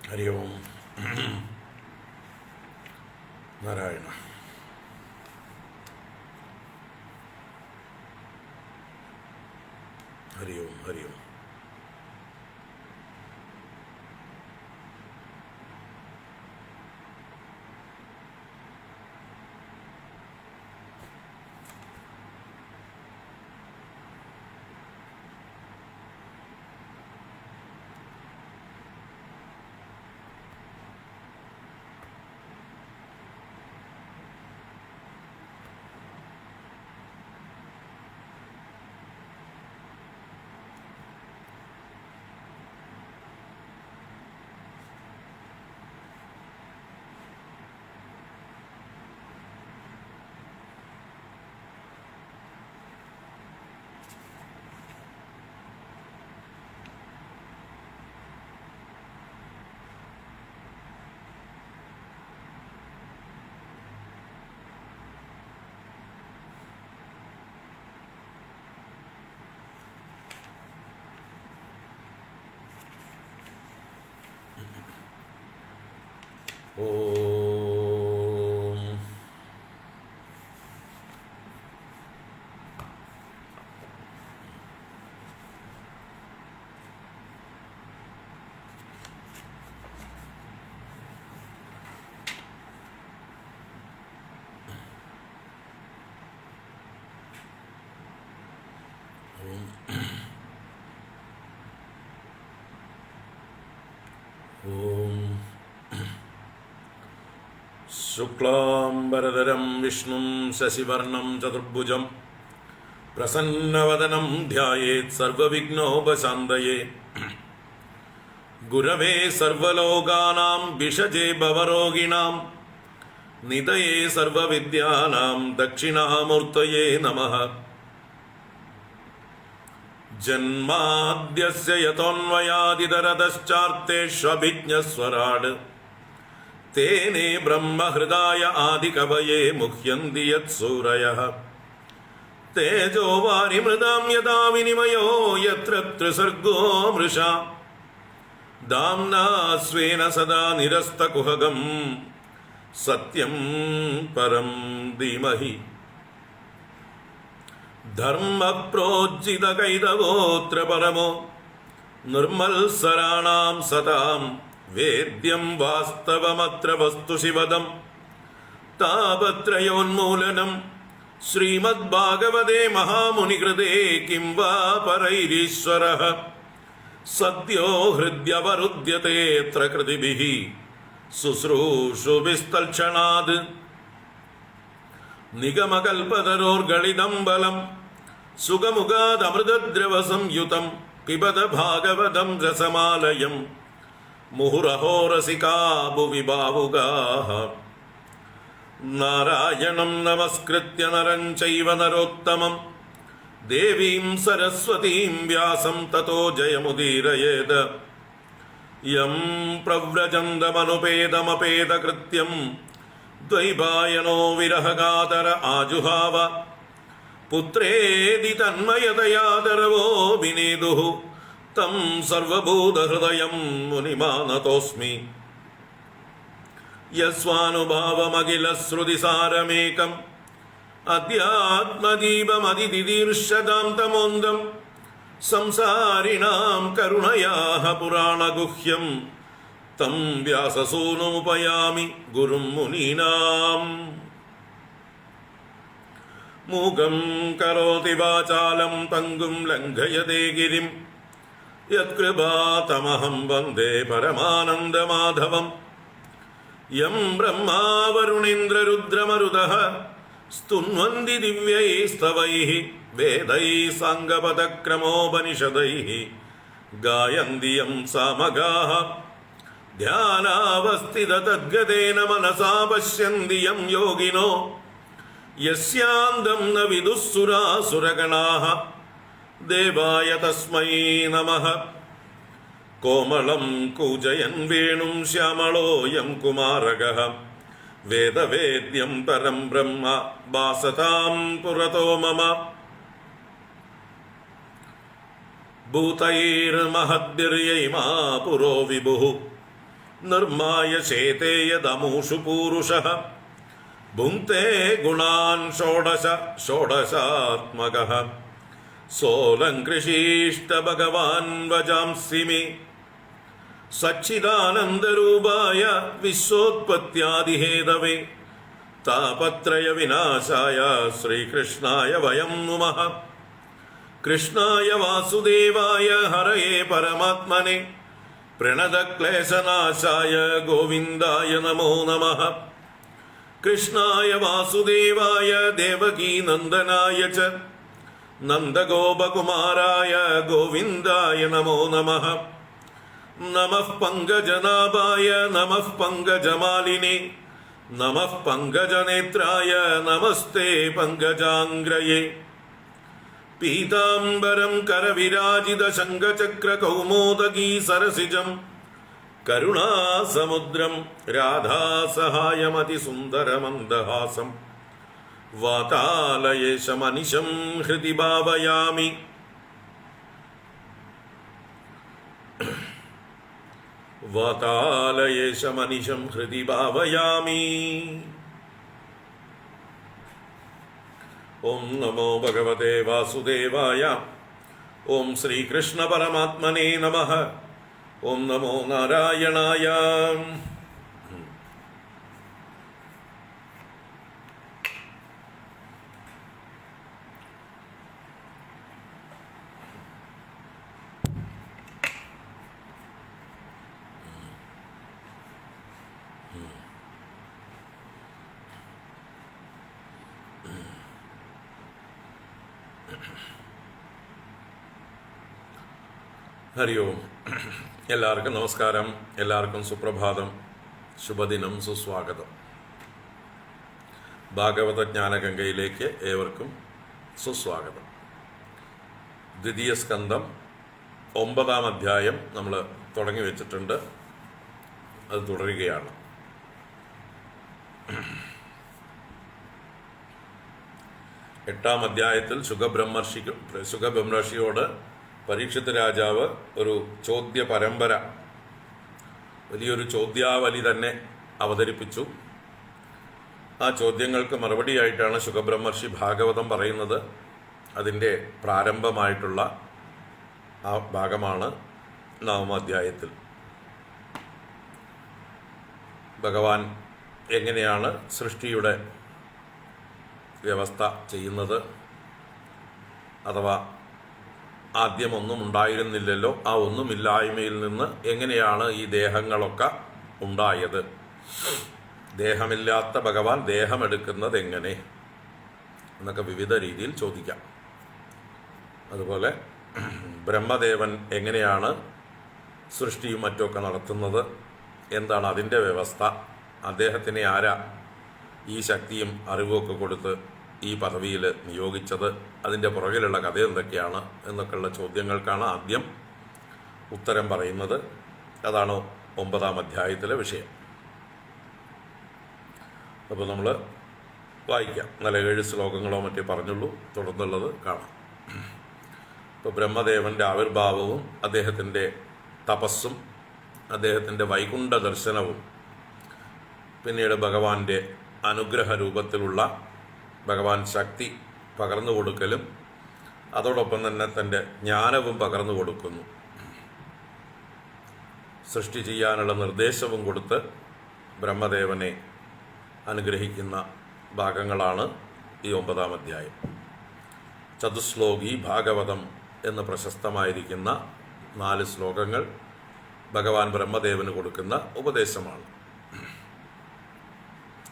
हरि ओम नारायण। हरि ओम हरि ओम। ओम ओम शुक्लांबरधरं विष्णुं शशिवर्णं चतुर्भुजं प्रसन्नवदनं ध्यायेत् सर्वविघ्नोपशान्तये। गुरवे सर्वलोकानां भिषजे भवरोगिणां निधये सर्वविद्यानां दक्षिणामूर्तये नमः। जन्माद्यस्य यतोऽन्वयादितरतश्चार्तेष्वभिज्ञस्वराट् तेने ब्रह्महृदाय आदिकवये मुह्यन्ति यत्सूरयः। तेजो वारिमृदां यदा विनिमयो यत्र त्रिसर्गो मृषा दाम्ना स्वेन सदा निरस्तकुहकं सत्यं परं धीमहि। धर्मप्रोज्झितकैतवोऽत्र परमो निर्मल्सराणां सतां वेद्यं वास्तवमत्र वस्तु शिवदं तापत्रयोन्मूलनं श्रीमद्भागवते महामुनिकृते किं वा परैरीश्वरः सद्यो हृद्यवरुध्यते यत्र कृतिभिः शुश्रूषुभिस्तल्क्षणात्। निगमकल्पतरोर्गलितं बलं सुखमुखादमृतद्रवसंयुतं पिबत भागवतं रसमालयं मुहुरहो रसिका भुवि भावुकाः। नारायणं नमस्कृत्य नरं चैव नरोत्तमं देवीं सरस्वतीं व्यासं ततो जयमुदीरयेत्। यं प्रव्रजन्तमनुपेदमपेदकृत्यं द्वैपायनो विरहकातर आजुहाव पुत्रेदि तन्मयतयादरवो विनेदुः तं सर्वभूतहृदयं मुनिमानतोऽस्मि। यस्वानुभावमखिलश्रुतिसारमेकम् अध्यात्मदीपमदितिदीर्षतां तमोन्दं संसारिणां करुणयाः पुराणगुह्यं तं व्याससूनुमुपयामि गुरुं मुनीनाम्। मूकं करोति वाचालं पङ्गुं लङ्घयते गिरिं यत्कृपातमहं वन्दे परमानन्दमाधवम्। यं ब्रह्मा वरुणेन्द्ररुद्रमरुतः स्तुन्वन्ति दिव्यैस्तवैः वेदैः साङ्गपदक्रमोपनिषदैः गायन्ति यं सामगाः। ध्यानावस्थिततद्गतेन मनसा पश्यन्ति यं योगिनो यस्यान्तं न विदुःसुरासुरगणाः। देवाय तस्मै नमः। कोमलं कूजयन् वेणुं श्यामलोऽयं कुमारकः वेदवेद्यं परं ब्रह्म भासतां पुरतो मम। भूतैर्महद्भिर्यैमा पुरो विभुः നിർമായ ശേതേ യദമൂഷു പൂരുഷഃ ഭുങ്ക്തേ ഗുണാൻ ഷോഡശ ഷോഡശാത്മകഃ സോലങ്കൃഷീഷ്ട ഭഗവാൻ വജാംസി മേ സച്ചിദാനന്ദരൂപായ വിശ്വോത്പത്യാദിഹേതവേ താപത്രയ വിനാശായ ശ്രീകൃഷ്ണായ വയം നുമഃ. കൃഷ്ണായ വാസുദേവായ ഹരയേ പരമാത്മനെ പ്രണതക്ലേശനാശായ ഗോവിന്ദായ നമോ നമഃ. കൃഷ്ണായ വാസുദേവായ ദേവകീനന്ദനായ ച നന്ദഗോപകുമാരായ ഗോവിന്ദായ നമോ നമഃ. നമഃ പങ്കജനാഭായ നമഃ പങ്കജമാലിനേ നമഃ പങ്കജനേത്രായ നമസ്തേ പങ്കജാംഗ്രയേ. പീതാംബരം കരവിരാജിത ശംഖചക്ര കൗമോദഗീ സരസിജം കരുണാസമുദ്രം രാധാസഹായമതിസുന്ദരമന്ദഹാസം വാതാലയേശമനിശം ഹൃദി ഭാവയാമി. വാതാലയേശമനിശം ഹൃദി ഭാവയാമി. ഓം നമോ ഭഗവതേ വാസുദേവായ. ഓം ശ്രീകൃഷ്ണ പരമാത്മനേ നമഃ. ഓം നമോ നാരായണായ. ഹരി ഓം. എല്ലാവർക്കും നമസ്കാരം, എല്ലാവർക്കും സുപ്രഭാതം, ശുഭദിനം, സുസ്വാഗതം. ഭാഗവത ജ്ഞാനഗംഗയിലേക്ക് ഏവർക്കും സുസ്വാഗതം. ദ്വിതീയ സ്കന്ധം 9-ാം അധ്യായം നമ്മൾ തുടങ്ങി വെച്ചിട്ടുണ്ട്. അത് തുടരുകയാണ്. എട്ടാം അധ്യായത്തിൽ ശുഗബ്രഹ്മർഷിയോട് പരീക്ഷിത് രാജാവ് ഒരു ചോദ്യ പരമ്പര, വലിയൊരു ചോദ്യാവലി തന്നെ അവതരിപ്പിച്ചു. ആ ചോദ്യങ്ങൾക്ക് മറുപടിയായിട്ടാണ് ശുഗബ്രഹ്മർഷി ഭാഗവതം പറയുന്നത്. അതിൻ്റെ പ്രാരംഭമായിട്ടുള്ള ആ ഭാഗമാണ് 9-ാം അധ്യായത്തിൽ. ഭഗവാൻ എങ്ങനെയാണ് സൃഷ്ടിയുടെ വ്യവസ്ഥ ചെയ്യുന്നത്, അഥവാ ആദ്യം ഒന്നും ഉണ്ടായിരുന്നില്ലല്ലോ, ആ ഒന്നുമില്ലായ്മയിൽ നിന്ന് എങ്ങനെയാണ് ഈ ദേഹങ്ങളൊക്കെ ഉണ്ടായത്, ദേഹമില്ലാത്ത ഭഗവാൻ ദേഹമെടുക്കുന്നത് എങ്ങനെ എന്നൊക്കെ വിവിധ രീതിയിൽ ചോദിക്കാം. അതുപോലെ ബ്രഹ്മദേവൻ എങ്ങനെയാണ് സൃഷ്ടിയും മറ്റുമൊക്കെ നടത്തുന്നത്, എന്താണ് അതിൻ്റെ വ്യവസ്ഥ, അദ്ദേഹത്തിനെ ആരാ ഈ ശക്തിയും അറിവുമൊക്കെ കൊടുത്ത് ഈ പദവിയിൽ നിയോഗിച്ചത്, അതിൻ്റെ പുറകിലുള്ള കഥ എന്തൊക്കെയാണ് എന്നൊക്കെയുള്ള ചോദ്യങ്ങൾക്കാണ് ആദ്യം ഉത്തരം പറയുന്നത്. അതാണ് 9-ാം അധ്യായത്തിലെ വിഷയം. അപ്പോൾ നമ്മൾ വായിക്കാം. നല്ല 7 ശ്ലോകങ്ങളോ മറ്റേ പറഞ്ഞുള്ളൂ, തുടർന്നുള്ളത് കാണാം. ഇപ്പോൾ ബ്രഹ്മദേവൻ്റെ ആവിർഭാവവും അദ്ദേഹത്തിൻ്റെ തപസ്സും അദ്ദേഹത്തിൻ്റെ വൈകുണ്ഠ ദർശനവും പിന്നീട് ഭഗവാന്റെ അനുഗ്രഹ രൂപത്തിലുള്ള ഭഗവാൻ ശക്തി പകർന്നു കൊടുക്കലും അതോടൊപ്പം തന്നെ തൻ്റെ ജ്ഞാനവും പകർന്നു കൊടുക്കുന്നു, സൃഷ്ടി ചെയ്യാനുള്ള നിർദ്ദേശവും കൊടുത്ത് ബ്രഹ്മദേവനെ അനുഗ്രഹിക്കുന്ന ഭാഗങ്ങളാണ് ഈ 9-ാം അധ്യായം. ചതുശ്ലോകി ഭാഗവതം എന്ന് പ്രശസ്തമായിരിക്കുന്ന 4 ശ്ലോകങ്ങൾ ഭഗവാൻ ബ്രഹ്മദേവന് കൊടുക്കുന്ന ഉപദേശമാണ്.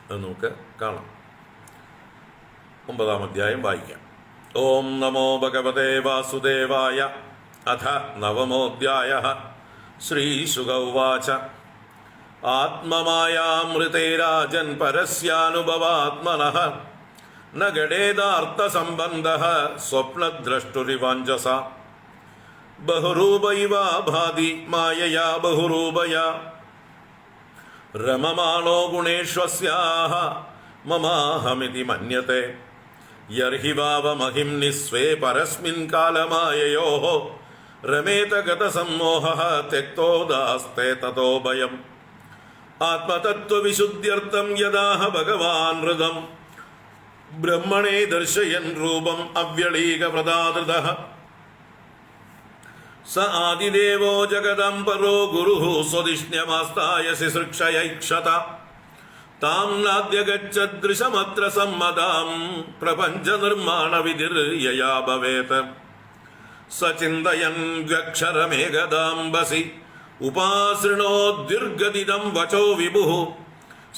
അത് നമുക്ക് കാണാം. 9-ാം അധ്യായം വായിക്കാം. ഓം നമോ ഭഗവതേ വാസുദേവായ. അഥ 9-മോऽധ്യായഃ. ശ്രീശുക ഉവാച. ആത്മമായാമൃതേ രാജൻ പരസ്യാനുഭവാത്മനഃ ന ഗഡേദാർത്ഥസംബന്ധഃ സ്വപ്നദ്രഷ്ടുരിവാഞ്ജസ ബഹുരൂപൈവ ഭാതി മായയാ ബഹുരൂപയാ രമമാണോ ഗുണേഷ്വസ്യാഃ മമാഹമിതി മന്യത്തെ യർഹി വാവമഹിം നിസ്വേ പരസ്മിൻ കാലമായയോഃ രമേത ഗതസമ്മോഹഃ ത്യക്തോ ദാസ്തേ തതോ ഭയം ആത്മതത്വവിശുദ്ധ്യർത്ഥം യഥാഹ ഭഗവാൻ ഹൃദം ബ്രഹ്മണേ ദർശയൻ രൂപം അവ്യളീകപ്രദാതൃതഃ സ ആദിദേവോ ജഗദം പരോ ഗുരുഃ സ്വദിഷ്ണ്യമാസ്ഥായ ശിശൃക്ഷയൈക്ഷത താം നാദ്യഗച്ഛദൃശമത്ര സമ്മതാം പ്രപഞ്ച നിർമ്മാണ വിധിർയയാ ഭവേത് സ ചിന്തയൻ വ്യക്ഷരമേകദാംബസി ഉപാസൃണോദ്യുർഗതിദം വചോ വിഭുഃ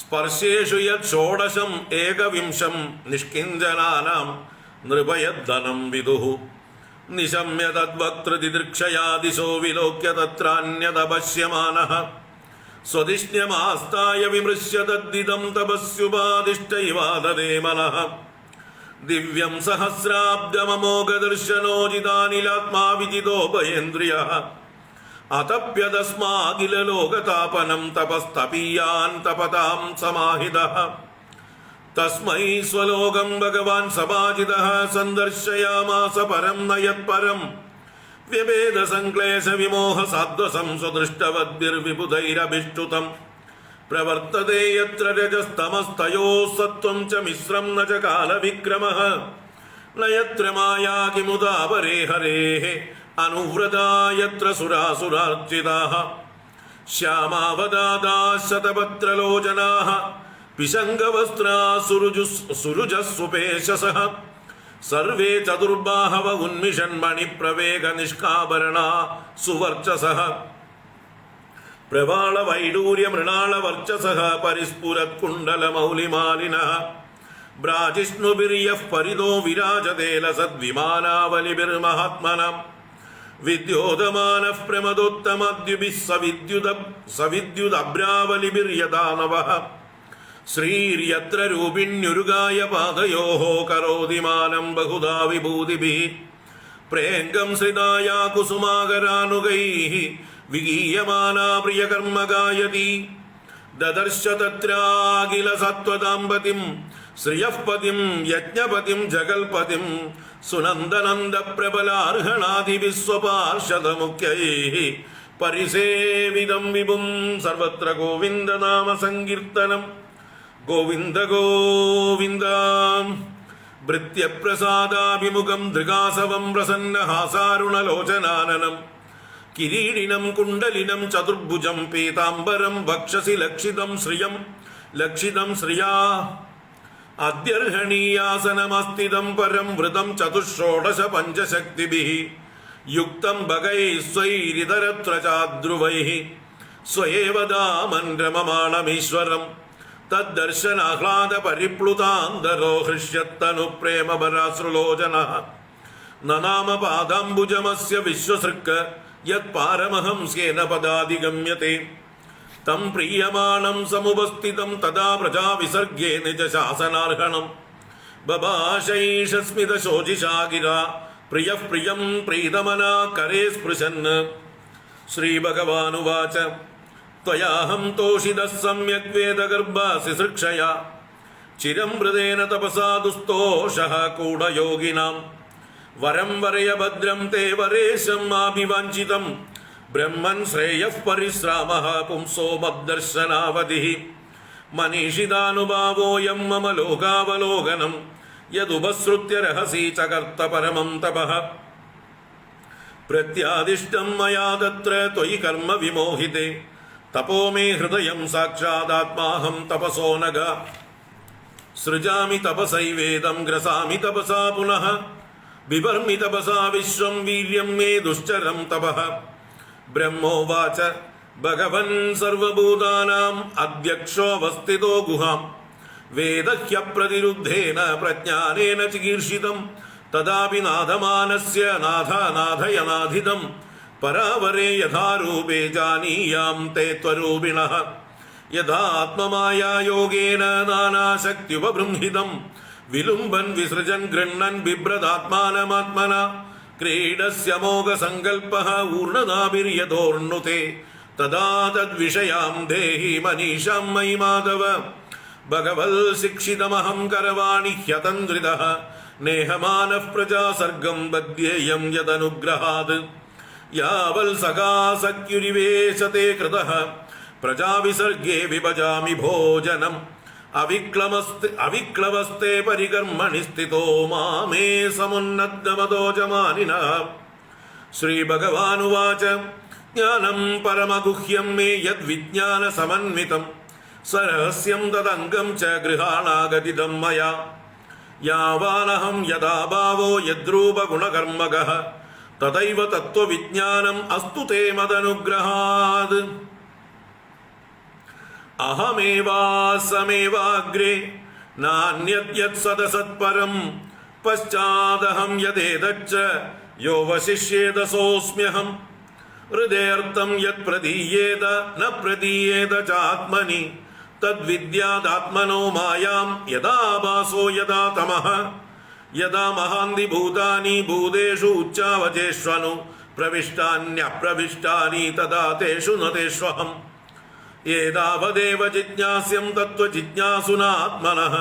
സ്പർശേഷു യത് ഷോഡശം ഏകവിംശം നിഷ്കിഞ്ചനാനാം നൃപയദ്ധനം വിദുഃ നിശമ്യ തദ്വക്തൃതിദൃക്ഷയാ ദിശോ വിലോക്യ തത്രാന്യതപശ്യമാനഃ സ്വദിഷ്ണ്യമാസ്ഥായ വിമൃശ്യ തദ്ദിദം തപസ്യുപാദിഷ്ടൈവാദദേ മനഃ ദിവ്യം സഹസ്രാബ്ദമമോഘദർശനോജിതാനിലാത്മാ വിജിതോപയേന്ദ്രിയഃ അതപ്യതസ്മാഖിലലോകതാപനം തപസ്തപീയാൻ തപതാം സമാഹിതഃ തസ്മൈ സ്വലോകം ഭഗവാൻ സമാജിതഃ സന്ദർശയാമാസ പരം നയത്പരം വ്യഭേദ സംക്ലേശ വിമോഹ സാധ്വസം സ്വദൃഷ്ടവദ്ഭിർവിബുധൈരഭിഷ്ടുതം പ്രവർത്തതേ യത്ര രജസ്തമസ്തയോഃ സത്വം ച മിശ്രം ന ച കാലവിക്രമഃ ന യത്ര മായാ കിമുദാ പരേ ഹരേഃ അനുവ്രതാ യത്ര സുരാസുരാർച്ചിതാഃ ശ്യാമാവദാദാഃ ശതപത്രലോചനാഃ പിശങ്കവസ്ത്രാ സുരുജസ്സുപേശസഃ സർവേ ചതുർബാഹവ ഉന്മിഷൻ മണിപ്രവേഗ നിഷ്കാഭരണാ സുവർച്ചസഃ പ്രവാള വൈഡൂര്യ മൃണാള വർച്ചസഃ പരിസ്ഫുരത് കുണ്ഡല മൗലിമാലിനഃ ബ്രാജിഷ്ണുഭിര്യഃ പരിതോ വിരാജതേ ലസദ്വിമാനാവലിഭിർമഹാത്മനാം വിദ്യോതമാനഃ പ്രമദോത്തമദ്യുഭിഃ സവിദ്യുദഭ്രാവലിഭിര്യദാനവഃ ശ്രീര്യത്ര രൂപിണ്യുരുഗായ പാദയോഃ കരോതി മാനം ബഹുധാ വിഭൂതിഭിഃ പ്രേംഗം ശ്രിതായാ കുസുമാകരാനുഗൈഃ വിഗീയമാനാ പ്രിയകർമ്മ ദദർശ തത്രാഖില സത്വദാമ്പതിം ശ്രിയഃ പതിം യജ്ഞപതിം ജഗൽപതിം സുനന്ദനന്ദ പ്രബലാർഹണാദിഭിഃ സ്വപാർഷദമുഖ്യൈഃ പരിസേവിതം വിഭും സർവത്ര ഗോവിന്ദനാമ സങ്കീർത്തനം ഗോവിന്ദ ഗോവിന്ദ ഭൃത്യപ്രസാദാഭിമുഖം ദൃഗാസവം പ്രസന്നഹാസാരുണലോചനാനനം കിരീടിനം കുണ്ടലിനം ചതുർഭുജം പീതാംബരം വക്ഷസി ലക്ഷിതം ശ്രിയാ അദ്യർഹണീയാസനമസ്ഥിതം പരം വൃതം ചതുഷോഡശ പഞ്ചശക്തിഭിഃ യുക്തം ഭഗൈഃ സ്വൈരിതരത്ര ചാദ്രുവൈഃ സ്വയേവ ദാമൻ രമമാണമീശ്വരം തദ്ദർശനാഹ്ലാദ പരിപ്ലുതാന്തരോ ഹൃഷ്യത്തനു പ്രേമപരാശ്രുലോചനഃ നനാമ പാദാംബുജമസ്യ വിശ്വസൃക്ക യത്പാരമഹംസ്യേന പദാധിഗമ്യത്തെ തം പ്രീയമാണം സമുപസ്ഥിതം തദാ പ്രജാ വിസർഗേ നിജശാസനാർഹണം ബഭാഷൈഷസ്മിത ശോചിഷാ ഗിരാ പ്രിയഃ പ്രിയം പ്രീതമനാ കരേ സ്പൃശൻ ശ്രീഭഗവാനുവാച ത്വയാഹം തോഷിതഃ സമ്യഗ് വേദഗർഭാസി സൃക്ഷയാ ചിരം മൃദേന തപസാ ദുസ്തോഷഃ കൂഢയോഗിനാം വരം വരയ ഭദ്രം തേ വരേശം ആഭിവാഞ്ചിതം ബ്രഹ്മൻ ശ്രേയഃ പരിശ്രാമഃ പുംസോ മദ്ദർശനാവധിഃ മനീഷിതാനുഭാവോയം മമ ലോകാവലോകനം യദുപസൃത്യ രഹസി ചകർത്ത പരമം തപഃ പ്രത്യാദിഷ്ടം മയാ തത്ര ത്വയി കർമ്മ വിമോഹിതേ തപോ മേ ഹൃദയം സാക്ഷാദാത്മാഹം തപസോ നഘ സൃജാമി തപസൈവേദം ഗ്രസാമി തപസാ പുനഃ ബിഭർമി തപസാ വിശ്വം വീര്യം മേ ദുശ്ചരം തപഃ ബ്രഹ്മോവാച ഭഗവൻ സർവഭൂതാനാം അധ്യക്ഷോവസ്ഥിതോ ഗുഹാം വേദഹ്യപ്രതിരുദ്ധേന പ്രജ്ഞാനേന ചികീർഷിതം തദാപി നാഥമാനസ്യ നാഥയനാധിതം പരാവരേ യഥാരൂപേ ജാനീയാം തേ ത്വരൂപിണഃ യഥാത്മമായാ യോഗേന നാനാശക്തിയുപബൃംഹിതം വിലുംബൻ വിസൃജൻ ഗൃണ്ണൻ ബിഭ്രദാത്മാനമാത്മന ക്രീഡസ്യ മോഹസങ്കൽപ്പഃ ഊർണനാഭിര്യതോർണുതേ തദാ തദ്വിഷയാം ദേഹി മനീഷാം മയി മാധവ ഭഗവൽ ശിക്ഷിതമഹം കരവാണി ഹ്യതന്ത്രിതഃ നേഹമാനഃ പ്രജാസർഗം ബദ്ധ്യേയം യദനുഗ്രഹാത് യാവൽ സഖാസഖ്യുരിവേശത്തെ കൃതഃ പ്രജാവിസർഗേ വിഭജാമി ഭോജനം അവിക്ലവസ്തേ പരികർമ്മണി സ്ഥിതോ മാമേ സമുന്നദ്ദമതോജമാനിനഃ. ശ്രീഭഗവാനുവാച ജ്ഞാനം പരമഗുഹ്യം മേ യദ്വിജ്ഞാന സമന്വിതം സരഹസ്യം തദംഗം ച ഗൃഹാണാഗതിദം മയാ. യാവാനഹം യഥാ ഭാവോ യദ്രൂപഗുണകർമ്മകഃ തദൈവ തത്വവിജ്ഞാനം അസ്തു തേ മദനുഗ്രഹാത്. അഹമേവാസമേവാഗ്രേ നാന്യദ്യത് സദസത്പരം പശ്ചാദഹം യദേതच्च യോ വശിഷ്യേത സോസ്മ്യഹം. ഹൃദയർത്ഥം യത് പ്രദീയേത ന പ്രദീയേത ചാത്മനി തദ്വിദ്യാദാത്മനോ മായാം യഥാ ഭാസോ യഥാ തമഃ. യഥാ മഹാന്തി ഭൂതാനി ഭൂതേഷു ഉച്ചാവചേഷ്വനു പ്രവിഷ്ടാന്യപ്രവിഷ്ടാനി തഥാ തേഷു ന തേഷ്വഹം. ഏതാവദേവ ജിജ്ഞാസ്യം തത്വജിജ്ഞാസുനാത്മനഃ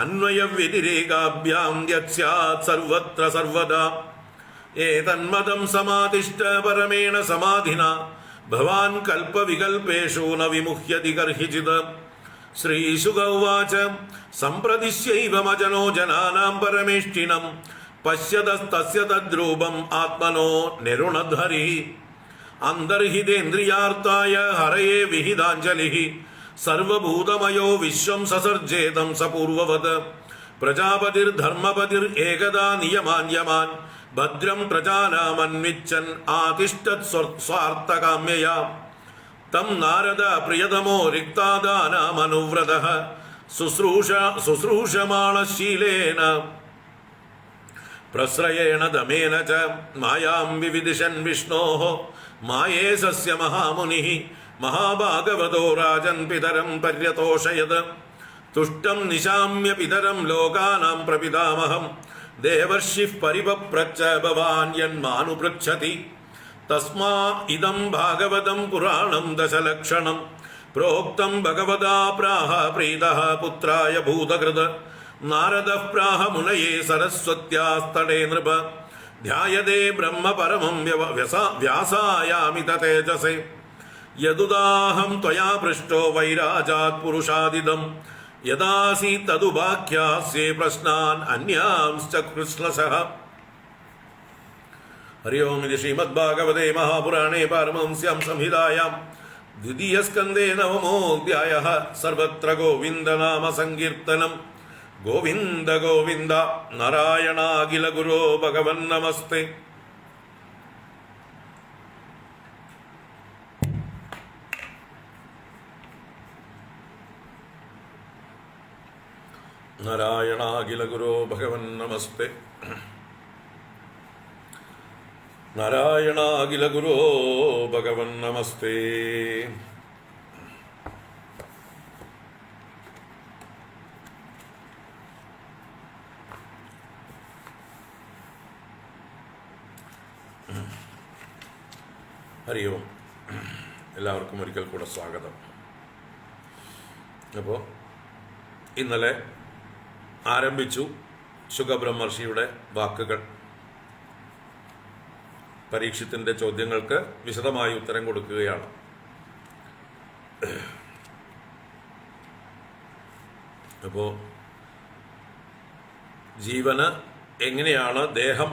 അന്വയവ്യതിരേകാഭ്യാം യത് സ്യാത് സർവത്ര സർവദാ. ഏതന്മദം സമാദിഷ്ട പരമേണ സമാധിന ഭവാൻ കൽപ്പവികൽപേഷു ന വിമുഹ്യതി കർഹിചിത്. ശ്രീശുക ഉവാച സംപ്രദിശ്യൈവമജനോ ജനാനാം പരമേഷ്ഠിനം പശ്യതസ്തസ്യ തദ്രൂപം ആത്മനോ നിരുണധ്വരിഃ. അന്തർഹിതേന്ദ്രിയാർത്ഥായ ഹരയേ വിഹിതാഞ്ജലിഃ. സർവഭൂതമയോ വിശ്വം സസർജേതം സപൂർവവത്. പ്രജാപതിർധർമ്മപതിർ ഏകദാ നിയമാന്യമാൻ ഭദ്രം പ്രജാനാമന്വിച്ഛൻ ആതിഷ്ഠത് സ്വാർത്ഥകാമ്യയാ. തം നാരദ പ്രിയതമോ റിക്താദാനാമനുവ്രതഃ ശുശ്രൂഷമാണശീലേന പ്രശ്രയേണ ദമേന ച മായാം വിവിദിശൻ വിഷ്ണോഃ മായേശസ്യ മഹാമുനിഃ. മഹാഭാഗവതോ രാജൻ പിതരം പര്യതോഷയത്. തുഷ്ടം നിശാമ്യ പിതരം ലോകാനാം പ്രപിതാമഹം. ദേവർഷിഃ പരിപപ്രച്ഛ ഭവാൻ യന്മാനുപൃച്ഛതി. തസ്മാ ഇദം ഭാഗവതം പുരാണം ദശലക്ഷണം പ്രോക്തം ഭഗവതാ പ്രാഹ പ്രീതഃ പുത്രായ ഭൂതകൃത്. നാരദഃ പ്രാഹ മുനയേ സരസ്വത്യാസ്തടേ നൃപ. ധ്യായതേ ബ്രഹ്മ പരമം വ്യാസായാമിത തേജസേ. യദുദാഹം ത്വയാ പൃഷ്ടോ വൈരാജാത് പുരുഷാദിദം യദാസി തദുപാഖ്യാസ്യേ പ്രശ്നാൻ അന്യാംശ്ച കൃഷ്ണസഃ. ഹരി ഓം. ഇത് ശ്രീമദ്ഭാഗവതേ മഹാപുരാണേ പാരമഹംസ്യാം സംഹിതായാം ദ്വിതീയസ്കന്ധേ നവമോऽധ്യായഃ. സർവത്ര ഗോവിന്ദനാമ സങ്കീർത്തനം. ഗോവിന്ദ ഗോവിന്ദ. നാരായണാഖില ഗുരോ ഭഗവൻ നമസ്തേ. നാരായണാഖില ഗുരോ ഭഗവൻ നമസ്തേ. നാരായണാഖില ഗുരോ ഭഗവൻ നമസ്തേ. ഹരി ഓം. എല്ലാവർക്കും ഒരിക്കൽ കൂടെ സ്വാഗതം. അപ്പോൾ ഇന്നലെ ആരംഭിച്ചു ശുകബ്രഹ്മർഷിയുടെ വാക്കുകൾ. പരീക്ഷത്തിൻ്റെ ചോദ്യങ്ങൾക്ക് വിശദമായി ഉത്തരം കൊടുക്കുകയാണ്. അപ്പോൾ ജീവന് എങ്ങനെയാണ് ദേഹം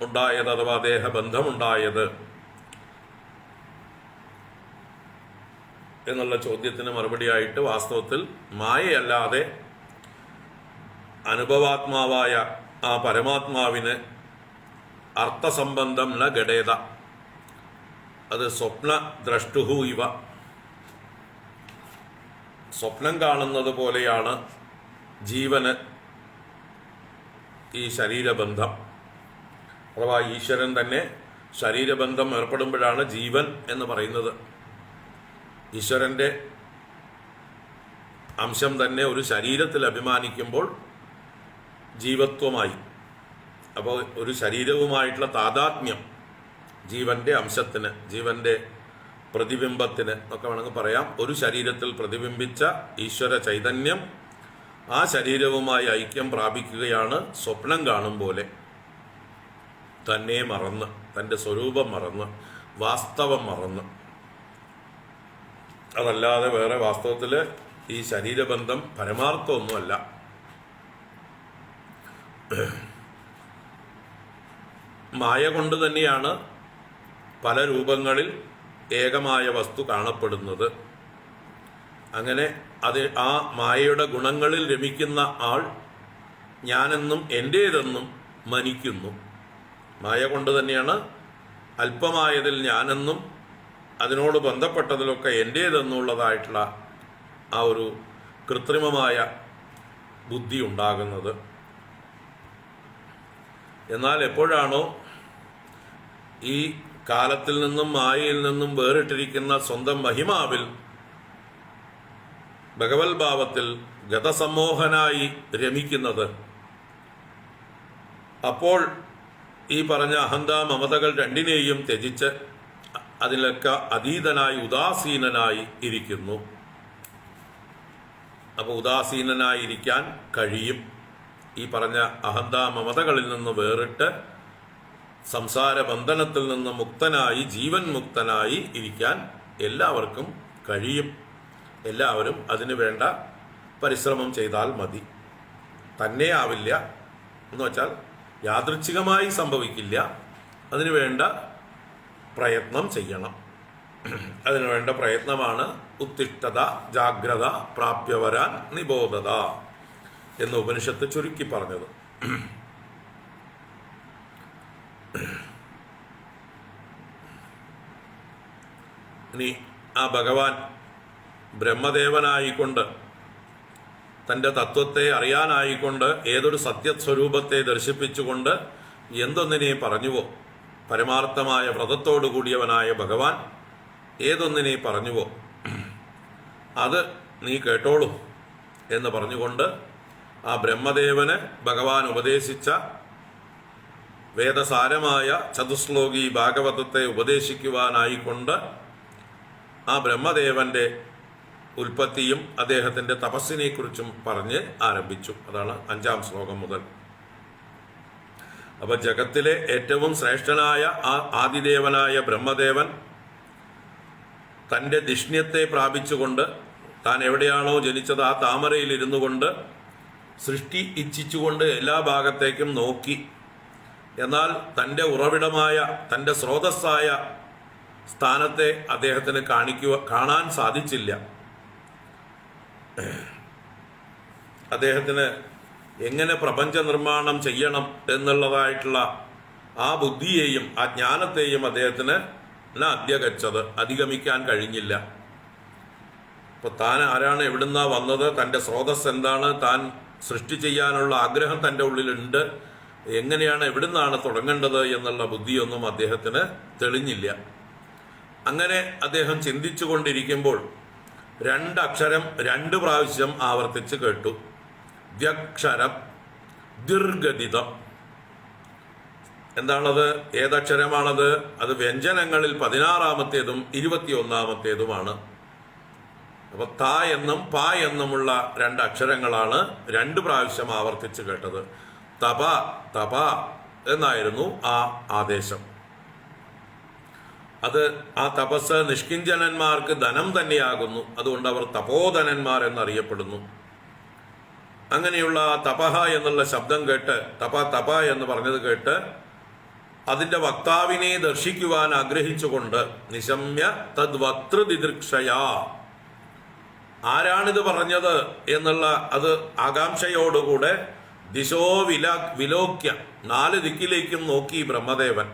ഉണ്ടായത് അഥവാ ദേഹബന്ധമുണ്ടായത് എന്നുള്ള ചോദ്യത്തിന് മറുപടിയായിട്ട് വാസ്തവത്തിൽ മായയല്ലാതെ അനുഭവാത്മാവായ ആ പരമാത്മാവിന് അർത്ഥസംബന്ധം ന ഗഡേത. അത് സ്വപ്ന ദ്രഷ്ടുഹു ഇവ. സ്വപ്നം കാണുന്നത് പോലെയാണ് ജീവന് ഈ ശരീരബന്ധം. അഥവാ ഈശ്വരൻ തന്നെ ശരീരബന്ധം ഏർപ്പെടുമ്പോഴാണ് ജീവൻ എന്ന് പറയുന്നത്. ഈശ്വരൻ്റെ അംശം തന്നെ ഒരു ശരീരത്തിൽ അഭിമാനിക്കുമ്പോൾ ജീവത്വമായി. അപ്പോൾ ഒരു ശരീരവുമായിട്ടുള്ള താദാത്മ്യം ജീവന്റെ അംശത്തിന്, ജീവന്റെ പ്രതിബിംബത്തിന് ഒക്കെ വേണമെങ്കിൽ പറയാം. ഒരു ശരീരത്തിൽ പ്രതിബിംബിച്ച ഈശ്വര ചൈതന്യം ആ ശരീരവുമായി ഐക്യം പ്രാപിക്കുകയാണ് സ്വപ്നം കാണും പോലെ. തന്നെ മറന്ന്, തൻ്റെ സ്വരൂപം മറന്ന്, വാസ്തവം മറന്ന്. അതല്ലാതെ വേറെ വാസ്തവത്തിൽ ഈ ശരീരബന്ധം പരമാർത്ഥമൊന്നുമല്ല. മായ കൊണ്ട് തന്നെയാണ് പല രൂപങ്ങളിൽ ഏകമായ വസ്തു കാണപ്പെടുന്നത്. അങ്ങനെ ആ മായയുടെ ഗുണങ്ങളിൽ രമിക്കുന്ന ആൾ ഞാനെന്നും എൻ്റേതെന്നും മനിക്കുന്നു. മായ കൊണ്ട് തന്നെയാണ് അല്പമായതിൽ ഞാനെന്നും അതിനോട് ബന്ധപ്പെട്ടതിലൊക്കെ എൻ്റേതെന്നുള്ളതായിട്ടുള്ള ആ ഒരു കൃത്രിമമായ ബുദ്ധി ഉണ്ടാകുന്നത്. എന്നാൽ എപ്പോഴാണോ ഈ കാലത്തിൽ നിന്നും മായയിൽ നിന്നും വേറിട്ടിരിക്കുന്ന സ്വന്തം മഹിമാവിൽ ഭഗവത് ഭാവത്തിൽ ഗതസമ്മോഹനായി രമിക്കുന്നത്, അപ്പോൾ ഈ പറഞ്ഞ അഹന്ത മമതകൾ രണ്ടിനെയും ത്യജിച്ച് അതിലൊക്കെ അതീതനായി ഉദാസീനനായി ഇരിക്കുന്നു. അപ്പോൾ ഉദാസീനനായിരിക്കാൻ കഴിയും. ഈ പറഞ്ഞ അഹന്ത മമതകളിൽ നിന്ന് വേറിട്ട് സംസാര ബന്ധനത്തിൽ നിന്ന് മുക്തനായി, ജീവൻ മുക്തനായി ഇരിക്കാൻ എല്ലാവർക്കും കഴിയും. എല്ലാവരും അതിനു വേണ്ട പരിശ്രമം ചെയ്താൽ മതി. തന്നെ ആവില്ല എന്ന് വച്ചാൽ യാദൃച്ഛികമായി സംഭവിക്കില്ല. അതിനു വേണ്ട പ്രയത്നം ചെയ്യണം. അതിനുവേണ്ട പ്രയത്നമാണ് ഉത്തിഷ്ഠത ജാഗ്രത പ്രാപ്യവരാൻ നിബോധത എന്ന് ഉപനിഷത്ത് ചുരുക്കി പറഞ്ഞത്. ഇനി ആ ഭഗവാൻ ബ്രഹ്മദേവനായിക്കൊണ്ട് തൻ്റെ തത്വത്തെ അറിയാനായിക്കൊണ്ട് ഏതൊരു സത്യസ്വരൂപത്തെ ദർശിപ്പിച്ചുകൊണ്ട് എന്തൊന്നിനെ പറഞ്ഞുവോ, പരമാർത്ഥമായ വ്രതത്തോടു കൂടിയവനായ ഭഗവാൻ ഏതൊന്നിനെ പറഞ്ഞുവോ അത് നീ കേട്ടോളൂ എന്ന് പറഞ്ഞുകൊണ്ട് ആ ബ്രഹ്മദേവന് ഭഗവാൻ ഉപദേശിച്ച വേദസാരമായ ചതുശ്ലോകി ഭാഗവതത്തെ ഉപദേശിക്കുവാനായിക്കൊണ്ട് ആ ബ്രഹ്മദേവന്റെ ഉൽപ്പത്തിയും അദ്ദേഹത്തിൻ്റെ തപസ്സിനെക്കുറിച്ചും പറഞ്ഞ് ആരംഭിച്ചു. അതാണ് 5-ാം ശ്ലോകം മുതൽ. അപ്പൊ ജഗത്തിലെ ഏറ്റവും ശ്രേഷ്ഠനായ ആ ആദിദേവനായ ബ്രഹ്മദേവൻ തൻ്റെ ധിഷ്ണ്യത്തെ പ്രാപിച്ചുകൊണ്ട് താൻ എവിടെയാണോ ജനിച്ചത് ആ താമരയിൽ ഇരുന്നു കൊണ്ട് സൃഷ്ടി ഇച്ഛിച്ചുകൊണ്ട് എല്ലാ ഭാഗത്തേക്കും നോക്കി. എന്നാൽ തൻ്റെ ഉറവിടമായ തൻ്റെ സ്രോതസ്സായ സ്ഥാനത്തെ അദ്ദേഹത്തിന് കാണാൻ സാധിച്ചില്ല. അദ്ദേഹത്തിന് എങ്ങനെ പ്രപഞ്ച നിർമ്മാണം ചെയ്യണം എന്നുള്ളതായിട്ടുള്ള ആ ബുദ്ധിയെയും ആ ജ്ഞാനത്തെയും അദ്ദേഹത്തിന് അധ്യഗച്ചത് അധിഗമിക്കാൻ കഴിഞ്ഞില്ല. ഇപ്പൊ താൻ ആരാണ്, എവിടുന്നാ വന്നത്, തൻ്റെ സ്രോതസ് എന്താണ്, താൻ സൃഷ്ടി ചെയ്യാനുള്ള ആഗ്രഹം തൻ്റെ ഉള്ളിലുണ്ട്, എങ്ങനെയാണ് എവിടുന്നാണ് തുടങ്ങേണ്ടത് എന്നുള്ള ബുദ്ധിയൊന്നും അദ്ദേഹത്തിന് തെളിഞ്ഞില്ല. അങ്ങനെ അദ്ദേഹം ചിന്തിച്ചു കൊണ്ടിരിക്കുമ്പോൾ 2 അക്ഷരം 2 പ്രാവശ്യം ആവർത്തിച്ച് കേട്ടു. വ്യക്ഷരം ദീർഘദിതം. എന്താണത്? ഏതക്ഷരമാണത്? അത് വ്യഞ്ജനങ്ങളിൽ 16-ാമത്തേതും 21-ാമത്തേതുമാണ്. അപ്പൊ ത എന്നും പ എന്നുമുള്ള 2 അക്ഷരങ്ങളാണ് 2 പ്രാവശ്യം ആവർത്തിച്ച് കേട്ടത്. തപ തപ എന്നായിരുന്നു ആ ആദേശം. അത് ആ തപസ് നിഷ്കിഞ്ചനന്മാർക്ക് ധനം തന്നെയാകുന്നു. അതുകൊണ്ട് അവർ തപോധനന്മാർ എന്നറിയപ്പെടുന്നു. അങ്ങനെയുള്ള തപഹ എന്നുള്ള ശബ്ദം കേട്ട്, തപ തപ എന്ന് പറഞ്ഞത് കേട്ട് അതിന്റെ വക്താവിനെ ദർശിക്കുവാൻ ആഗ്രഹിച്ചുകൊണ്ട് നിശമ്യ തദ്വക്തൃദിദൃക്ഷയാ, ആരാണിത് പറഞ്ഞത് എന്നുള്ള അത് ആകാംക്ഷയോടുകൂടെ ദിശോ വിലോക്യ 4 ദിക്കിലേക്കും നോക്കി ബ്രഹ്മദേവൻ.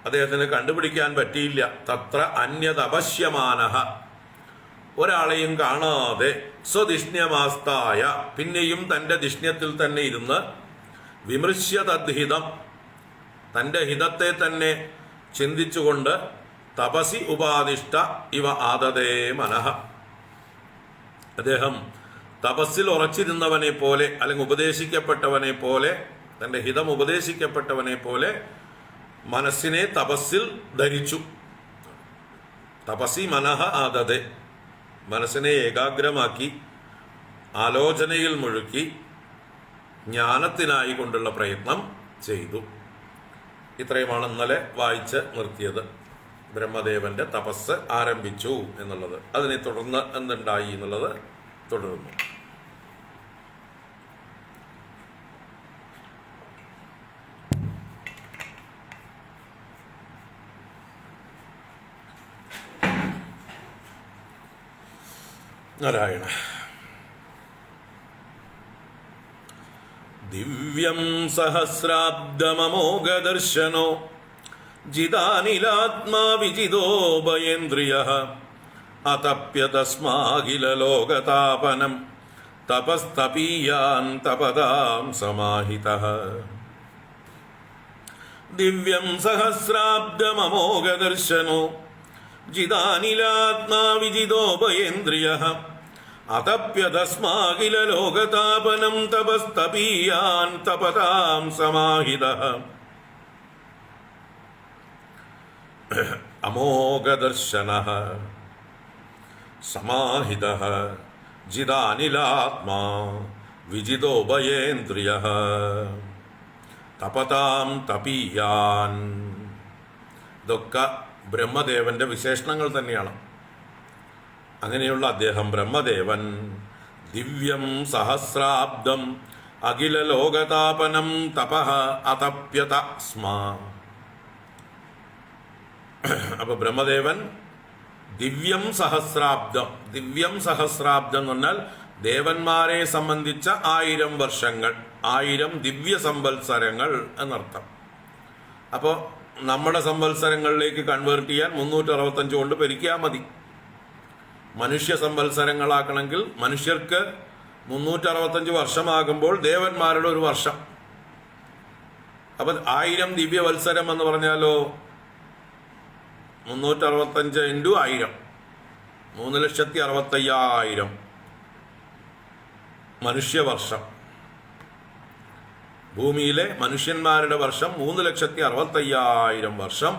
അദ്ദേഹത്തിന് കണ്ടുപിടിക്കാൻ പറ്റിയില്ല. തത്ര അന്യതപശ്യമാനഃ, ഒരാളെയും കാണാതെ സ്വദിഷ്ണ്യമാസ്തായ, പിന്നെയും തൻ്റെ ദിഷ്ണ്യത്തിൽ തന്നെ ഇരുന്ന് വിമൃശ്യ തദ്ഹിതം, തൻ്റെ ഹിതത്തെ തന്നെ ചിന്തിച്ചുകൊണ്ട് തപസി ഉപാദിഷ്ട ഇവ ആദതേ മനഃ, അദ്ദേഹം തപസ്സിൽ ഉറച്ചിരുന്നവനെ പോലെ അല്ലെങ്കിൽ ഉപദേശിക്കപ്പെട്ടവനെ പോലെ, തൻ്റെ ഹിതം ഉപദേശിക്കപ്പെട്ടവനെ പോലെ മനസ്സിനെ തപസ്സിൽ ധരിച്ചു. തപസി മനഃ ആദതേ, മനസ്സിനെ ഏകാഗ്രമാക്കി ആലോചനയിൽ മുഴുക്കി ജ്ഞാനത്തിനായി കൊണ്ടുള്ള പ്രയത്നം ചെയ്തു. ഇത്രയുമാണ് ഇന്നലെ വായിച്ച് നിർത്തിയത്. ബ്രഹ്മദേവന്റെ തപസ് ആരംഭിച്ചു എന്നുള്ളത്. അതിനെ തുടർന്ന് എന്തുണ്ടായി എന്നുള്ളത് തുടരുന്നു. നാരായണ. ദിവ്യം സഹസ്രാബ്ദമമോഘദർശനോ ജിതാനിലാത്മാ വിജിതോഭയേന്ദ്രിയഃ അതപ്യതസ്മാഖിലലോകതാപനം തപസ്തപീയാൻ തപതാം സമാഹിതഃ. ദിവ്യം സഹസ്രാബ്ദമമോഘദർശനോ ജിതാനിലാത്മാ വിജിതോഭയേന്ദ്രിയഃ അതപ്യതസ്മാഖിലലോകതാപനം തപസ്തപീയാൻ തപതാം സമാഹിതഃ. അമോഘദർശനഃ സമാഹിതഃ ജിതാനിലാത്മാ വിജിതോഭയേന്ദ്രിയഃ തപതാം തപീയാൻ. ഇതൊക്കെ ബ്രഹ്മദേവന്റെ വിശേഷണങ്ങൾ തന്നെയാണ്. അങ്ങനെയുള്ള അദ്ദേഹം ബ്രഹ്മദേവൻ ദിവ്യം സഹസ്രാബ്ദം അഖില ലോകതാപനം തപഃ അതപ്യത സ്മ. അപ്പൊ ബ്രഹ്മദേവൻ ദിവ്യം സഹസ്രാബ്ദം, ദിവ്യം സഹസ്രാബ്ദം എന്ന് പറഞ്ഞാൽ ദേവന്മാരെ സംബന്ധിച്ച 1000 വർഷങ്ങൾ, 1000 ദിവ്യ സംവത്സരങ്ങൾ എന്നർത്ഥം. അപ്പോൾ നമ്മുടെ സംവത്സരങ്ങളിലേക്ക് കൺവേർട്ട് ചെയ്യാൻ 365 കൊണ്ട് പെരുക്കിയാൽ മതി. മനുഷ്യ സംവത്സരങ്ങളാക്കണമെങ്കിൽ മനുഷ്യർക്ക് 365 വർഷമാകുമ്പോൾ ദേവന്മാരുടെ 1 വർഷം. അപ്പം 1000 ദിവ്യവത്സരം എന്ന് പറഞ്ഞാലോ 365 × 1000 3,65,000 മനുഷ്യവർഷം. ഭൂമിയിലെ മനുഷ്യന്മാരുടെ വർഷം 3,65,000 വർഷം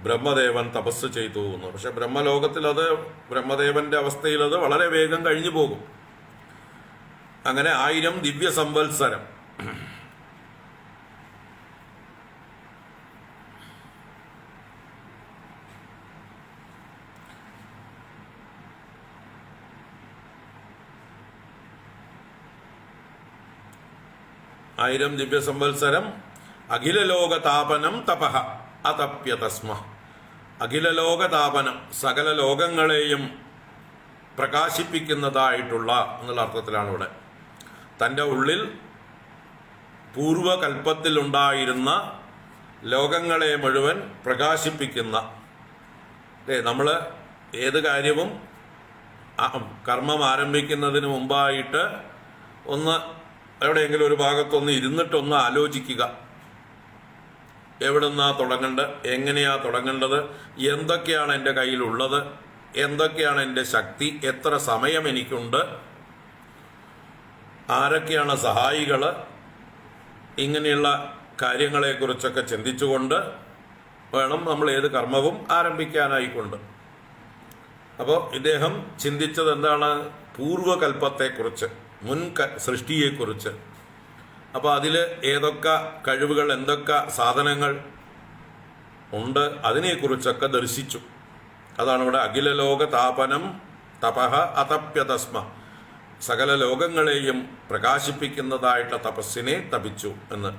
ബ്രഹ്മദേവൻ തപസ് ചെയ്തു എന്ന്. പക്ഷെ ബ്രഹ്മലോകത്തിൽ അത്, ബ്രഹ്മദേവന്റെ അവസ്ഥയിൽ അത് വളരെ വേഗം കഴിഞ്ഞു പോകും. അങ്ങനെ 1000 ദിവ്യ സംവത്സരം. ആയിരം ദിവ്യ സംവത്സരം അഖില ലോകതാപനം തപഃ അതപ്യതസ്മ. അഖില ലോകതാപനം, സകല ലോകങ്ങളെയും പ്രകാശിപ്പിക്കുന്നതായിട്ടുള്ള എന്നുള്ള അർത്ഥത്തിലാണ് ഇവിടെ. തൻ്റെ ഉള്ളിൽ പൂർവകൽപ്പത്തിലുണ്ടായിരുന്ന ലോകങ്ങളെ മുഴുവൻ പ്രകാശിപ്പിക്കുന്ന, നമ്മൾ ഏത് കാര്യവും കർമ്മം ആരംഭിക്കുന്നതിന് മുമ്പായിട്ട് ഒന്ന് എവിടെയെങ്കിലും ഒരു ഭാഗത്തൊന്ന് ഇരുന്നിട്ടൊന്ന് ആലോചിക്കുക. എവിടുന്നാ തുടങ്ങേണ്ടത്, എങ്ങനെയാ തുടങ്ങേണ്ടത്, എന്തൊക്കെയാണ് എൻ്റെ കയ്യിലുള്ളത്, എന്തൊക്കെയാണ് എൻ്റെ ശക്തി, എത്ര സമയം എനിക്കുണ്ട്, ആരൊക്കെയാണ് സഹായികൾ, ഇങ്ങനെയുള്ള കാര്യങ്ങളെക്കുറിച്ചൊക്കെ ചിന്തിച്ചുകൊണ്ട് വേണം നമ്മൾ ഏത് കർമ്മവും ആരംഭിക്കാനായിക്കൊണ്ട്. അപ്പോൾ ഇദ്ദേഹം ചിന്തിച്ചത് എന്താണ്? പൂർവകൽപ്പത്തെക്കുറിച്ച്, മുൻ സൃഷ്ടിയെക്കുറിച്ച്. അപ്പോൾ അതിൽ ഏതൊക്കെ കഴിവുകൾ, എന്തൊക്കെ സാധനങ്ങൾ ഉണ്ട്, അതിനെക്കുറിച്ചൊക്കെ ദർശിച്ചു. അതാണ് ഇവിടെ അഖില ലോക താപനം തപഃ അതപ്യതസ്മ. സകല ലോകങ്ങളെയും പ്രകാശിപ്പിക്കുന്നതായിട്ടുള്ള തപസ്സിനെ തപിച്ചു എന്ന്.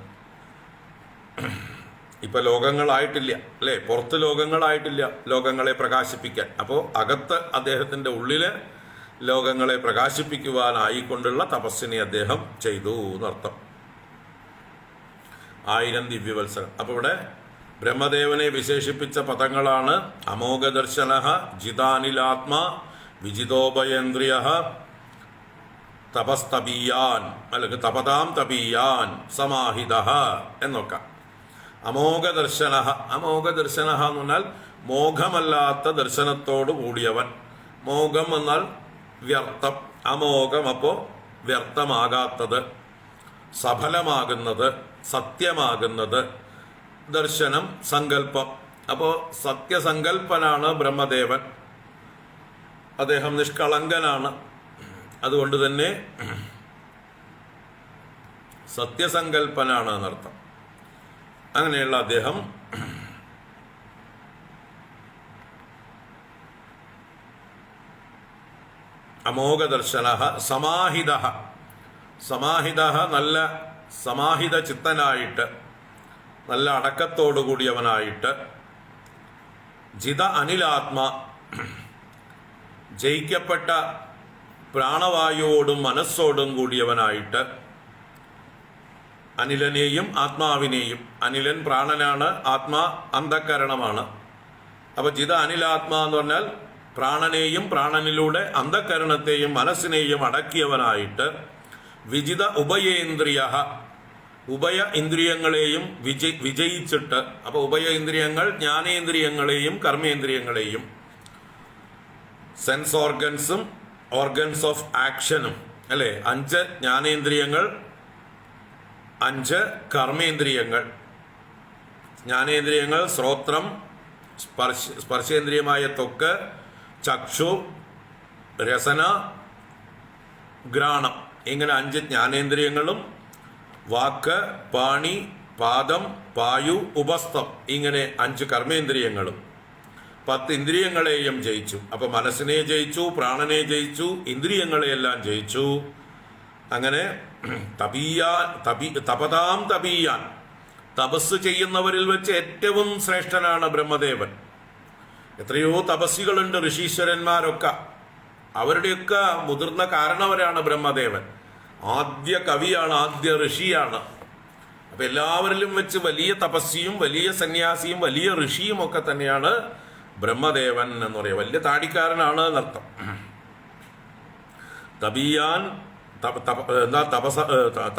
ഇപ്പൊ ലോകങ്ങളായിട്ടില്ല അല്ലേ, പുറത്ത് ലോകങ്ങളായിട്ടില്ല ലോകങ്ങളെ പ്രകാശിപ്പിക്കാൻ. അപ്പോൾ അകത്ത് അദ്ദേഹത്തിന്റെ ഉള്ളില് ലോകങ്ങളെ പ്രകാശിപ്പിക്കുവാനായിക്കൊണ്ടുള്ള തപസ്സിനെ അദ്ദേഹം ചെയ്തു എന്നർത്ഥം. 1000 ദിവ്യവത്സരം. അപ്പൊ ഇവിടെ ബ്രഹ്മദേവനെ വിശേഷിപ്പിച്ച പദങ്ങളാണ് അമോഘദർശനഃ, ജിതാനിലാത്മാ, വിജിതോഭയേന്ദ്രിയഃ, തപസ്തപീയാൻ അല്ലെങ്കിൽ തപതാം തപീയാൻ, സമാഹിതഃ എന്നൊക്കെ. അമോഘദർശനഃ, അമോഘദർശനഃ എന്ന് പറഞ്ഞാൽ മോഘമല്ലാത്ത ദർശനത്തോടു കൂടിയവൻ. മോഘം എന്നാൽ വ്യർത്ഥം, അമോഘം അപ്പോൾ വ്യർത്ഥമാകാത്തത്, സഫലമാകുന്നത്, സത്യമാകുന്നത്. ദർശനം സങ്കല്പം. അപ്പോൾ സത്യസങ്കല്പനാണ് ബ്രഹ്മദേവൻ. അദ്ദേഹം നിഷ്കളങ്കനാണ്. അതുകൊണ്ട് തന്നെ സത്യസങ്കല്പനാണ് എന്നർത്ഥം. അങ്ങനെയുള്ള അദ്ദേഹം അമോഘദർശന സമാഹിത. സമാഹിത നല്ല സമാഹിത ചിത്തനായിട്ട്, നല്ല അടക്കത്തോടു കൂടിയവനായിട്ട്. ജിത അനിലാത്മ, ജയിക്കപ്പെട്ട പ്രാണവായുവോടും മനസ്സോടും കൂടിയവനായിട്ട്. അനിലനെയും ആത്മാവിനെയും, അനിലൻ പ്രാണനാണ്, ആത്മാ അന്ധക്കരണമാണ്. അപ്പൊ ജിത അനിലാത്മാ എന്ന് പറഞ്ഞാൽ പ്രാണനെയും പ്രാണനിലൂടെ അന്ധക്കരണത്തെയും മനസ്സിനെയും അടക്കിയവനായിട്ട്. വിജിത ഉഭയേന്ദ്രിയ, ഉഭയ ഇന്ദ്രിയങ്ങളെയും വിജയിച്ചിട്ട്. അപ്പൊ ഉഭയ ഇന്ദ്രിയങ്ങൾ ജ്ഞാനേന്ദ്രിയങ്ങളെയും കർമ്മേന്ദ്രിയങ്ങളെയും, സെൻസ് ഓർഗൻസും ഓർഗൻസ് ഓഫ് ആക്ഷനും അല്ലെ. 5 ജ്ഞാനേന്ദ്രിയങ്ങൾ, 5 കർമ്മേന്ദ്രിയങ്ങൾ. ജ്ഞാനേന്ദ്രിയങ്ങൾ ശ്രോത്രം, സ്പർശേന്ദ്രിയമായ ത്വക്ക്, ചക്ഷു, രസന, ഘ്രാണം. ഇങ്ങനെ 5 ജ്ഞാനേന്ദ്രിയങ്ങളും വാക്ക്, പാണി, പാദം, പായു, ഉപസ്ഥം, ഇങ്ങനെ 5 കർമ്മേന്ദ്രിയങ്ങളും. 10 ഇന്ദ്രിയങ്ങളെയും ജയിച്ചു. അപ്പൊ മനസ്സിനെ ജയിച്ചു, പ്രാണനെ ജയിച്ചു, ഇന്ദ്രിയങ്ങളെയെല്ലാം ജയിച്ചു. അങ്ങനെ തപതാം തപീയാൻ, തപസ് ചെയ്യുന്നവരിൽ വെച്ച് ഏറ്റവും ശ്രേഷ്ഠനാണ് ബ്രഹ്മദേവൻ. എത്രയോ തപസ്സികളുണ്ട്, ഋഷീശ്വരന്മാരൊക്കെ. അവരുടെയൊക്കെ മുതിർന്ന കാരണവരാണ് ബ്രഹ്മദേവൻ. ആദ്യ കവിയാണ്, ആദ്യ ഋഷിയാണ്. അപ്പൊ എല്ലാവരിലും വെച്ച് വലിയ തപസ്സിയും വലിയ സന്യാസിയും വലിയ ഋഷിയും ഒക്കെ തന്നെയാണ് ബ്രഹ്മദേവൻ എന്ന് പറയുക. വലിയ താടിക്കാരനാണ് എന്നർത്ഥം. തപീയാൻ,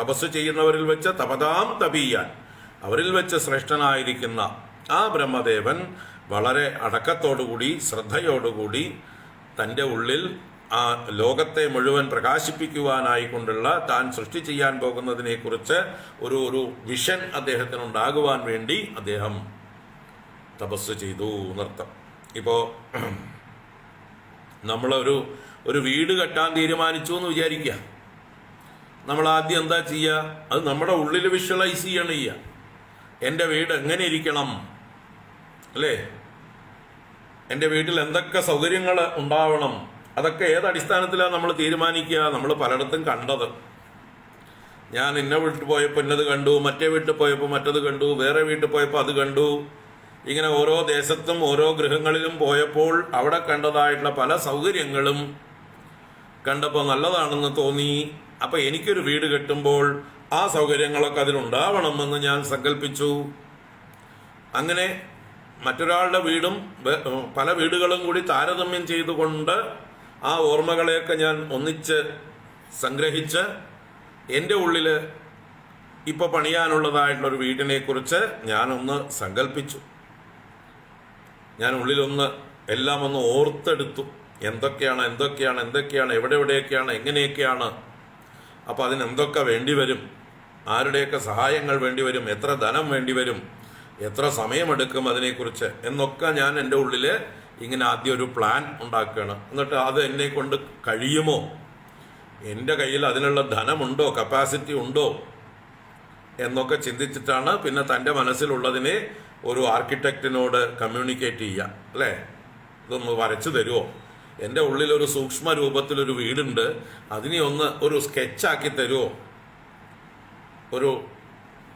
തപസ് ചെയ്യുന്നവരിൽ വെച്ച് തപതാം തപീയാൻ, അവരിൽ വെച്ച് ശ്രേഷ്ഠനായിരിക്കുന്ന ആ ബ്രഹ്മദേവൻ വളരെ അടക്കത്തോടുകൂടി ശ്രദ്ധയോടുകൂടി തൻ്റെ ഉള്ളിൽ ആ ലോകത്തെ മുഴുവൻ പ്രകാശിപ്പിക്കുവാനായിക്കൊണ്ടുള്ള താൻ സൃഷ്ടി ചെയ്യാൻ പോകുന്നതിനെക്കുറിച്ച് ഒരു വിഷൻ അദ്ദേഹത്തിനുണ്ടാകുവാൻ വേണ്ടി അദ്ദേഹം തപസ് ചെയ്തു എന്നർത്ഥം. ഇപ്പോൾ നമ്മളൊരു വീട് കെട്ടാൻ തീരുമാനിച്ചു എന്ന് വിചാരിക്കുക. നമ്മൾ ആദ്യം എന്താ ചെയ്യുക? അത് നമ്മുടെ ഉള്ളിൽ വിഷ്വലൈസ് ചെയ്യണം ചെയ്യുക. എൻ്റെ വീട് എങ്ങനെ ഇരിക്കണം അല്ലേ? എൻ്റെ വീട്ടിൽ എന്തൊക്കെ സൗകര്യങ്ങൾ ഉണ്ടാവണം, അതൊക്കെ ഏതടിസ്ഥാനത്തിലാണ് നമ്മൾ തീരുമാനിക്കുക? നമ്മൾ പലയിടത്തും കണ്ടത്. ഞാൻ ഇന്ന വീട്ടിൽ പോയപ്പോൾ ഇന്നത് കണ്ടു, മറ്റേ വീട്ടിൽ പോയപ്പോൾ മറ്റത് കണ്ടു, വേറെ വീട്ടിൽ പോയപ്പോൾ അത് കണ്ടു. ഇങ്ങനെ ഓരോ ദേശത്തും ഓരോ ഗൃഹങ്ങളിലും പോയപ്പോൾ അവിടെ കണ്ടതായിട്ടുള്ള പല സൗകര്യങ്ങളും കണ്ടപ്പോൾ നല്ലതാണെന്ന് തോന്നി. അപ്പം എനിക്കൊരു വീട് കെട്ടുമ്പോൾ ആ സൗകര്യങ്ങളൊക്കെ അതിലുണ്ടാവണമെന്ന് ഞാൻ സങ്കല്പിച്ചു. അങ്ങനെ മറ്റൊരാളുടെ വീടും പല വീടുകളും കൂടി താരതമ്യം ചെയ്തുകൊണ്ട് ആ ഓർമ്മകളെയൊക്കെ ഞാൻ ഒന്നിച്ച് സംഗ്രഹിച്ച് എൻ്റെ ഉള്ളിൽ ഇപ്പോൾ പണിയാനുള്ളതായിട്ടുള്ളൊരു വീടിനെക്കുറിച്ച് ഞാനൊന്ന് സങ്കല്പിച്ചു. ഞാൻ ഉള്ളിലൊന്ന് എല്ലാം ഒന്ന് ഓർത്തെടുത്തു. എന്തൊക്കെയാണ് എവിടെയൊക്കെയാണ് എങ്ങനെയൊക്കെയാണ്. അപ്പോൾ അതിനെന്തൊക്കെ വേണ്ടിവരും, ആരുടെയൊക്കെ സഹായങ്ങൾ വേണ്ടിവരും, എത്ര ധനം വേണ്ടിവരും, എത്ര സമയമെടുക്കും അതിനെക്കുറിച്ച് എന്നൊക്കെ ഞാൻ എൻ്റെ ഉള്ളിൽ ഇങ്ങനെ ആദ്യം ഒരു പ്ലാൻ ഉണ്ടാക്കുകയാണ്. എന്നിട്ട് അത് എന്നെ കൊണ്ട് കഴിയുമോ, എൻ്റെ കയ്യിൽ അതിനുള്ള ധനമുണ്ടോ, കപ്പാസിറ്റി ഉണ്ടോ എന്നൊക്കെ ചിന്തിച്ചിട്ടാണ് പിന്നെ തൻ്റെ മനസ്സിലുള്ളതിനെ ഒരു ആർക്കിടെക്റ്റിനോട് കമ്മ്യൂണിക്കേറ്റ് ചെയ്യുക. അല്ലേ, ഇതൊന്ന് വരച്ചു തരുമോ, എൻ്റെ ഉള്ളിലൊരു സൂക്ഷ്മ രൂപത്തിലൊരു വീടുണ്ട്, അതിനെ ഒന്ന് ഒരു സ്കെച്ചാക്കി തരുമോ,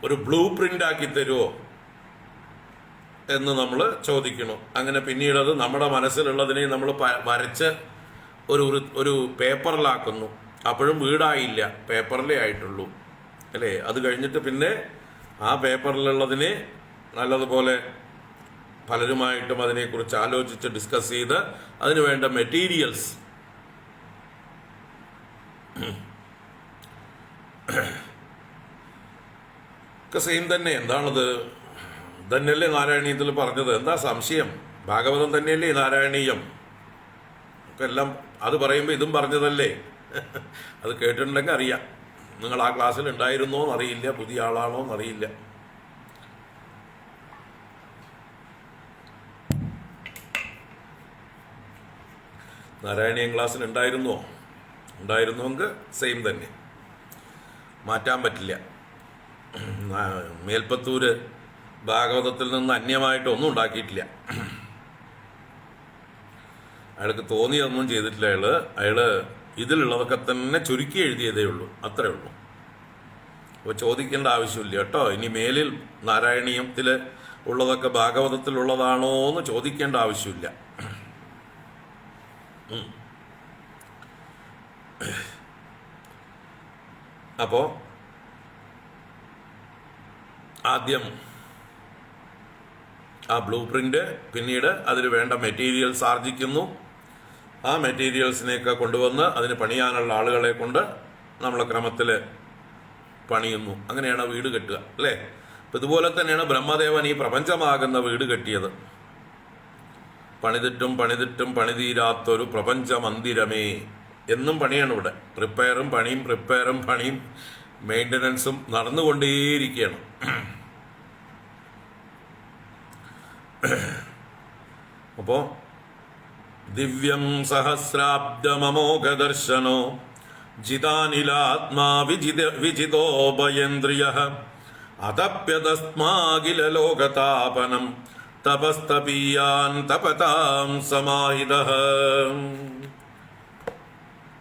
ഒരു ബ്ലൂ പ്രിൻ്റ് ആക്കി തരുമോ എന്ന് നമ്മൾ ചോദിക്കണം. അങ്ങനെ പിന്നീട് അത് നമ്മുടെ മനസ്സിലുള്ളതിനെ നമ്മൾ വരച്ച് ഒരു പേപ്പറിലാക്കുന്നു. അപ്പോഴും വീടായില്ല, പേപ്പറിലേ ആയിട്ടുള്ളൂ അല്ലേ. അത് കഴിഞ്ഞിട്ട് പിന്നെ ആ പേപ്പറിലുള്ളതിനെ നല്ലതുപോലെ പലരുമായിട്ടും അതിനെക്കുറിച്ച് ആലോചിച്ച് ഡിസ്കസ് ചെയ്ത് അതിന് വേണ്ട മെറ്റീരിയൽസ് ഒക്കെ സെയിം തന്നെ. എന്താണത് തന്നെയല്ലേ നാരായണീയത്തിൽ പറഞ്ഞത്? എന്താ സംശയം? ഭാഗവതം തന്നെയല്ലേ നാരായണീയം ഒക്കെ എല്ലാം. അത് പറയുമ്പോൾ ഇതും പറഞ്ഞതല്ലേ? അത് കേട്ടിട്ടുണ്ടെങ്കിൽ അറിയാം. നിങ്ങൾ ആ ക്ലാസ്സിൽ ഉണ്ടായിരുന്നോ എന്നറിയില്ല, പുതിയ ആളാണോ എന്നറിയില്ല. നാരായണീയം ക്ലാസ്സിൽ ഉണ്ടായിരുന്നുവെങ്കിൽ സെയിം തന്നെ, മാറ്റാൻ പറ്റില്ല. മേൽപ്പത്തൂര് ഭാഗവതത്തിൽ നിന്ന് അന്യമായിട്ടൊന്നും ഉണ്ടാക്കിയിട്ടില്ല. അയാൾക്ക് തോന്നിയൊന്നും ചെയ്തിട്ടില്ല. അയാള് ഇതിലുള്ളതൊക്കെ തന്നെ ചുരുക്കി എഴുതിയതേ ഉള്ളൂ, അത്രേ ഉള്ളൂ. അപ്പോൾ ചോദിക്കേണ്ട ആവശ്യമില്ല കേട്ടോ. ഇനി മേലിൽ നാരായണീയത്തിൽ ഉള്ളതൊക്കെ ഭാഗവതത്തിലുള്ളതാണോ എന്ന് ചോദിക്കേണ്ട ആവശ്യമില്ല. അപ്പോൾ ആദ്യം ആ ബ്ലൂ പ്രിന്റ്, പിന്നീട് അതിന് വേണ്ട മെറ്റീരിയൽസ് ആർജിക്കുന്നു. ആ മെറ്റീരിയൽസിനെയൊക്കെ കൊണ്ടുവന്ന് അതിന് പണിയാനുള്ള ആളുകളെ കൊണ്ട് നമ്മൾ ക്രമത്തിൽ പണിയുന്നു. അങ്ങനെയാണ് വീട് കെട്ടുക, അല്ലേ? അപ്പം ഇതുപോലെ തന്നെയാണ് ബ്രഹ്മദേവൻ ഈ പ്രപഞ്ചമാകുന്ന വീട് കെട്ടിയത്. പണിതിട്ടും പണിതിട്ടും പണിതീരാത്തൊരു പ്രപഞ്ച മന്ദിരമേ എന്നും പണിയാണ് ഇവിടെ. റിപ്പയറും പണിയും മെയിൻ്റനൻസും നടന്നുകൊണ്ടേയിരിക്കുകയാണ്. അപ്പോൾ ദിവ്യം സഹസ്രാബ്ദമമോഘദർശനോ ജിതാനിലാത്മാ വിജിതോഭയേന്ദ്രിയ അതപ്യതസ്മാകില ലോകതാപനം തപസ്തപീയാൻ തപതാം സമാഹിതഃ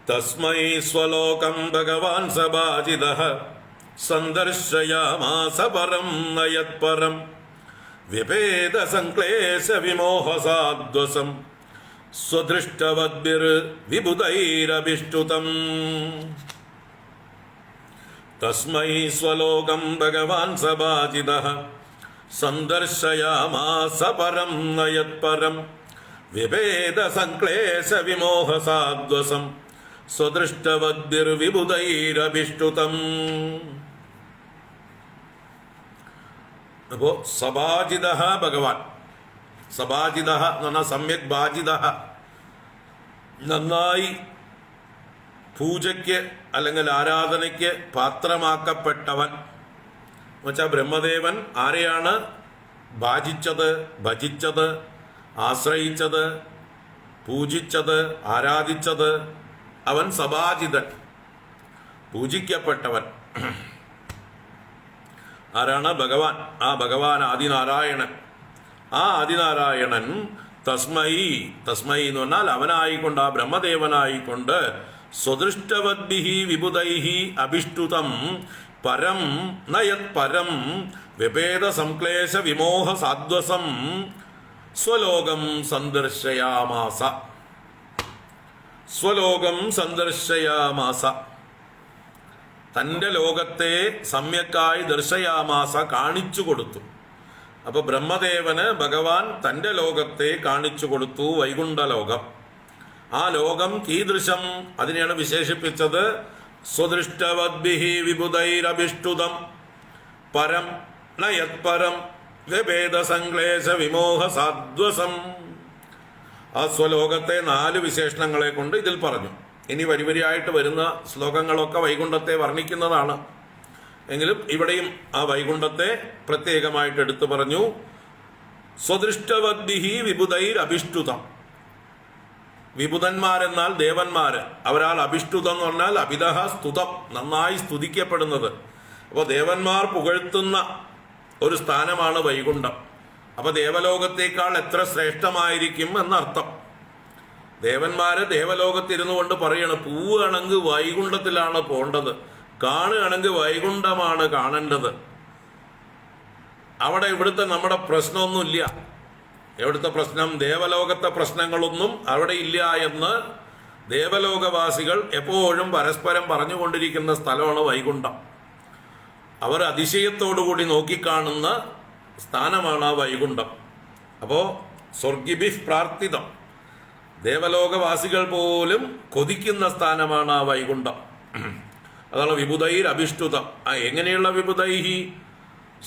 തസ്മൈ സ്വലോകം ഭഗവാൻ സഭാജിതഃ സന്ദർശയാമാസ പരം നയത്പരം വിഭേദ സംക്ലേശ വിമോഹസാദ്വസം സ്വദൃഷ്ടവദ്ഭിർവിബുധൈരഭിഷ്ടുതം. തസ്മൈ സ്വലോകം ഭഗവാൻ സഭാജിതഃ സന്ദർശയാമാസ പരം നയത്പരം വിഭേദ സംക്ലേശ വിമോഹസാദ്വസം സ്വദൃഷ്ടവദ്ഭിർവിബുധൈരഭിഷ്ടുതം. അപ്പോൾ സഭാജിത ഭഗവാൻ, സഭാജിത എന്ന് പറഞ്ഞാൽ സമ്യക് ഭാജിത, നന്നായി പൂജയ്ക്ക് അല്ലെങ്കിൽ ആരാധനയ്ക്ക് പാത്രമാക്കപ്പെട്ടവൻ എന്ന് വെച്ചാൽ ബ്രഹ്മദേവൻ ആരെയാണ് ഭാജിച്ചത്, ഭജിച്ചത്, ആശ്രയിച്ചത്, പൂജിച്ചത്, ആരാധിച്ചത്? അവൻ സഭാജിതൻ, പൂജിക്കപ്പെട്ടവൻ. ആരാണ്? ഭഗവാൻ. ആ ഭഗവാൻ ആദിനാരായണൻ. ആ ആദിനാരായണൻ തസ്മൈ എന്ന് പറഞ്ഞാൽ അവനായിക്കൊണ്ട്, ആ ബ്രഹ്മദേവനായിക്കൊണ്ട് സ്വദൃഷ്ടവദ്ഭിഹി വിബുധൈഹി അഭിഷ്ടുതം പരം നയത് പരം വിഭേദ സംക്ലേശ വിമോഹ സാദ്വസം സ്വലോകം സന്ദർശയാമാസ. സ്വലോകം സന്ദർശയാമാസ, തൻ്റെ ലോകത്തെ സമ്യക്കായി ദർശയാമാസ, കാണിച്ചു കൊടുത്തു. അപ്പൊ ബ്രഹ്മദേവന് ഭഗവാൻ തൻ്റെ ലോകത്തെ കാണിച്ചു കൊടുത്തു, വൈകുണ്ഠലോകം. ആ ലോകം കീദൃശം, അതിനെയാണ് വിശേഷിപ്പിച്ചത് സ്വദൃഷ്ടവദ്ഭിഹി വിബുധൈരഭിഷ്ടുതം പരം നയത് പരം വിഭേദ സംക്ലേശ വിമോഹ സാദ്വസം. ആ സ്വലോകത്തെ 4 വിശേഷണങ്ങളെ കൊണ്ട് ഇതിൽ പറഞ്ഞു. ഇനി വരിവരിയായിട്ട് വരുന്ന ശ്ലോകങ്ങളൊക്കെ വൈകുണ്ഠത്തെ വർണ്ണിക്കുന്നതാണ്. എങ്കിലും ഇവിടെയും ആ വൈകുണ്ഠത്തെ പ്രത്യേകമായിട്ട് എടുത്തു പറഞ്ഞു. സ്വദൃഷ്ടവദ്ഭിഹി വിബുധൈരഭിഷ്ടുതം. വിബുധന്മാരെന്നാൽ ദേവന്മാര്, അവരാൽ അഭിഷ്ടുതം എന്ന് പറഞ്ഞാൽ അഭിതഃ സ്തുതം, നന്നായി സ്തുതിക്കപ്പെടുന്നത്. അപ്പോൾ ദേവന്മാർ പുകഴ്ത്തുന്ന ഒരു സ്ഥാനമാണ് വൈകുണ്ഠം. അപ്പൊ ദേവലോകത്തേക്കാൾ എത്ര ശ്രേഷ്ഠമായിരിക്കും എന്നർത്ഥം. ദേവന്മാര് ദേവലോകത്തിരുന്നു കൊണ്ട് പറയണ്, പൂവാണെങ്കിൽ വൈകുണ്ഠത്തിലാണ് പോണ്ടത്, കാണുകയാണെങ്കിൽ വൈകുണ്ഠമാണ് കാണേണ്ടത്. അവിടെ ഇവിടുത്തെ നമ്മുടെ പ്രശ്നമൊന്നുമില്ല. എവിടുത്തെ പ്രശ്നം? ദേവലോകത്തെ പ്രശ്നങ്ങളൊന്നും അവിടെ ഇല്ല എന്ന് ദേവലോകവാസികൾ എപ്പോഴും പരസ്പരം പറഞ്ഞുകൊണ്ടിരിക്കുന്ന സ്ഥലമാണ് വൈകുണ്ഠം. അവർ അതിശയത്തോടുകൂടി നോക്കിക്കാണുന്ന സ്ഥാനമാണ് ആ വൈകുണ്ഠം. അപ്പോൾ സ്വർഗിഭിഃ പ്രാർത്ഥിതം, ദേവലോകവാസികൾ പോലും കൊതിക്കുന്ന സ്ഥാനമാണ് ആ വൈകുണ്ഠം. അതാണ് വിബുധൈർ അഭിഷ്ടുതം. എങ്ങനെയുള്ള വിബുധൈഹി?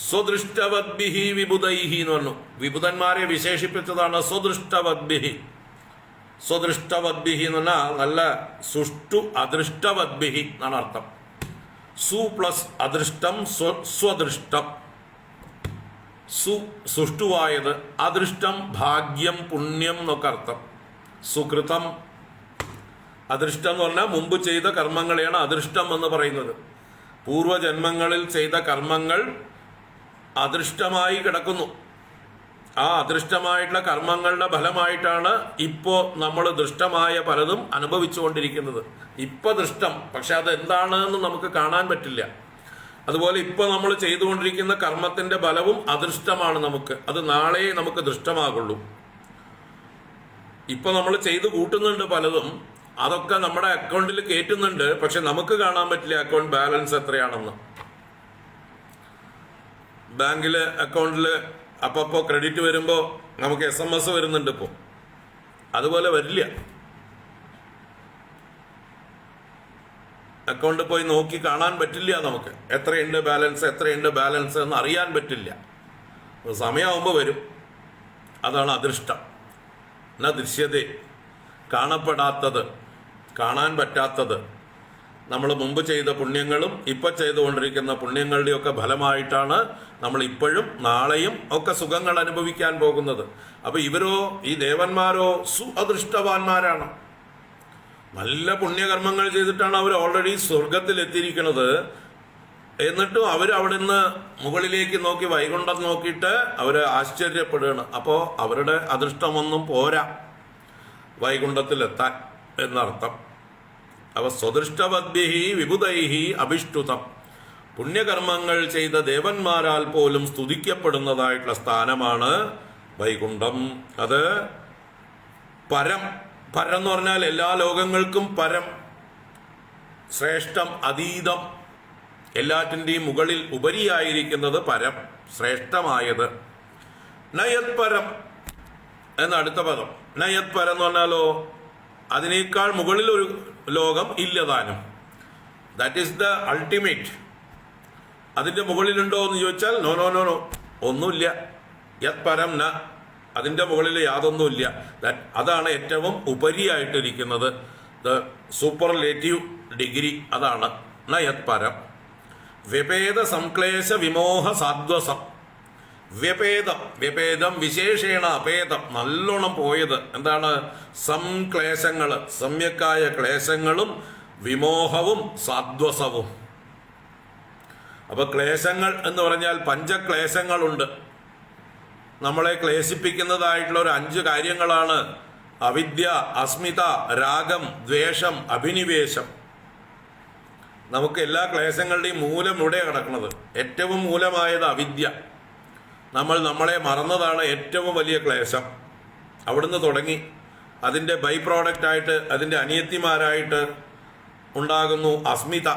സ്വദൃഷ്ടവദ്ഭിഹി വിബുധൈഹി എന്ന് പറഞ്ഞു. വിബുധന്മാരെ വിശേഷിപ്പിച്ചതാണ് സ്വദൃഷ്ടവദ്ഭിഹി. സ്വദൃഷ്ടവദ്ഭിഹി എന്ന് പറഞ്ഞാൽ നല്ല സുഷ്ടു അദൃഷ്ടവദ്ഭിഹി എന്നാണ് അർത്ഥം. സു പ്ലസ് അദൃഷ്ടം സ്വദൃഷ്ടം. സുഷ്ടുവായത്, അദൃഷ്ടം ഭാഗ്യം പുണ്യം എന്നൊക്കെ അർത്ഥം. സുകൃതം. അദൃഷ്ടം എന്ന് പറഞ്ഞാൽ മുമ്പ് ചെയ്ത കർമ്മങ്ങളെയാണ് അദൃഷ്ടം എന്ന് പറയുന്നത്. പൂർവജന്മങ്ങളിൽ ചെയ്ത കർമ്മങ്ങൾ അദൃഷ്ടമായി കിടക്കുന്നു. ആ അദൃഷ്ടമായിട്ടുള്ള കർമ്മങ്ങളുടെ ഫലമായിട്ടാണ് ഇപ്പോ നമ്മൾ ദൃഷ്ടമായ പലതും അനുഭവിച്ചുകൊണ്ടിരിക്കുന്നത്. ഇപ്പൊ ദൃഷ്ടം, പക്ഷെ അത് എന്താണെന്ന് നമുക്ക് കാണാൻ പറ്റില്ല. അതുപോലെ ഇപ്പൊ നമ്മൾ ചെയ്തുകൊണ്ടിരിക്കുന്ന കർമ്മത്തിന്റെ ഫലവും അദൃഷ്ടമാണ്. നമുക്ക് അത് നാളെ നമുക്ക് ദൃഷ്ടമാകുള്ളൂ. ഇപ്പൊ നമ്മൾ ചെയ്തു കൂട്ടുന്നുണ്ട് പലതും, അതൊക്കെ നമ്മുടെ അക്കൗണ്ടിൽ കയറ്റുന്നുണ്ട്, പക്ഷെ നമുക്ക് കാണാൻ പറ്റില്ല അക്കൗണ്ട് ബാലൻസ് എത്രയാണെന്ന്. ബാങ്കില് അക്കൗണ്ടില് അപ്പപ്പോ ക്രെഡിറ്റ് വരുമ്പോ നമുക്ക് SMS വരുന്നുണ്ട്. ഇപ്പോ അതുപോലെ വരില്ല. അക്കൗണ്ടിൽ പോയി നോക്കി കാണാൻ പറ്റില്ല. നമുക്ക് എത്രയുണ്ട് ബാലൻസ് എന്ന് അറിയാൻ പറ്റില്ല. സമയമാകുമ്പോൾ വരും. അതാണ് അദൃഷ്ടം. എന്നാ ദൃശ്യത, കാണപ്പെടാത്തത്, കാണാൻ പറ്റാത്തത്. നമ്മൾ മുമ്പ് ചെയ്ത പുണ്യങ്ങളും ഇപ്പൊ ചെയ്തുകൊണ്ടിരിക്കുന്ന പുണ്യങ്ങളുടെയൊക്കെ ഫലമായിട്ടാണ് നമ്മൾ ഇപ്പോഴും നാളെയും ഒക്കെ സുഖങ്ങൾ അനുഭവിക്കാൻ പോകുന്നത്. അപ്പൊ ഇവരോ, ഈ ദേവന്മാരോ അദൃഷ്ടവാന്മാരാണ്. നല്ല പുണ്യകർമ്മങ്ങൾ ചെയ്തിട്ടാണ് അവർ ഓൾറെഡി സ്വർഗത്തിൽ എത്തിയിരിക്കുന്നത്. എന്നിട്ടും അവർ അവിടെ നിന്ന് മുകളിലേക്ക് നോക്കി വൈകുണ്ഠം നോക്കിയിട്ട് അവര് ആശ്ചര്യപ്പെടുകയാണ്. അപ്പോ അവരുടെ അദൃഷ്ടമൊന്നും പോരാ വൈകുണ്ഠത്തിലെത്താൻ എന്നർത്ഥം. അവ സ്വദൃഷ്ടവദ്ഭിഹി വിബുധൈഹി അഭിഷ്ടുതം. പുണ്യകർമ്മങ്ങൾ ചെയ്ത ദേവന്മാരാൽ പോലും സ്തുതിക്കപ്പെടുന്നതായിട്ടുള്ള സ്ഥാനമാണ് വൈകുണ്ഠം. അത് പരം എന്ന് പറഞ്ഞാൽ എല്ലാ ലോകങ്ങൾക്കും പരം, ശ്രേഷ്ഠം, അതീതം, എല്ലാറ്റിൻ്റെയും മുകളിൽ ഉപരിയായിരിക്കുന്നത് പരം, ശ്രേഷ്ഠമായത്. നയത് പരം എന്ന അടുത്ത പദം. നയത് പരം എന്ന് പറഞ്ഞാലോ അതിനേക്കാൾ മുകളിൽ ഒരു ലോകം ഇല്ലതാനും. That is the ultimate. അതിന്റെ മുകളിലുണ്ടോ എന്ന് ചോദിച്ചാൽ നോ നോ നോ നോ, ഒന്നുമില്ല. യത് പരം ന, അതിന്റെ മുകളിൽ യാതൊന്നുമില്ല. അതാണ് ഏറ്റവും ഉപരിയായിട്ടിരിക്കുന്നത്. ദ സൂപ്പർലേറ്റീവ് ഡിഗ്രി അതാണ് ന യത് പരം. വ്യപേദ സംക്ലേശ വിമോഹ സാധ്വസം. വ്യപേദം വിശേഷേണ അപേദം, നല്ലോണം പോയത്. എന്താണ്? സംക്ലേശങ്ങള്, സമ്യക്കായ ക്ലേശങ്ങളും വിമോഹവും സാധ്വസവും. അപ്പൊ ക്ലേശങ്ങൾ എന്ന് പറഞ്ഞാൽ പഞ്ചക്ലേശങ്ങളുണ്ട്. നമ്മളെ ക്ലേശിപ്പിക്കുന്നതായിട്ടുള്ള ഒരു 5 കാര്യങ്ങളാണ് അവിദ്യ, അസ്മിത, രാഗം, ദ്വേഷം, അഭിനിവേശം. നമുക്ക് എല്ലാ ക്ലേശങ്ങളുടെയും മൂലം ഇവിടെ കിടക്കുന്നത്. ഏറ്റവും മൂലമായത് അവിദ്യ. നമ്മളെ മറന്നതാണ് ഏറ്റവും വലിയ ക്ലേശം. അവിടുന്ന് തുടങ്ങി അതിൻ്റെ ബൈ പ്രോഡക്റ്റായിട്ട്, അതിൻ്റെ അനിയത്തിമാരായിട്ട് ഉണ്ടാകുന്നു അസ്മിത.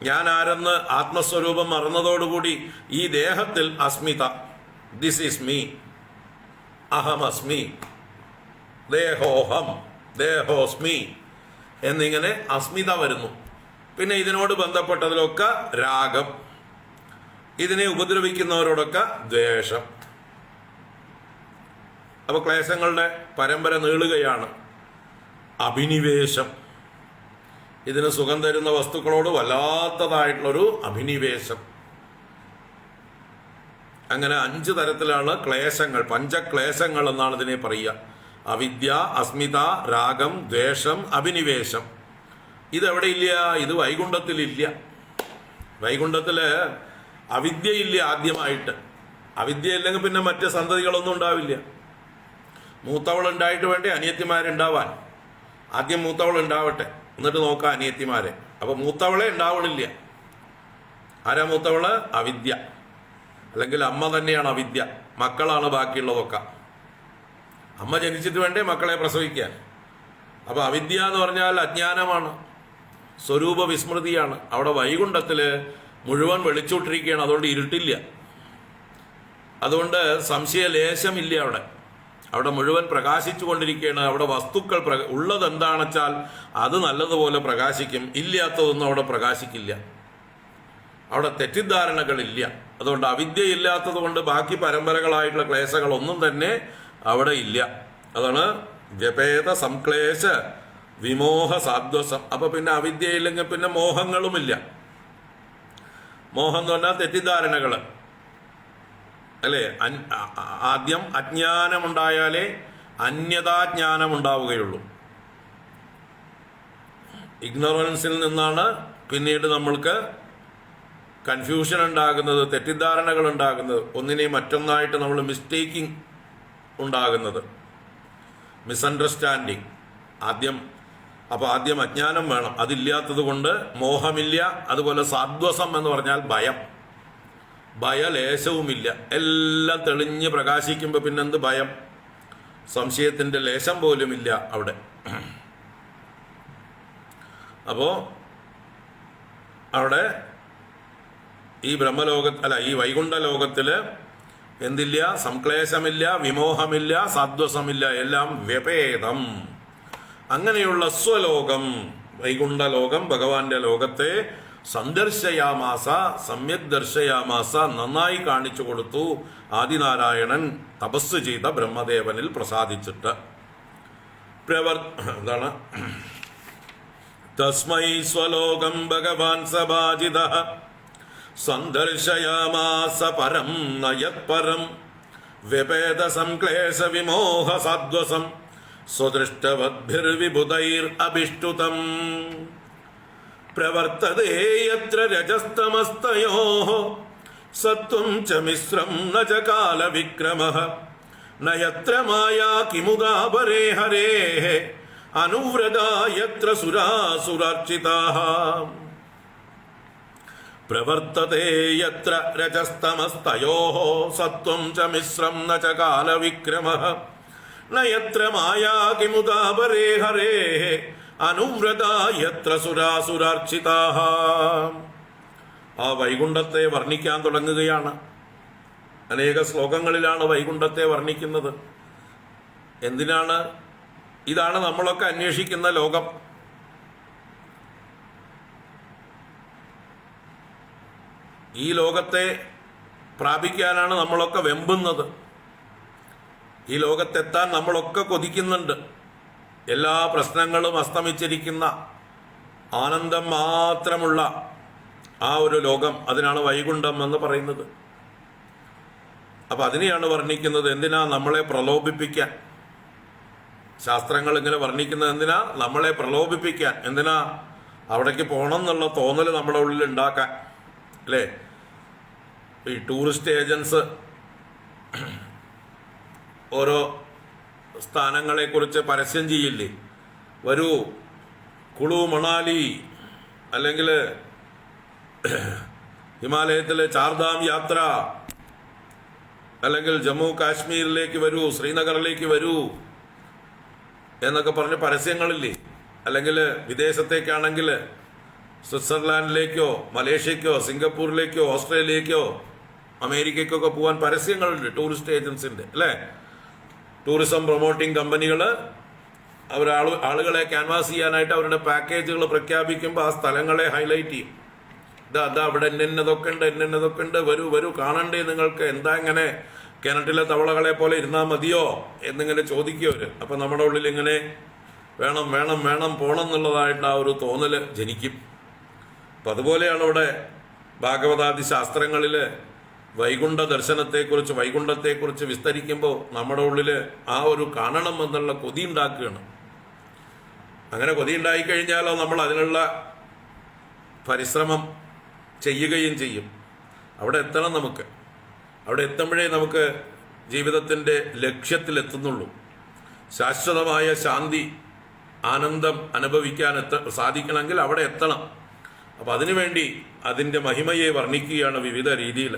ഞാൻ ആരെന്ന് ആത്മസ്വരൂപം മറന്നതോടുകൂടി ഈ ദേഹത്തിൽ അസ്മിത. ദിസ് ഈസ് മീ, അഹമസ്മി, ദേഹോഹം, ദേഹോസ്മി എന്നിങ്ങനെ അസ്മിത വരുന്നു. പിന്നെ ഇതിനോട് ബന്ധപ്പെട്ടതിലൊക്കെ രാഗം, ഇതിനെ ഉപദ്രവിക്കുന്നവരോടൊക്കെ ദ്വേഷം. അപ്പൊ ക്ലേശങ്ങളുടെ പരമ്പര നീളുകയാണ്. അഭിനിവേശം, ഇതിന് സുഖം തരുന്ന വസ്തുക്കളോട് വല്ലാത്തതായിട്ടുള്ളൊരു അഭിനിവേശം. അങ്ങനെ 5 തരത്തിലാണ് ക്ലേശങ്ങൾ, പഞ്ചക്ലേശങ്ങൾ എന്നാണ് ഇതിനെ പറയുക. അവിദ്യ, അസ്മിത, രാഗം, ദ്വേഷം, അഭിനിവേശം. ഇതെവിടെ ഇല്ല? ഇത് വൈകുണ്ഠത്തിലില്ല. വൈകുണ്ഠത്തില് അവിദ്യയില്ല. ആദ്യമായിട്ട് അവിദ്യ ഇല്ലെങ്കിൽ പിന്നെ മറ്റ് സന്തതികളൊന്നും ഉണ്ടാവില്ല. മൂത്തവൾ ഉണ്ടായിട്ട് വേണ്ടേ അനിയത്തിമാരുണ്ടാവാൻ? ആദ്യം മൂത്തവൾ ഉണ്ടാവട്ടെ, എന്നിട്ട് നോക്കാം അനിയത്തിമാരെ. അപ്പൊ മൂത്തവളെ ഉണ്ടാവണില്ല. ആരാ മൂത്തവള്? അവിദ്യ. അല്ലെങ്കിൽ അമ്മ തന്നെയാണ് അവിദ്യ, മക്കളാണ് ബാക്കിയുള്ളതൊക്കെ. അമ്മ ജനിച്ചിട്ട് വേണ്ടേ മക്കളെ പ്രസവിക്കാൻ. അപ്പൊ അവിദ്യ എന്ന് പറഞ്ഞാൽ അജ്ഞാനമാണ്, സ്വരൂപ വിസ്മൃതിയാണ്. അവിടെ വൈകുണ്ഠത്തില് മുഴുവൻ വെളിച്ചോട്ടിരിക്കുകയാണ്. അതുകൊണ്ട് ഇരുട്ടില്ല, അതുകൊണ്ട് സംശയലേശമില്ല. അവിടെ മുഴുവൻ പ്രകാശിച്ചു കൊണ്ടിരിക്കുകയാണ്. അവിടെ വസ്തുക്കൾ ഉള്ളത് എന്താണെന്ന് വെച്ചാൽ അത് നല്ലതുപോലെ പ്രകാശിക്കും, ഇല്ലാത്തതൊന്നും അവിടെ പ്രകാശിക്കില്ല. അവിടെ തെറ്റിദ്ധാരണകളില്ല. അതുകൊണ്ട് അവിദ്യ ഇല്ലാത്തത് കൊണ്ട് ബാക്കി പരമ്പരകളായിട്ടുള്ള ക്ലേശങ്ങളൊന്നും തന്നെ അവിടെ ഇല്ല. അതാണ് വ്യപേദ സംക്ലേശ വിമോഹ സാധ്വസം. അപ്പൊ പിന്നെ അവിദ്യ ഇല്ലെങ്കിൽ പിന്നെ മോഹങ്ങളുമില്ല. മോഹം എന്ന് പറഞ്ഞാൽ തെറ്റിദ്ധാരണകള് അല്ലേ? ആദ്യം അജ്ഞാനമുണ്ടായാലേ അന്യതാജ്ഞാനം ഉണ്ടാവുകയുള്ളൂ. ഇഗ്നോറൻസിൽ നിന്നാണ് പിന്നീട് നമ്മൾക്ക് കൺഫ്യൂഷൻ ഉണ്ടാകുന്നത്, തെറ്റിദ്ധാരണകൾ ഉണ്ടാകുന്നത്, ഒന്നിനെയും മറ്റൊന്നായിട്ട് നമ്മൾ മിസ്റ്റേക്കിംഗ് ഉണ്ടാകുന്നത്, മിസ്അണ്ടർസ്റ്റാൻഡിങ്. ആദ്യം അജ്ഞാനം വേണം. അതില്ലാത്തത് കൊണ്ട് മോഹമില്ല. അതുപോലെ സാധ്വസം എന്ന് പറഞ്ഞാൽ ഭയം, ഭയലേശവുമില്ല. എല്ലാം തെളിഞ്ഞ് പ്രകാശിക്കുമ്പോൾ പിന്നെന്ത് ഭയം? സംശയത്തിൻ്റെ ലേശം പോലുമില്ല അവിടെ. അപ്പോൾ അവിടെ ഈ ഈ വൈകുണ്ഠ ലോകത്തില് എന്തില്ല? സംക്ലേശമില്ല, വിമോഹമില്ല, സാധ്വസമില്ല, എല്ലാം വ്യപേദം. അങ്ങനെയുള്ള സ്വലോകം, വൈകുണ്ഠ ലോകം, ഭഗവാന്റെ ലോകത്തെ സന്ദർശയാമാസ, സമ്യക് ദർശയാമാസ, നന്നായി കാണിച്ചു കൊടുത്തു ആദിനാരായണൻ തപസ് ചെയ്ത ബ്രഹ്മദേവനിൽ പ്രസാദിച്ചിട്ട്. എന്താണ്? തസ്മൈ സ്വലോകം ഭഗവാൻ സഭാജിതഃ സന്ദർശയാമാസ പരം നയത് വ്യപേദ സംക്ലേശ വിമോഹ സാധ്വസം സ്വദൃഷ്ടവദ്ഭിർവിബുധൈർ അഭിഷ്ടുതം പ്രവർത്തതേ യത്ര രജസ്തമസ്തയോഃ സത്വം ച മിശ്രം ന ച കാലവിക്രമഃ ന യത്ര മായാ കിമുദാ പരേ ഹരേഃ അനുവ്രതാ യത്ര സുരാസുരാർച്ചിതാഃ പ്രവർത്തതേ യത്ര രജസ്തമസ്തയോഃ സത്വം ച മിശ്രം ന ച കാലവിക്രമഃ ന യത്ര മായാ കിമുദാ പരേ ഹരേഃ അനുവ്രതാ യത്ര സുരാസുരാർച്ചിതാഃ. ആ വൈകുണ്ഠത്തെ വർണ്ണിക്കാൻ തുടങ്ങുകയാണ്. അനേക ശ്ലോകങ്ങളിലാണ് വൈകുണ്ഠത്തെ വർണ്ണിക്കുന്നത്. എന്തിനാണ്? ഇതാണ് നമ്മളൊക്കെ അന്വേഷിക്കുന്ന ലോകം. ഈ ലോകത്തെ പ്രാപിക്കാനാണ് നമ്മളൊക്കെ വെമ്പുന്നത്. ഈ ലോകത്തെത്താൻ നമ്മളൊക്കെ കൊതിക്കുന്നുണ്ട്. എല്ലാ പ്രശ്നങ്ങളും അസ്തമിച്ചിരിക്കുന്ന ആനന്ദം മാത്രമുള്ള ആ ഒരു ലോകം, അതിനാണ് വൈകുണ്ഠം എന്ന് പറയുന്നത്. അപ്പൊ അതിനെയാണ് വർണ്ണിക്കുന്നത്. എന്തിനാ? നമ്മളെ പ്രലോഭിപ്പിക്കാൻ. ശാസ്ത്രങ്ങൾ ഇങ്ങനെ വർണ്ണിക്കുന്നത് എന്തിനാ? നമ്മളെ പ്രലോഭിപ്പിക്കാൻ. എന്തിനാ? അവിടേക്ക് പോകണം എന്നുള്ള തോന്നൽ നമ്മുടെ ഉള്ളിൽ ഉണ്ടാക്കാൻ, അല്ലേ? ഈ ടൂറിസ്റ്റ് ഏജൻസ് ഓരോ സ്ഥാനങ്ങളെക്കുറിച്ച് പരസ്യം ചെയ്യില്ലേ? വരൂ, കുളു മണാലി, അല്ലെങ്കിൽ ഹിമാലയത്തിലെ ചാർധാം യാത്ര, അല്ലെങ്കിൽ ജമ്മു കാശ്മീരിലേക്ക് വരൂ, ശ്രീനഗറിലേക്ക് വരൂ എന്നൊക്കെ പറഞ്ഞ് പരസ്യങ്ങളില്ലേ? അല്ലെങ്കിൽ വിദേശത്തേക്കാണെങ്കിൽ സ്വിറ്റ്സർലാൻഡിലേക്കോ മലേഷ്യക്കോ സിംഗപ്പൂരിലേക്കോ ഓസ്ട്രേലിയക്കോ അമേരിക്കയ്ക്കൊക്കെ പോകാൻ പരസ്യങ്ങളുണ്ട് ടൂറിസ്റ്റ് ഏജൻസിൻ്റെ, അല്ലേ? ടൂറിസം പ്രൊമോട്ടിംഗ് കമ്പനികൾ ആളുകളെ ക്യാൻവാസ് ചെയ്യാനായിട്ട് അവരുടെ പാക്കേജുകൾ പ്രഖ്യാപിക്കുമ്പോൾ ആ സ്ഥലങ്ങളെ ഹൈലൈറ്റ് ചെയ്യും. അതാ അവിടെ എന്നതൊക്കെ ഉണ്ട്, എന്നതൊക്കെ ഉണ്ട്, വരൂ വരൂ, കാണണ്ടേ നിങ്ങൾക്ക്? എന്താ ഇങ്ങനെ കിണറ്റിലെ തവളകളെ പോലെ ഇരുന്നാൽ മതിയോ എന്നിങ്ങനെ ചോദിക്കുമവർ. അപ്പം നമ്മുടെ ഉള്ളിൽ ഇങ്ങനെ വേണം വേണം വേണം പോകണം എന്നുള്ളതായിട്ട് ആ ഒരു തോന്നൽ ജനിക്കും. അപ്പം അതുപോലെയാണ് ഇവിടെ ഭാഗവതാദി ശാസ്ത്രങ്ങളിൽ വൈകുണ്ഠ ദർശനത്തെക്കുറിച്ച്, വൈകുണ്ഠത്തെക്കുറിച്ച് വിസ്തരിക്കുമ്പോൾ നമ്മുടെ ഉള്ളിൽ ആ ഒരു കാണണം എന്നുള്ള കൊതി ഉണ്ടാക്കുകയാണ്. അങ്ങനെ കൊതി ഉണ്ടായിക്കഴിഞ്ഞാലോ നമ്മൾ അതിനുള്ള പരിശ്രമം ചെയ്യുകയും ചെയ്യും. അവിടെ എത്തണം. നമുക്ക് അവിടെ എത്തുമ്പോഴേ നമുക്ക് ജീവിതത്തിൻ്റെ ലക്ഷ്യത്തിലെത്തുന്നുള്ളൂ. ശാശ്വതമായ ശാന്തി, ആനന്ദം അനുഭവിക്കാൻ സാധിക്കണമെങ്കിൽ അവിടെ എത്തണം. അപ്പം അതിനുവേണ്ടി അതിൻ്റെ മഹിമയെ വർണ്ണിക്കുകയാണ് വിവിധ രീതിയിൽ.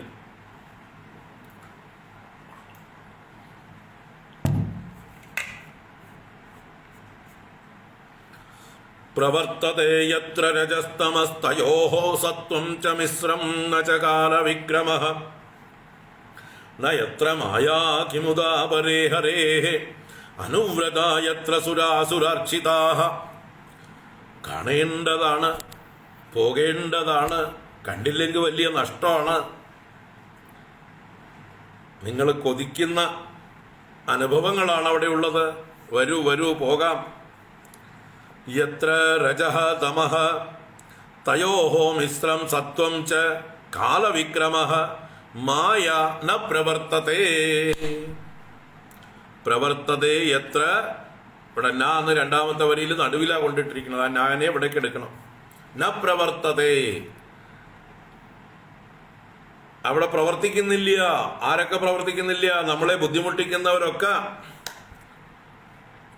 പ്രവർത്തതേ യത്ര രജസ്തമസ്തയോഃ സത്വം ച മിശ്രം ന ച കാലവിക്രമഃ ന യത്ര മായാ കിമുദാ പരേ ഹരേഃ അനുവ്രതാ യത്ര സുരാസുരാർച്ചിതാഃ. കാണേണ്ടതാണ്, പോകേണ്ടതാണ്, കണ്ടില്ലെങ്കിൽ വലിയ നഷ്ടമാണ്. നിങ്ങൾ കൊതിക്കുന്ന അനുഭവങ്ങളാണ് അവിടെ ഉള്ളത്. വരൂ വരൂ, പോകാം. യത്ര രജഃ തമഃ തയോഃ മിശ്രം സത്വം ച കാലവിക്രമഃ മായ ന പ്രവർത്തതേ. പ്രവർത്തതേ യത്ര, ഇവിടെ നാന്ന് രണ്ടാമത്തെ വരിയിൽ നടുവിലാ കൊണ്ടിട്ടിരിക്കുന്നത്. ആ നാനെ ഇവിടേക്ക് എടുക്കണം. ന പ്രവർത്തതേ, അവിടെ പ്രവർത്തിക്കുന്നില്ല. ആരൊക്കെ പ്രവർത്തിക്കുന്നില്ല? നമ്മളെ ബുദ്ധിമുട്ടിക്കുന്നവരൊക്കെ,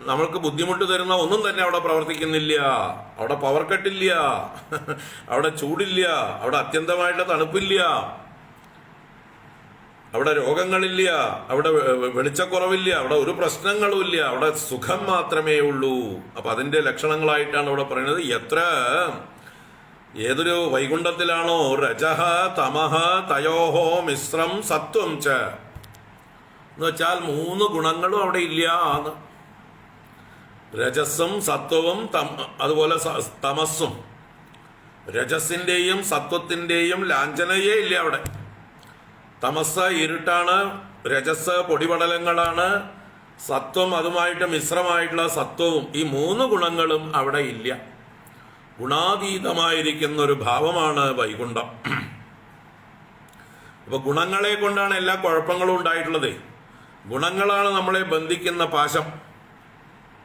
നമ്മൾക്ക് ബുദ്ധിമുട്ട് തരുന്ന ഒന്നും തന്നെ അവിടെ പ്രവർത്തിക്കുന്നില്ല. അവിടെ പവർ കട്ടില്ല, അവിടെ ചൂടില്ല, അവിടെ അത്യന്തമായിട്ട് തണുപ്പില്ല, അവിടെ രോഗങ്ങളില്ല, അവിടെ വെളിച്ചക്കുറവില്ല, അവിടെ ഒരു പ്രശ്നങ്ങളും ഇല്ല, അവിടെ സുഖം മാത്രമേ ഉള്ളൂ. അപ്പൊ അതിന്റെ ലക്ഷണങ്ങളായിട്ടാണ് ഇവിടെ പറയുന്നത്. ഏതൊരു വൈകുണ്ഠത്തിലാണോ രജഹ തമഹ തയോഹോ മിശ്രം സത്വം ച എന്ന് വെച്ചാൽ 3 ഗുണങ്ങളും അവിടെ ഇല്ല. രജസ്സും സത്വവും അതുപോലെ തമസ്സും. രജസിന്റെയും സത്വത്തിന്റെയും ലാഞ്ചനയേ ഇല്ല അവിടെ. തമസ് ഇരുട്ടാണ്, രജസ് പൊടിപടലങ്ങളാണ്, സത്വം അതുമായിട്ട് മിശ്രമായിട്ടുള്ള സത്വവും. ഈ 3 ഗുണങ്ങളും അവിടെ ഇല്ല. ഗുണാതീതമായിരിക്കുന്ന ഒരു ഭാവമാണ് വൈകുണ്ഠം. അപ്പൊ ഗുണങ്ങളെ കൊണ്ടാണ് എല്ലാ കുഴപ്പങ്ങളും ഉണ്ടായിട്ടുള്ളത്. ഗുണങ്ങളാണ് നമ്മളെ ബന്ധിക്കുന്ന പാശം.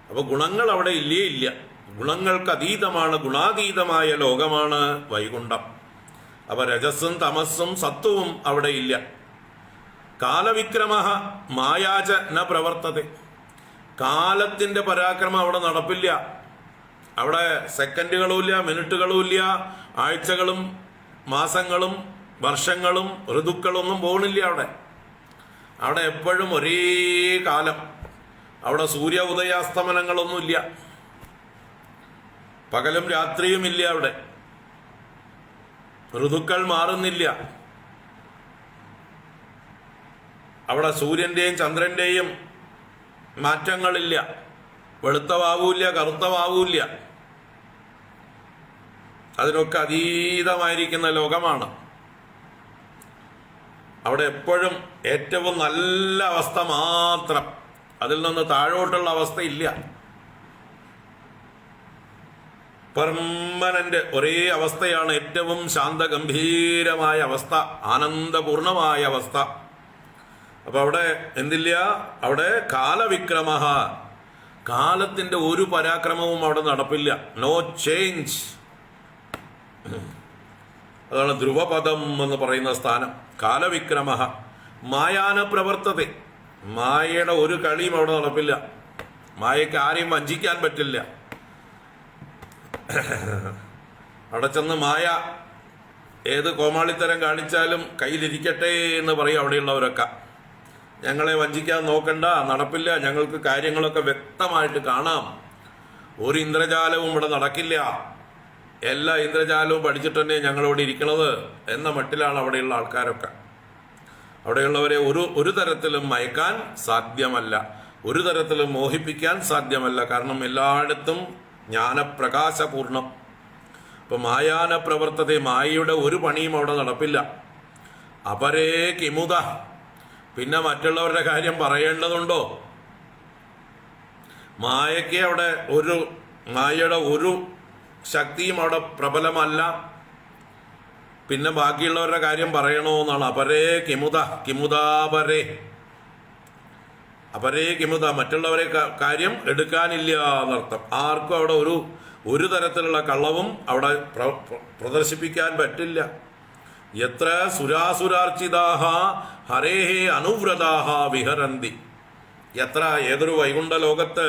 അപ്പൊ ഗുണങ്ങൾ അവിടെ ഇല്ല. ഗുണങ്ങൾക്ക് അതീതമാണ്, ഗുണാതീതമായ ലോകമാണ് വൈകുണ്ഠം. അപ്പൊ രജസ്സും തമസ്സും സത്വവും അവിടെ ഇല്ല. കാലവിക്രമ മായാച ന പ്രവർത്തത. കാലത്തിന്റെ പരാക്രമം അവിടെ നടപ്പില്ല. അവിടെ സെക്കൻഡുകളുമില്ല, മിനിറ്റുകളുമില്ല, ആഴ്ചകളും മാസങ്ങളും വർഷങ്ങളും ഋതുക്കളൊന്നും പോകണില്ല. അവിടെ എപ്പോഴും ഒരേ കാലം. അവിടെ സൂര്യ ഉദയാസ്തമനങ്ങളൊന്നുമില്ല, പകലും രാത്രിയും ഇല്ല. അവിടെ ഋതുക്കൾ മാറുന്നില്ല. അവിടെ സൂര്യന്റെയും ചന്ദ്രന്റെയും മാറ്റങ്ങളില്ല. വെളുത്ത വാവൂല്ല, കറുത്ത വാവൂല്ല. അതിനൊക്കെ അതീതമായിരിക്കുന്ന ലോകമാണ്. അവിടെ എപ്പോഴും ഏറ്റവും നല്ല അവസ്ഥ മാത്രം, അതിൽ നിന്ന് താഴോട്ടുള്ള അവസ്ഥ ഇല്ല. പെർമനന്റ് ഒരേ അവസ്ഥയാണ്. ഏറ്റവും ശാന്തഗംഭീരമായ അവസ്ഥ, ആനന്ദപൂർണമായ അവസ്ഥ. അപ്പൊ അവിടെ എന്തില്ല? അവിടെ കാലവിക്രമ, കാലത്തിന്റെ ഒരു പരാക്രമവും അവിടെ നടപ്പില്ല. No change. അതാണ് ധ്രുവപദം എന്ന് പറയുന്ന സ്ഥാനം. കാലവിക്രമ മായാന പ്രവർത്തത. മായയുടെ ഒരു കളിയും അവിടെ നടപ്പില്ല. മായയ്ക്ക് ആരെയും വഞ്ചിക്കാൻ പറ്റില്ല. അവിടെ ചെന്ന് മായ ഏത് കോമാളിത്തരം കാണിച്ചാലും കയ്യിലിരിക്കട്ടെ എന്ന് പറയും അവിടെയുള്ളവരൊക്കെ. ഞങ്ങളെ വഞ്ചിക്കാൻ നോക്കണ്ട, നടപ്പില്ല, ഞങ്ങൾക്ക് കാര്യങ്ങളൊക്കെ വ്യക്തമായിട്ട് കാണാം. ഒരു ഇന്ദ്രജാലവും ഇവിടെ നടക്കില്ല, എല്ലാ ഇന്ദ്രജാലവും പഠിച്ചിട്ട് തന്നെ ഞങ്ങളിവിടെ ഇരിക്കണത് എന്ന മട്ടിലാണ് അവിടെയുള്ള ആൾക്കാരൊക്കെ. അവിടെയുള്ളവരെ ഒരു തരത്തിലും മയക്കാൻ സാധ്യമല്ല, ഒരു തരത്തിലും മോഹിപ്പിക്കാൻ സാധ്യമല്ല. കാരണം എല്ലായിടത്തും ജ്ഞാനപ്രകാശപൂർണം. ഇപ്പൊ മായാന പ്രവർത്തത, മായയുടെ ഒരു പണിയും അവിടെ നടപ്പില്ല. അപരേ കിമുത, പിന്നെ മറ്റുള്ളവരുടെ കാര്യം പറയേണ്ടതുണ്ടോ? മായയുടെ ഒരു ശക്തിയും അവിടെ പ്രബലമല്ല. പിന്നെ ബാക്കിയുള്ളവരുടെ കാര്യം പറയണോ എന്നാണ്. അപരേ കിമുത, കിമുതാപരേ, അപരേ കിമുത, മറ്റുള്ളവരെ കാര്യം എടുക്കാനില്ല എന്നർത്ഥം. ആർക്കും അവിടെ ഒരു തരത്തിലുള്ള കള്ളവും അവിടെ പ്രദർശിപ്പിക്കാൻ പറ്റില്ല. എത്ര സുരാസുരാർച്ചിതാഹ ഹരേഹേ അനുവ്രതാഹ വിഹരന്തി. ഏതൊരു വൈകുണ്ഠ ലോകത്ത്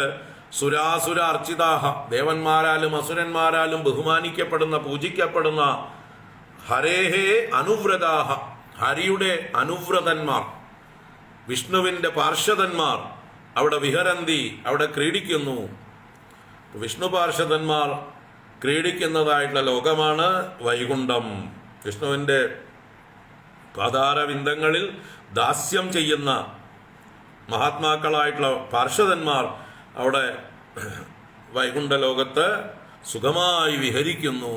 സുരാസുര അർച്ചിതാഹ, ദേവന്മാരാലും അസുരന്മാരാലും ബഹുമാനിക്കപ്പെടുന്ന പൂജിക്കപ്പെടുന്ന ഹരേഹേ അനുവ്രതാഹ, ഹരിയുടെ അനുവ്രതന്മാർ, വിഷ്ണുവിന്റെ പാർഷദന്മാർ അവിടെ വിഹരന്തി, അവിടെ ക്രീഡിക്കുന്നു. വിഷ്ണു പാർഷദന്മാർ ക്രീഡിക്കുന്നതായിട്ടുള്ള ലോകമാണ് വൈകുണ്ഠം. വിഷ്ണുവിന്റെ പാതാരവിന്ദങ്ങളിൽ ദാസ്യം ചെയ്യുന്ന മഹാത്മാക്കളായിട്ടുള്ള പാർഷദന്മാർ അവിടെ വൈകുണ്ഠ ലോകത്ത് സുഖമായി വിഹരിക്കുന്നു,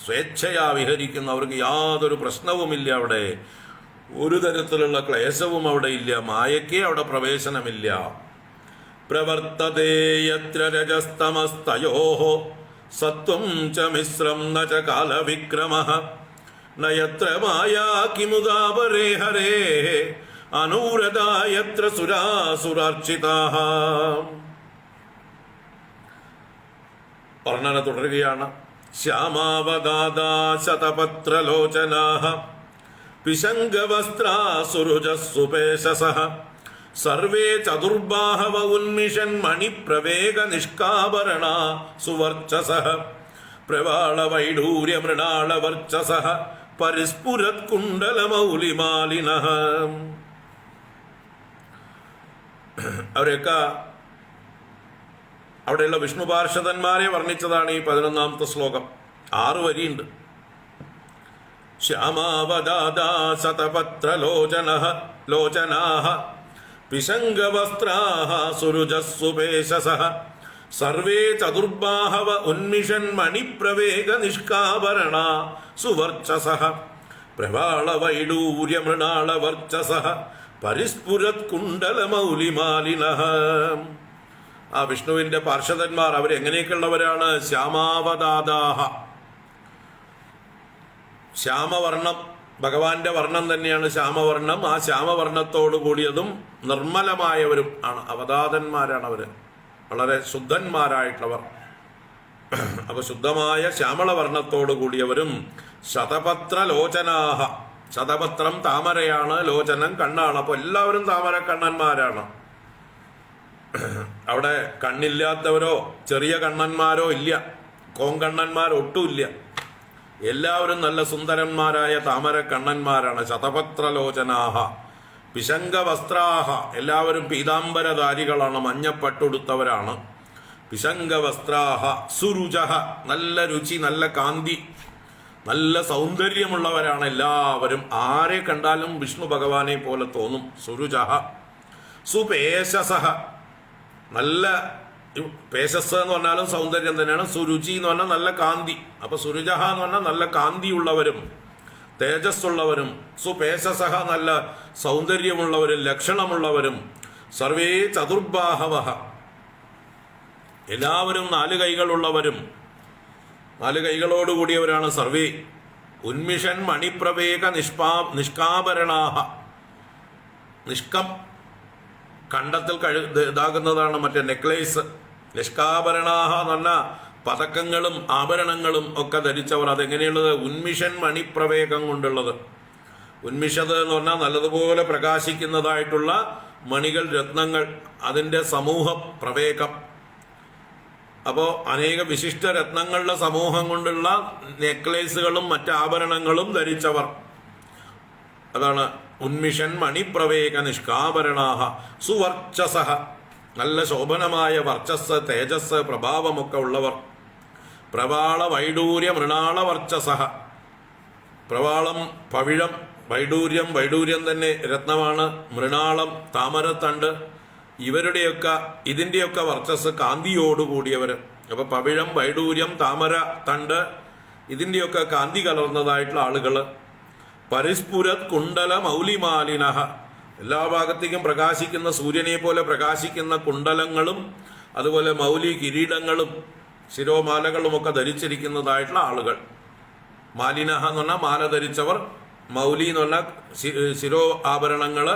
സ്വേച്ഛയാ വിഹരിക്കുന്നു. അവർക്ക് യാതൊരു പ്രശ്നവുമില്ല. അവിടെ ഒരു തരത്തിലുള്ള ക്ലേശവും അവിടെ ഇല്ല. മായയ്ക്ക് അവിടെ പ്രവേശനമില്ല. പ്രവർത്തതേ യത്ര രജസ്തമസ്തയോഃ സത്വം ച മിശ്രം ന ച കാലവിക്രമഃ ന യത്ര മായാ കിമുദാപരേ ഹരേഃ അനുവ്രതാ യത്ര സുരാസുരാർച്ചിതാഃ. വർണ്ണന തുടരുകയാണ്. ശ്യാമാവദാദാ ശതപത്രലോചനാഃ പിശങ്കവസ്ത്രാസുരുജസുപേശസഃ സർവേ ചതുർബാഹവ ഉന്മിഷൻ മണിപ്രവേഗ നിഷ്കാഭരണ സുവർച്ചസഃ പ്രവാളവൈഡൂര്യ മൃണാളവർച്ചസഃ പരിസ്ഫുരത് കുണ്ടലമൗലിമാലിനഃ. അവരെയൊക്കെ അവിടെയുള്ള വിഷ്ണു പാർഷദന്മാരെ വർണ്ണിച്ചതാണ് ഈ 11ാമത്തെ ശ്ലോകം. 6 വരിയുണ്ട്. ശ്യാമാവദാദാ ശതപത്രലോചനഃ ലോചനാഃ പിശങ്കവസ്ത്രാഃ സുരുജസുപേശസഃ സർവേ ചതുർബാഹവ ഉന്മിഷൻ മണിപ്രവേഗ നിഷ്കാഭരണ സുവർച്ചസഃ പ്രവാളവൈഡൂര്യ മൃണാളവർച്ചസഃ പരിസ്ഫുരത് കുണ്ടലമൗലിമാലിനഃ. ആ വിഷ്ണുവിന്റെ പാർഷദന്മാർ അവരെങ്ങനെയൊക്കെയുള്ളവരാണ്? ശ്യാമാവതാദാഹ, ശ്യാമവർണം, ഭഗവാന്റെ വർണ്ണം തന്നെയാണ് ശ്യാമവർണം. ആ ശ്യാമവർണത്തോടു കൂടിയതും നിർമ്മലമായവരും ആണ് അവതാതന്മാരാണ് അവര്, വളരെ ശുദ്ധന്മാരായിട്ടുള്ളവർ. അപ്പൊ ശുദ്ധമായ ശ്യാമളവർണ്ണത്തോടു കൂടിയവരും ശതപത്ര ലോചനാഹ, ശതപത്രം താമരയാണ്, ലോചനം കണ്ണാണ്. അപ്പൊ എല്ലാവരും താമര കണ്ണന്മാരാണ്. അവിടെ കണ്ണില്ലാത്തവരോ ചെറിയ കണ്ണന്മാരോ ഇല്ല, കോങ്കണ്ണന്മാരൊട്ടുമില്ല. എല്ലാവരും നല്ല സുന്ദരന്മാരായ താമര കണ്ണന്മാരാണ്. ശതപത്രലോചനാഹ പിശങ്കവസ്ത്രാഹ, എല്ലാവരും പീതാംബരധാരികളാണ്, മഞ്ഞപ്പട്ടുടുത്തവരാണ്. പിശങ്കവസ്ത്രാഹ സുരുചഃ, നല്ല രുചി, നല്ല കാന്തി, നല്ല സൗന്ദര്യമുള്ളവരാണ് എല്ലാവരും. ആരെ കണ്ടാലും വിഷ്ണു ഭഗവാനെ പോലെ തോന്നും. സുരുചഃ സുപേശസഃ, നല്ല പേശസ് എന്ന് പറഞ്ഞാലും സൗന്ദര്യം തന്നെയാണ്. സുരുചി എന്ന് പറഞ്ഞാൽ നല്ല കാന്തി. അപ്പൊ സുരുചഃ എന്ന് പറഞ്ഞാൽ നല്ല കാന്തിയുള്ളവരും തേജസ്സുള്ളവരും. സുപേശസഃ നല്ല സൗന്ദര്യമുള്ളവരും ലക്ഷണമുള്ളവരും. സർവേ ചതുർബാഹവഃ, എല്ലാവരും 4 കൈകളുള്ളവരും, 4 കൈകളോടുകൂടിയവരാണ്. സർവേ ഉന്മിഷൻ മണിപ്രവേഗ നിഷ്കാഭരണാഹ, നിഷ്കം കണ്ടത്തിൽ ഇതാകുന്നതാണ് മറ്റേ നെക്ലേസ്. നിഷ്കാഭരണാഹ എന്ന് പറഞ്ഞാൽ പതക്കങ്ങളും ആഭരണങ്ങളും ഒക്കെ ധരിച്ചവർ. അതെങ്ങനെയുള്ളത്? ഉന്മിഷൻ മണിപ്രവേഗം കൊണ്ടുള്ളത്. ഉന്മിഷത് എന്ന് പറഞ്ഞാൽ നല്ലതുപോലെ പ്രകാശിക്കുന്നതായിട്ടുള്ള മണികൾ, രത്നങ്ങൾ, അതിൻ്റെ സമൂഹം, പ്രവേഗം. അപ്പോൾ അനേക വിശിഷ്ട രത്നങ്ങളുടെ സമൂഹം കൊണ്ടുള്ള നെക്ലേസുകളും മറ്റ് ആഭരണങ്ങളും ധരിച്ചവർ. അതാണ് ഉന്മിഷൻ മണിപ്രവേഗ നിഷ്കാഭരണാഹ സുവർച്ചസഃ, നല്ല ശോഭനമായ വർച്ചസ്, തേജസ്, പ്രഭാവമൊക്കെ ഉള്ളവർ. പ്രവാള വൈഡൂര്യ മൃണാള വർച്ചസഃ, പ്രവാളം പവിഴം, വൈഡൂര്യം, വൈഡൂര്യം തന്നെ രത്നമാണ്. മൃണാളം താമരത്തണ്ട്, ഇതിൻ്റെയൊക്കെ വർച്ചസ് കാന്തിയോടുകൂടിയവർ. അപ്പൊ പവിഴം, വൈഡൂര്യം, താമര തണ്ട്, ഇതിൻ്റെയൊക്കെ കാന്തി കലർന്നതായിട്ടുള്ള ആളുകൾ. പരിസ്ഫുരത് കുണ്ടല മൗലിമാലിനഃ, എല്ലാ ഭാഗത്തേക്കും പ്രകാശിക്കുന്ന സൂര്യനെ പോലെ പ്രകാശിക്കുന്ന കുണ്ടലങ്ങളും അതുപോലെ മൗലി കിരീടങ്ങളും ശിരോമാലകളും ഒക്കെ ധരിച്ചിരിക്കുന്നതായിട്ടുള്ള ആളുകൾ. മാലിനഃ എന്ന് പറഞ്ഞാൽ മാല ധരിച്ചവർ, മൗലി എന്ന് പറഞ്ഞാൽ ശിരോ ആഭരണങ്ങള്,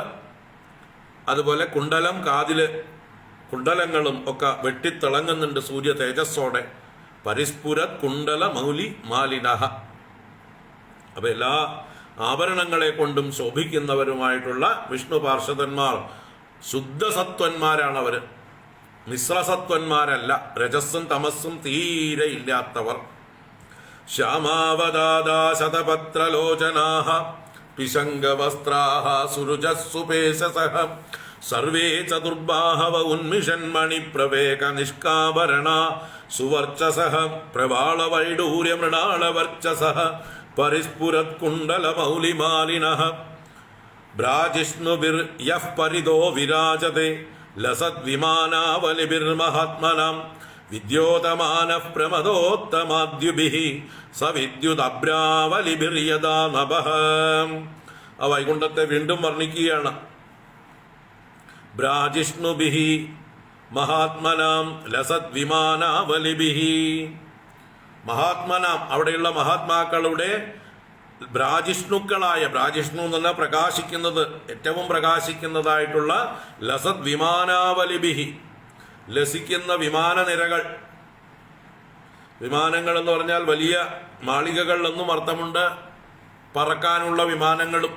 അതുപോലെ കുണ്ടലം, കാതില് കുണ്ടലങ്ങളും ഒക്കെ വെട്ടിത്തിളങ്ങുന്നുണ്ട് സൂര്യ തേജസ്സോടെ. പരിസ്ഫുരത് കുണ്ടല മൗലി മാലിനഃ. അപ്പൊ എല്ലാ ആഭരണങ്ങളെ കൊണ്ടും ശോഭിക്കുന്നവരുമായിട്ടുള്ള വിഷ്ണു പാർഷദന്മാർ ശുദ്ധസത്വന്മാരാണ് അവര്, മിശ്രസത്വന്മാരല്ല. രജസ്സും തമസ്സും തീരെ ഇല്ലാത്തവർ. ശ്യാമാവദാദാ ശതപത്രലോചനാഃ പിശങ്കവസ്ത്രാഃ സുരുജസുപേശസഃ സർവേ ചതുർബാഹവ ഉന്മിഷൻ മണിപ്രവേഗ നിഷ്കാഭരണ സുവർച്ചസഃ പ്രവാളവൈഡൂര്യ മൃണാളവർച്ചസഃ പരിസ്ഫുരത് കുണ്ടല മൗലിമാലിനഃ. ഭ്രാജിഷ്ണുഭിർ യഃ പരിതോ വിരാജതേ ലസത് വിമാനാവലിഭിർമഹാത്മനാം വിദ്യോതമാനഃ പ്രമദോത്തമാദ്യുഭിഃ സവിദ്യുതഭ്രാവലിഭിർയദാ നഭഃ. ആ വൈകുണ്ഠത്തെ വീണ്ടും വർണ്ണിക്കുകയാണ്. ഭ്രാജിഷ്ണുഭിഃ മഹാത്മനാം ലസത് വിമാനാവലിഭിഃ. മഹാത്മനാം, അവിടെയുള്ള മഹാത്മാക്കളുടെ ഭ്രാജിഷ്ണുക്കളായ, ഭ്രാജിഷ്ണു എന്ന് പറഞ്ഞാൽ പ്രകാശിക്കുന്നത്, ഏറ്റവും പ്രകാശിക്കുന്നതായിട്ടുള്ള ലസത് വിമാനാവലിഭിഃ, ലസിക്കുന്ന വിമാനനിരകൾ. വിമാനങ്ങൾ എന്ന് പറഞ്ഞാൽ വലിയ മാളികകൾ എന്നും അർത്ഥമുണ്ട്, പറക്കാനുള്ള വിമാനങ്ങളും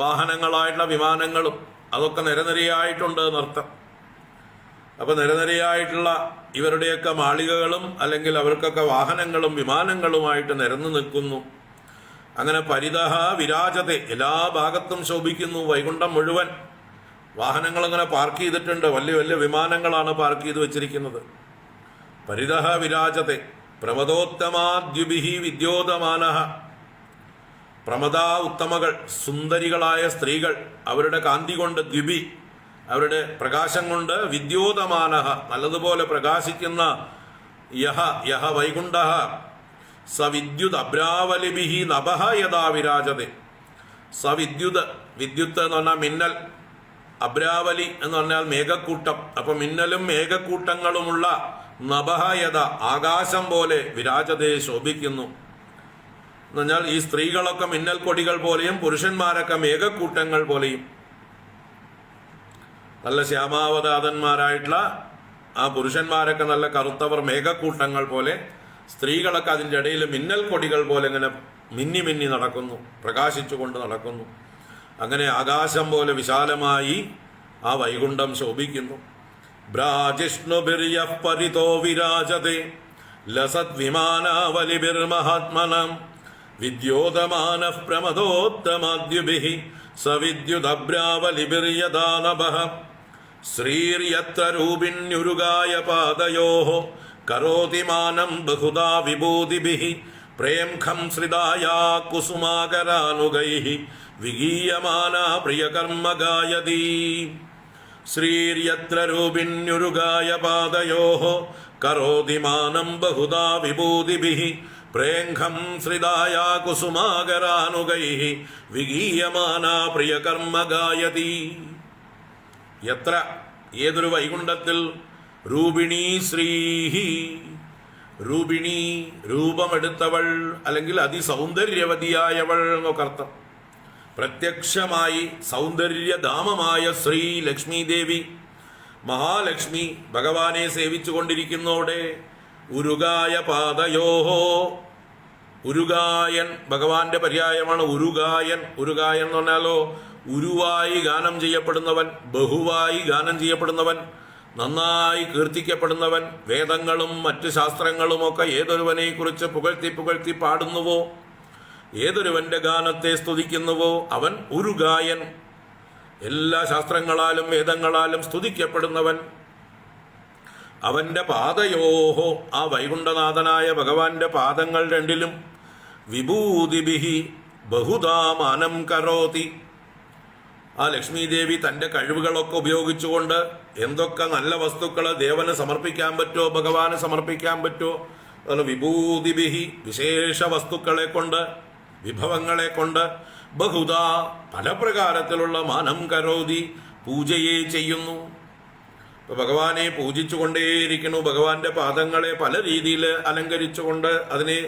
വാഹനങ്ങളായിട്ടുള്ള വിമാനങ്ങളും അതൊക്കെ നിരനിരയായിട്ടുണ്ട് എന്നർത്ഥം. അപ്പം നിരനിരയായിട്ടുള്ള ഇവരുടെയൊക്കെ മാളികകളും അല്ലെങ്കിൽ അവർക്കൊക്കെ വാഹനങ്ങളും വിമാനങ്ങളുമായിട്ട് നിരന്നു നിൽക്കുന്നു. അങ്ങനെ പരിതഹ വിരാജത്തെ, എല്ലാ ഭാഗത്തും ശോഭിക്കുന്നു. വൈകുണ്ഠം മുഴുവൻ വാഹനങ്ങളിങ്ങനെ പാർക്ക് ചെയ്തിട്ടുണ്ട്. വലിയ വലിയ വിമാനങ്ങളാണ് പാർക്ക് ചെയ്ത് വെച്ചിരിക്കുന്നത്. പരിതഹ വിരാജത്തെ പ്രമദോത്തമാദ്യുഭിഹി വിദ്യോതമാനഃ. പ്രമദ ഉത്തമകൾ, സുന്ദരികളായ സ്ത്രീകൾ, അവരുടെ കാന്തി കൊണ്ട്, ദ്യുബി അവരുടെ പ്രകാശം കൊണ്ട്, വിദ്യോതമാനഃ നല്ലതുപോലെ പ്രകാശിക്കുന്ന യഹ യഹ വൈകുണ്ഠഃ സവിദ്യുത് അബ്രാവലിഭിഹി നഭഃ യഥാ വിരാജതെ. സവിദ്യുത്, വിദ്യുത്ത് എന്ന് പറഞ്ഞാൽ മിന്നൽ, അബ്രാവലി എന്ന് പറഞ്ഞാൽ മേഘക്കൂട്ടം. അപ്പൊ മിന്നലും മേഘക്കൂട്ടങ്ങളുമുള്ള നഭഃ യഥ ആകാശം പോലെ വിരാജതെ ശോഭിക്കുന്നു എന്ന് പറഞ്ഞാൽ ഈ സ്ത്രീകളൊക്കെ മിന്നൽ കൊടികൾ പോലെയും പുരുഷന്മാരൊക്കെ മേഘക്കൂട്ടങ്ങൾ പോലെയും. നല്ല ശ്യാമാവതാതന്മാരായിട്ടുള്ള ആ പുരുഷന്മാരൊക്കെ നല്ല കറുത്തവർ മേഘക്കൂട്ടങ്ങൾ പോലെ, സ്ത്രീകളൊക്കെ അതിൻ്റെ ഇടയിൽ മിന്നൽ കൊടികൾ പോലെ ഇങ്ങനെ മിന്നി മിന്നി നടക്കുന്നു, പ്രകാശിച്ചുകൊണ്ട് നടക്കുന്നു. അങ്ങനെ ആകാശം പോലെ വിശാലമായി ആ വൈകുണ്ഠം ശോഭിക്കുന്നു. ഭ്രാജിഷ്ണുഭിര്യഃ പരിതോ വിരാജതേ ലസത് വിമാനാവലിഭിർമഹാത്മനം വിദ്യോതമാനഃ പ്രമദോത്തമാദ്യുഭിഃ സവിദ്യുദബ്രാവലിഭിർയഥാ നഭഃ. ശ്രീര്യത്ര രൂപിണ്യുരുഗായ പാദയോഃ കരോതി മാനം ബഹുധാ വിഭൂതിഭിഃ പ്രേംഖം ശ്രിതായാ കുസുമാകരാനുഗൈഃ വിഗീയമാനാ പ്രിയകർമ്മ ഗായതി. ശ്രീര്യത്ര രൂപിണ്യുരുഗായ പാദയോഃ കരോതി മാനം ബഹുധാ വിഭൂതിഭിഃ പ്രേംഖം ശ്രിതായാ കുസുമാകരാനുഗൈഃ വിഗീയമാനാ പ്രിയകർമ്മ ഗായതി. എത്ര, ഏതൊരു വൈകുണ്ഠത്തിൽ രൂപിണീ ശ്രീഹി, രൂപിണി രൂപമെടുത്തവൾ അല്ലെങ്കിൽ അതിസൗന്ദര്യവതിയായവൾ എന്നൊക്കെ അർത്ഥം. പ്രത്യക്ഷമായി സൗന്ദര്യധാമമായ ശ്രീ ലക്ഷ്മി ദേവി, മഹാലക്ഷ്മി ഭഗവാനെ സേവിച്ചു കൊണ്ടിരിക്കുന്നതോടെ ഉരുഗായ പാദയോഹോ, ഉരുഗായൻ ഭഗവാന്റെ പര്യായമാണ് ഉരുഗായൻ. ഉരുഗായൻ എന്ന് പറഞ്ഞാലോ ഉരുവായി ഗാനം ചെയ്യപ്പെടുന്നവൻ, ബഹുവായി ഗാനം ചെയ്യപ്പെടുന്നവൻ, നന്നായി കീർത്തിക്കപ്പെടുന്നവൻ. വേദങ്ങളും മറ്റ് ശാസ്ത്രങ്ങളുമൊക്കെ ഏതൊരുവനെ കുറിച്ച് പുകഴ്ത്തി പുകഴ്ത്തി പാടുന്നുവോ, ഏതൊരുവന്റെ ഗാനത്തെ സ്തുതിക്കുന്നുവോ അവൻ ഉരുഗായൻ. എല്ലാ ശാസ്ത്രങ്ങളാലും വേദങ്ങളാലും സ്തുതിക്കപ്പെടുന്നവൻ. അവന്റെ പാദയോഹോ, ആ വൈകുണ്ഠനാഥനായ ഭഗവാന്റെ പാദങ്ങൾ രണ്ടിലും വിഭൂതിഭിഹി ബഹുധാ മാനം കരോതി. ആ ലക്ഷ്മി ദേവി തൻ്റെ കഴിവുകളൊക്കെ ഉപയോഗിച്ചുകൊണ്ട് എന്തൊക്കെ നല്ല വസ്തുക്കൾ ദേവന് സമർപ്പിക്കാൻ പറ്റുമോ, ഭഗവാന് സമർപ്പിക്കാൻ പറ്റുമോ, അതുപോലെ വിഭൂതിഭിഹി വിശേഷ വസ്തുക്കളെ കൊണ്ട്, വിഭവങ്ങളെ കൊണ്ട്, ബഹുധാ പല പ്രകാരത്തിലുള്ള മാനം കരോതി പൂജയെ ചെയ്യുന്നു. ഇപ്പൊ ഭഗവാനെ പൂജിച്ചുകൊണ്ടേയിരിക്കുന്നു. ഭഗവാന്റെ പാദങ്ങളെ പല രീതിയിൽ അലങ്കരിച്ചുകൊണ്ട് അതിനെ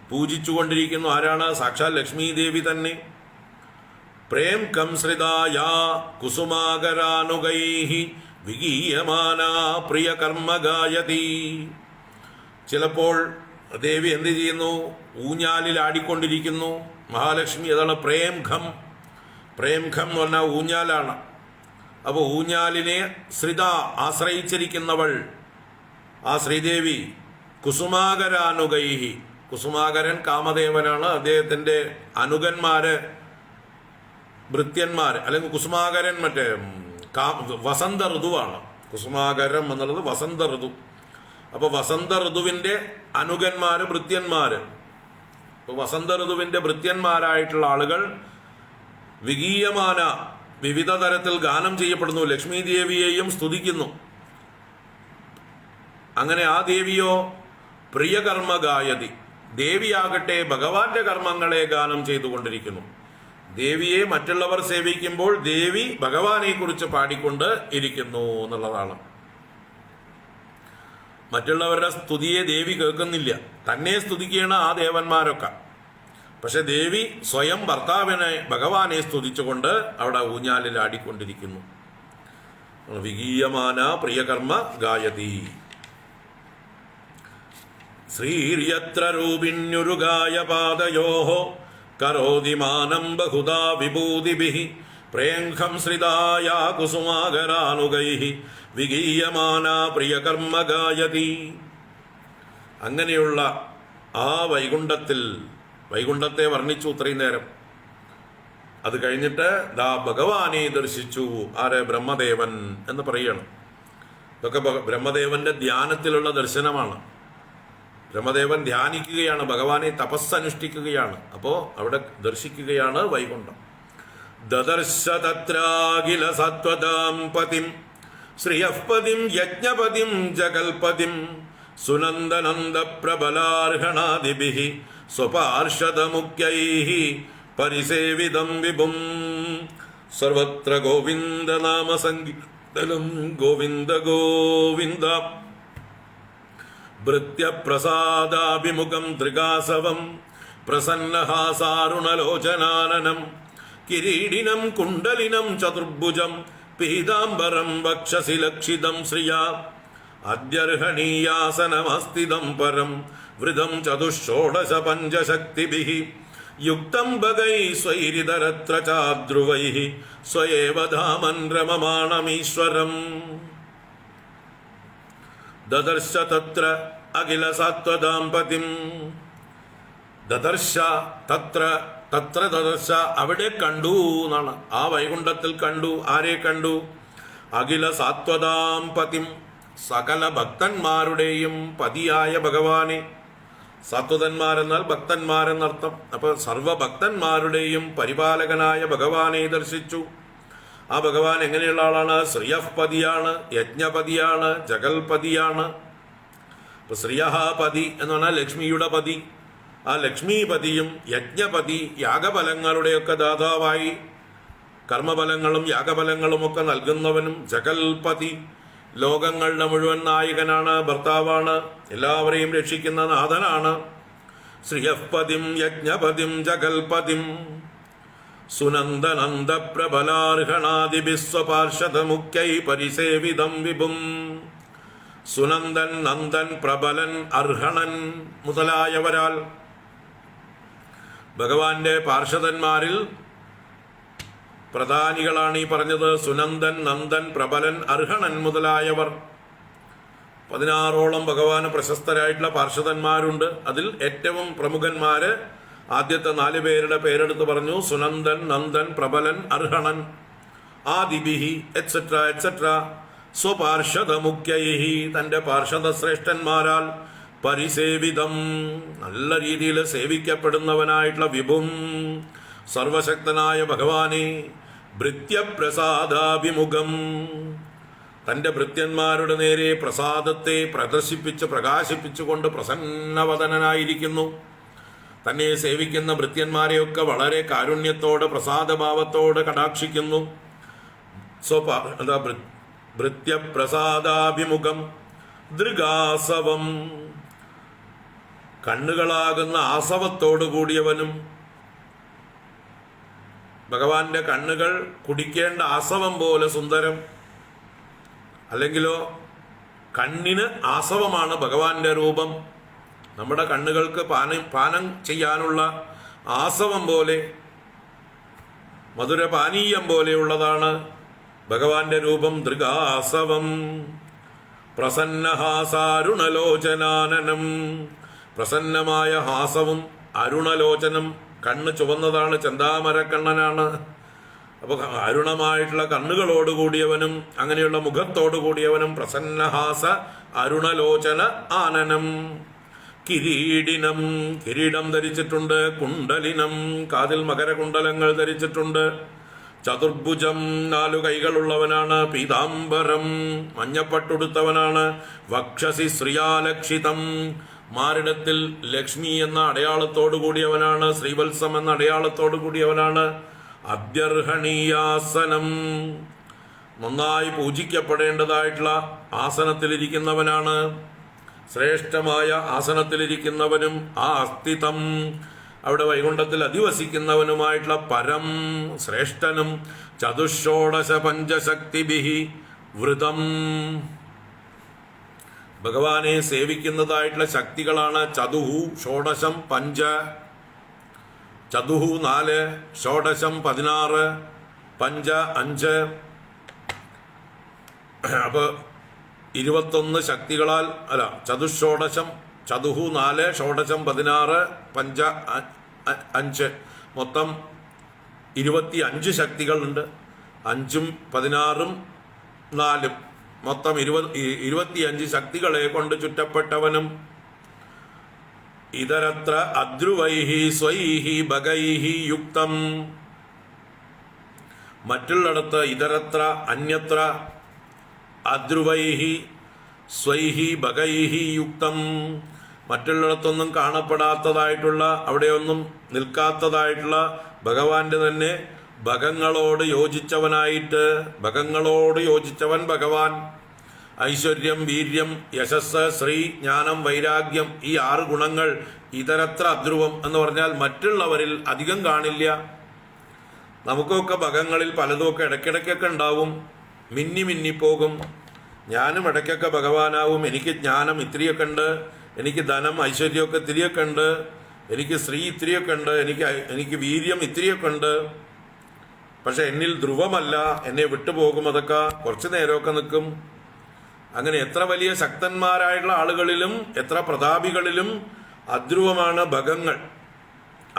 പൂജിച്ചുകൊണ്ടിരിക്കുന്നു. ആരാണ്? സാക്ഷാൽ ലക്ഷ്മി ദേവി തന്നെ. പ്രേം കംശ്രിതായാ കുസുമാകരാനുഗൈഹി വിഗീയമാനാ പ്രിയ കർമ്മ ഗായതി. ചിലപ്പോൾ ദേവി എന്ത് ചെയ്യുന്നു? ഊഞ്ഞാലിൽ ആടിക്കൊണ്ടിരിക്കുന്നു മഹാലക്ഷ്മി. അതാണ് പ്രേംഖം. പ്രേംഖം എന്ന് പറഞ്ഞാൽ ഊഞ്ഞാലാണ്. അപ്പോൾ ഊഞ്ഞാലിനെ ശ്രിത ആശ്രയിച്ചിരിക്കുന്നവൾ ആ ശ്രീദേവി. കുസുമാകരാനുഗൈഹി, കുസുമാകരൻ കാമദേവനാണ്. അദ്ദേഹത്തിൻ്റെ അനുഗന്മാര് ഭൃത്യന്മാർ, അല്ലെങ്കിൽ കുസുമാകരൻ മറ്റേ വസന്ത ഋതുവാണ്. കുസുമാകരം എന്നുള്ളത് വസന്ത ഋതു. അപ്പൊ വസന്ത ഋതുവിന്റെ അനുഗന്മാര് ഭൃത്യന്മാര്. അപ്പൊ വസന്ത ഋതുവിന്റെ ഭൃത്യന്മാരായിട്ടുള്ള ആളുകൾ വിഗീയമാന വിവിധ തരത്തിൽ ഗാനം ചെയ്യപ്പെടുന്നു. ലക്ഷ്മി ദേവിയെയും സ്തുതിക്കുന്നു. അങ്ങനെ ആ ദേവിയോ പ്രിയകർമ്മ ഗായതി. ദേവിയാകട്ടെ ഭഗവാന്റെ കർമ്മങ്ങളെ ഗാനം ചെയ്തുകൊണ്ടിരിക്കുന്നു. ദേവിയെ മറ്റുള്ളവർ സേവിക്കുമ്പോൾ ദേവി ഭഗവാനെ കുറിച്ച് പാടിക്കൊണ്ട് ഇരിക്കുന്നു എന്നുള്ളതാണ്. മറ്റുള്ളവരുടെ സ്തുതിയെ ദേവി കേൾക്കുന്നില്ല. തന്നെ സ്തുതിക്കുകയാണ് ആ ദേവന്മാരൊക്കെ. പക്ഷെ ദേവി സ്വയം ഭർത്താവിനെ ഭഗവാനെ സ്തുതിച്ചുകൊണ്ട് അവിടെ ഊഞ്ഞാലിൽ ആടിക്കൊണ്ടിരിക്കുന്നു. വിഗീയമാന പ്രിയകർമ്മ ഗായതി. ശ്രീര്യത്ര രൂപിണ്യുരുഗായ പാദയോഹോ കരോതി മാനം ബഹുദാ വിഭൂതിഭിഃ പ്രേംഖം ശ്രിതായാ കുസുമാകരാനുഗൈഃ വിഗീയമാനാ പ്രിയകർമ്മ ഗായതി. അങ്ങനെയുള്ള ആ വൈകുണ്ഠത്തെ വർണ്ണിച്ചു ഇത്രയും നേരം. അത് കഴിഞ്ഞിട്ട് ദാ ഭഗവാനെ ദർശിച്ചു. ആര്? ബ്രഹ്മദേവൻ എന്ന് പറയണം. ഇതൊക്കെ ബ്രഹ്മദേവന്റെ ധ്യാനത്തിലുള്ള ദർശനമാണ്. ബ്രഹ്മദേവൻ ധ്യാനിക്കുകയാണ്, ഭഗവാനെ തപസ്സനുഷ്ഠിക്കുകയാണ്. അപ്പോ അവിടെ ദർശിക്കുകയാണ് വൈകുണ്ഠം. ദദർശ തത്രാഖില സത്വതാം പതിം ശ്രിയഃപതിം യജ്ഞപതിം ജഗൽപതിം സുനന്ദനന്ദ പ്രബലാർഹണാദിഭിഃ സ്വപാർഷദമുഖ്യൈഃ പരിസേവിതം വിഭും സർവത്ര ഗോവിന്ദ നാമ സങ്കീർത്തനം ഗോവിന്ദ ഗോവിന്ദ. ഭൃത്യപ്രസാദാഭിമുഖം ത്രികാസവം പ്രസന്നഹാസാരുണലോചനാനനം കിരീടിനം കുണ്ടലിനം ചതുർഭുജം പീതാംബരം വക്ഷസി ലക്ഷിതം ശ്രിയാ അദ്യർഹണീയാസനമസ്ഥിതം പരം വൃതം ചതുഷ്ഷോഡശ പഞ്ചശക്തിഭിഃ യുക്തം ഭഗൈ സ്വൈരിതരത്ര ചാദ്രുവൈഃ സ്വയേവ ധാമൻ രമമാണമീശ്വരം. ദദർശ തത്ര അഖില സാത്വതാം പതിം. ദദർശ തത്ര ദദർശ അവിടെ കണ്ടു എന്നാണ്. ആ വൈകുണ്ഠത്തിൽ കണ്ടു. ആരെ കണ്ടു? അഖില സാത്വതാം പതിം, സകല ഭക്തന്മാരുടെയും പതിയായ ഭഗവാനെ. സാത്വതന്മാരെന്നാൽ ഭക്തന്മാരെന്നർത്ഥം. അപ്പൊ സർവഭക്തന്മാരുടെയും പരിപാലകനായ ഭഗവാനെ ദർശിച്ചു. ആ ഭഗവാൻ എങ്ങനെയുള്ള ആളാണ്? ശ്രിയഃപതിയാണ്, യജ്ഞപതിയാണ്, ജഗൽപതിയാണ്. അപ്പൊ ശ്രിയഃപതി എന്ന് പറഞ്ഞാൽ ലക്ഷ്മിയുടെ പതി. ആ ലക്ഷ്മീപതിയും യജ്ഞപതി യാഗഫലങ്ങളുടെയൊക്കെ ദാതാവായി കർമ്മഫലങ്ങളും യാഗഫലങ്ങളും ഒക്കെ നൽകുന്നവനും, ജഗൽപതി ലോകങ്ങളുടെ മുഴുവൻ നായകനാണ്, ഭർത്താവാണ്, എല്ലാവരെയും രക്ഷിക്കുന്ന നാഥനാണ്. ശ്രിയഃപതിം യജ്ഞപതിം ജഗൽപതിം സുനന്ദനന്ദ പ്രബലാർഹണാദിഭിസ്വപാർഷദമുഖ്യൈ പരിസേവിതം വിഭും. സുനന്ദൻ, നന്ദൻ, പ്രബലൻ, അർഹണൻ മുതലായവരാൽ ഭഗവാന്റെ പാർഷദന്മാരിൽ പ്രധാനികളാണ് ഈ പറഞ്ഞത്. സുനന്ദൻ, നന്ദൻ, പ്രബലൻ, അർഹണൻ മുതലായവർ. 16ഓളം ഭഗവാന് പ്രശസ്തരായിട്ടുള്ള പാർഷദന്മാരുണ്ട്. അതിൽ ഏറ്റവും പ്രമുഖന്മാര് ആദ്യത്തെ 4 പേരുടെ പേരെടുത്ത് പറഞ്ഞു. Sunandan, Nandan, പ്രബലൻ, അർഹണൻ, ആദിഭിഹി etcetera etcetera. സ്വപാർഷദമുഖ്യൈഹി തന്റെ പാർഷദ ശ്രേഷ്ഠന്മാരാൽ പരിസേവിതം നല്ല രീതിയിൽ സേവിക്കപ്പെടുന്നവനായിട്ടുള്ള വിഭും സർവശക്തനായ ഭഗവാനെ. ഭൃത്യപ്രസാദാഭിമുഖം തന്റെ ഭൃത്യന്മാരുടെ നേരെ പ്രസാദത്തെ പ്രദർശിപ്പിച്ച് പ്രകാശിപ്പിച്ചുകൊണ്ട് പ്രസന്നവദനായിരിക്കുന്നു. തന്നെ സേവിക്കുന്ന ഭൃത്യന്മാരെയൊക്കെ വളരെ കാരുണ്യത്തോടെ പ്രസാദഭാവത്തോടെ കടാക്ഷിക്കുന്നു. ഭൃത്യപ്രസാദാഭിമുഖം ദൃഗാസവം കണ്ണുകളാകുന്ന ആസവത്തോടു കൂടിയവനും. ഭഗവാന്റെ കണ്ണുകൾ കുടിക്കേണ്ട ആസവം പോലെ സുന്ദരം. അല്ലെങ്കിലോ കണ്ണിന് ആസവമാണ് ഭഗവാന്റെ രൂപം. നമ്മുടെ കണ്ണുകൾക്ക് പാനം ചെയ്യാനുള്ള ആസവം പോലെ, മധുരപാനീയം പോലെയുള്ളതാണ് ഭഗവാന്റെ രൂപം. ദൃഗാസവം പ്രസന്നഹാസാരുണലോചനാനനം പ്രസന്നമായ ഹാസവും അരുണലോചനം കണ്ണ് ചുവന്നതാണ്, ചെന്താമരക്കണ്ണനാണ്. അപ്പൊ അരുണമായിട്ടുള്ള കണ്ണുകളോടുകൂടിയവനും അങ്ങനെയുള്ള മുഖത്തോടുകൂടിയവനും പ്രസന്നഹാസ അരുണലോചന ആനനം. കിരീടിനം കിരീടം ധരിച്ചിട്ടുണ്ട്. കുണ്ടലിനം കാതിൽ മകരകുണ്ടലങ്ങൾ ധരിച്ചിട്ടുണ്ട്. ചതുർഭുജം 4 കൈകളുള്ളവനാണ്. പീതാംബരം മഞ്ഞപ്പട്ടുടുത്തവനാണ്. വക്ഷസി ശ്രീയാലക്ഷിതം മാറിടത്തിൽ ലക്ഷ്മി എന്ന അടയാളത്തോടു കൂടിയവനാണ്. ശ്രീവത്സം എന്ന അടയാളത്തോടു കൂടിയവനാണ്. അദ്യർഹണീയാസനം നന്നായി പൂജിക്കപ്പെടേണ്ടതായിട്ടുള്ള ആസനത്തിലിരിക്കുന്നവനാണ്. ശ്രേഷ്ഠമായ ആസനത്തിലിരിക്കുന്നവനും ആ അസ്ഥിതം അവിടെ വൈകുണ്ഠത്തിൽ അധിവസിക്കുന്നവനുമായിട്ടുള്ള പരം ശ്രേഷ്ഠനും. ചതുഷ്ഷോഡശ പഞ്ചശക്തിഭിഹി വൃതം ഭഗവാനെ സേവിക്കുന്നതായിട്ടുള്ള ശക്തികളാണ്. ചതുഹു ഷോഡശം പഞ്ച ചതുഹു 4, ഷോഡശം 16, പഞ്ച 5. അപ്പോൾ 21 ശക്തികളാൽ ചതുഷോഡശം, ചതുഹു 4, ഷോഡശം 16, പഞ്ച 5, മൊത്തം 25 ശക്തികളുണ്ട്. 5ഉം 16ഉം 4, മൊത്തം 25 ശക്തികളെ കൊണ്ട് ചുറ്റപ്പെട്ടവനും ഇതരത്ര അദ്രുവൈഹി സ്വൈഹി ഭഗൈഹി യുക്തം. മറ്റുള്ളിടത്ത് ഇതരത്ര അന്യത്ര അദ്രുവൈഹി സ്വൈഹി ഭഗൈഹി യുക്തം, മറ്റുള്ളിടത്തൊന്നും കാണപ്പെടാത്തതായിട്ടുള്ള, അവിടെയൊന്നും നിൽക്കാത്തതായിട്ടുള്ള ഭഗവാന്റെ തന്നെ ഭഗങ്ങളോട് യോജിച്ചവനായിട്ട്, ഭഗങ്ങളോട് യോജിച്ചവൻ ഭഗവാൻ. ഐശ്വര്യം, വീര്യം, യശസ്, ശ്രീ, ജ്ഞാനം, വൈരാഗ്യം, ഈ 6 ഗുണങ്ങൾ ഇതരത്ര അധ്രുവം എന്ന് പറഞ്ഞാൽ മറ്റുള്ളവരിൽ അധികം കാണില്ല. നമുക്കൊക്കെ ഭഗങ്ങളിൽ പലതുമൊക്കെ ഇടയ്ക്കിടയ്ക്കൊക്കെ ഉണ്ടാവും, മിന്നിപ്പോകും. ഞാനും ഇടയ്ക്കൊക്കെ ഭഗവാനാവും. എനിക്ക് ജ്ഞാനം ഇത്തിരിയൊക്കെ ഉണ്ട്, എനിക്ക് ധനം ഐശ്വര്യമൊക്കെ ഇത്തിരിയൊക്കെ ഉണ്ട്, എനിക്ക് സ്ത്രീ ഇത്തിരിയൊക്കെ ഉണ്ട്, എനിക്ക് വീര്യം ഇത്തിരിയൊക്കെ ഉണ്ട്. പക്ഷെ എന്നിൽ ധ്രുവമല്ല, എന്നെ വിട്ടുപോകും. അതൊക്കെ കുറച്ചു നേരമൊക്കെ നിൽക്കും. അങ്ങനെ എത്ര വലിയ ശക്തന്മാരായിട്ടുള്ള ആളുകളിലും എത്ര പ്രതാപികളിലും അധ്രുവമാണ് ഭഗങ്ങൾ.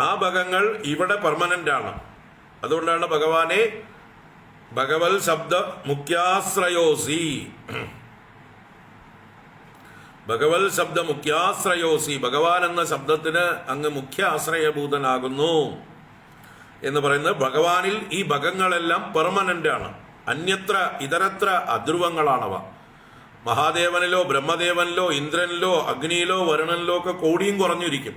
ആ ഭഗങ്ങൾ ഇവിടെ പെർമനന്റ് ആണ്. അതുകൊണ്ടാണ് ഭഗവാനെ ഭഗവൽ ശബ്ദ മുഖ്യാശ്രയോസി, ഭഗവൽ ശബ്ദ മുഖ്യാശ്രയോസി, ഭഗവാൻ എന്ന ശബ്ദത്തിന് അങ്ങ് മുഖ്യ ആശ്രയഭൂതനാകുന്നു എന്ന് പറയുന്നത്. ഭഗവാനിൽ ഈ ഭഗങ്ങളെല്ലാം പെർമനന്റ് ആണ്. അന്യത്ര ഇതരത്ര അധ്രുവങ്ങളാണവ. മഹാദേവനിലോ ബ്രഹ്മദേവനിലോ ഇന്ദ്രനിലോ അഗ്നിയിലോ വരുണനിലോ ഒക്കെ കോടിയും കുറഞ്ഞിരിക്കും.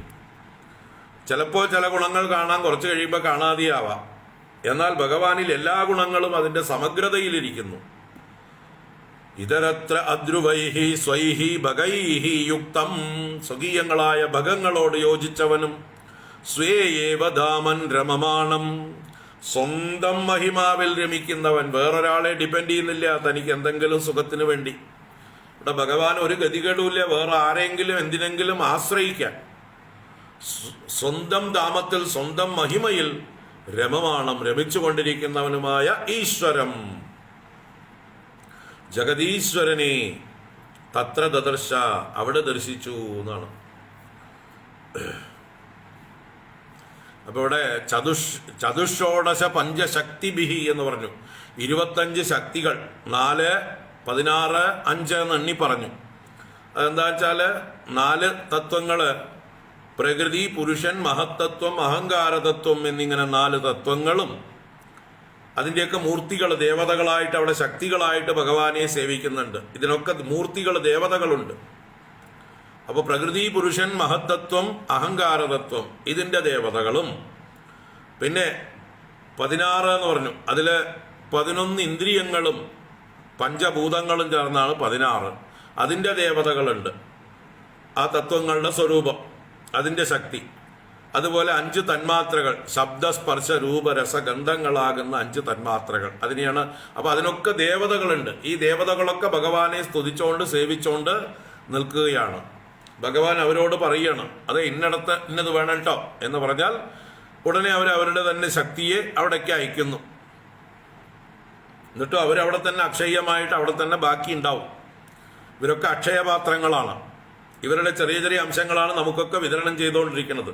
ചിലപ്പോൾ ചില ഗുണങ്ങൾ കാണാൻ കുറച്ച് കഴിയുമ്പോൾ കാണാതെയാവാം. എന്നാൽ ഭഗവാനിൽ എല്ലാ ഗുണങ്ങളും അതിന്റെ സമഗ്രതയിലിരിക്കുന്നു. ഇതരത്ര അദ്രുവൈഹി സ്വൈഹി ഭഗൈഹി യുക്തം, സ്വകീയങ്ങളായ ഭഗങ്ങളോട് യോജിച്ചവനും സ്വേയേവധാമൻ രമമാണം, സ്വന്തം മഹിമാവിൽ രമിക്കുന്നവൻ, വേറൊരാളെ ഡിപ്പെൻഡ് ചെയ്യുന്നില്ല തനിക്ക് എന്തെങ്കിലും സുഖത്തിന് വേണ്ടി. ഇവിടെ ഭഗവാൻ ഒരു ഗതികേടുമില്ല വേറെ ആരെങ്കിലും എന്തിനെങ്കിലും ആശ്രയിക്കാൻ. സ്വന്തം ധാമത്തിൽ സ്വന്തം മഹിമയിൽ രമമാണം, രമിച്ചുകൊണ്ടിരിക്കുന്നവനുമായ ഈശ്വരം. ജഗതീശ്വരനെ തത്ര ദദർശ, അവിടെ ദർശിച്ചു എന്നാണ്. അപ്പൊ ഇവിടെ ചതുഷോഡശ പഞ്ചശക്തിഭിഹി എന്ന് പറഞ്ഞു. 25 ശക്തികൾ, 4, 16, 5 എന്ന് എണ്ണി പറഞ്ഞു. അതെന്താ വെച്ചാല് 4 തത്വങ്ങള്, പ്രകൃതി, പുരുഷൻ, മഹത്തത്വം, അഹങ്കാരതത്വം എന്നിങ്ങനെ 4 തത്വങ്ങളും അതിൻ്റെയൊക്കെ മൂർത്തികൾ, ദേവതകളായിട്ട് അവിടെ ശക്തികളായിട്ട് ഭഗവാനെ സേവിക്കുന്നുണ്ട്. ഇതിനൊക്കെ മൂർത്തികൾ, ദേവതകളുണ്ട്. അപ്പൊ പ്രകൃതി, പുരുഷൻ, മഹത്തത്വം, അഹങ്കാരതത്വം ഇതിന്റെ ദേവതകളും, പിന്നെ 16 എന്ന് പറഞ്ഞു. അതില് 11 ഇന്ദ്രിയങ്ങളും പഞ്ചഭൂതങ്ങളും ചേർന്നാണ് 16. അതിന്റെ ദേവതകളുണ്ട്. ആ തത്വങ്ങളുടെ സ്വരൂപം, അതിന്റെ ശക്തി. അതുപോലെ 5 തന്മാത്രകൾ, ശബ്ദസ്പർശ രൂപ രസഗന്ധങ്ങളാകുന്ന 5 തന്മാത്രകൾ, അതിനെയാണ്. അപ്പൊ അതിനൊക്കെ ദേവതകളുണ്ട്. ഈ ദേവതകളൊക്കെ ഭഗവാനെ സ്തുതിച്ചോണ്ട് സേവിച്ചോണ്ട് നിൽക്കുകയാണ്. ഭഗവാൻ അവരോട് പറയണം, അത് ഇന്നടത്ത് ഇന്നത് വേണം കേട്ടോ എന്ന് പറഞ്ഞാൽ ഉടനെ അവരുടെ തന്നെ ശക്തിയെ അവിടേക്ക് അയക്കുന്നു. എന്നിട്ടും അവരവിടെ തന്നെ അക്ഷയമായിട്ട് അവിടെ തന്നെ ബാക്കി ഉണ്ടാവും. ഇവരൊക്കെ അക്ഷയപാത്രങ്ങളാണ്. ഇവരുടെ ചെറിയ ചെറിയ അംശങ്ങളാണ് നമുക്കൊക്കെ വിതരണം ചെയ്തുകൊണ്ടിരിക്കുന്നത്.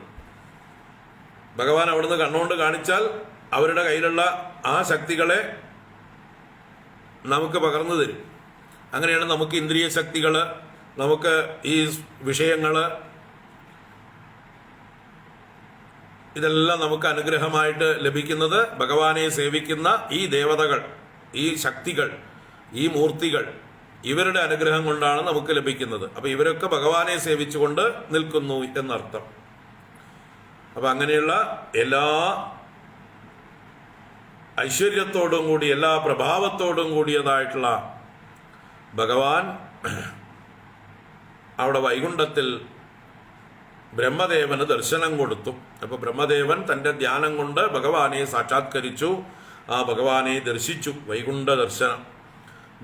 ഭഗവാൻ അവിടുന്ന് കണ്ണുകൊണ്ട് കാണിച്ചാൽ അവരുടെ കയ്യിലുള്ള ആ ശക്തികളെ നമുക്ക് പകർന്നു തരും. അങ്ങനെയാണ് നമുക്ക് ഇന്ദ്രിയ ശക്തികള്, നമുക്ക് ഈ വിഷയങ്ങള്, ഇതെല്ലാം നമുക്ക് അനുഗ്രഹമായിട്ട് ലഭിക്കുന്നത് ഭഗവാനെ സേവിക്കുന്ന ഈ ദേവതകൾ, ഈ ശക്തികൾ, ഈ മൂർത്തികൾ, ഇവരുടെ അനുഗ്രഹം കൊണ്ടാണ് നമുക്ക് ലഭിക്കുന്നത്. അപ്പൊ ഇവരൊക്കെ ഭഗവാനെ സേവിച്ചുകൊണ്ട് നിൽക്കുന്നു എന്നർത്ഥം. അപ്പൊ അങ്ങനെയുള്ള എല്ലാ ഐശ്വര്യത്തോടും കൂടി, എല്ലാ പ്രഭാവത്തോടും കൂടിയതായിട്ടുള്ള ഭഗവാൻ അവിടെ വൈകുണ്ഠത്തിൽ ബ്രഹ്മദേവന് ദർശനം കൊടുത്തു. അപ്പൊ ബ്രഹ്മദേവൻ തന്റെ ധ്യാനം കൊണ്ട് ഭഗവാനെ സാക്ഷാത്കരിച്ചു, ആ ഭഗവാനെ ദർശിച്ചു. വൈകുണ്ഠ ദർശനം.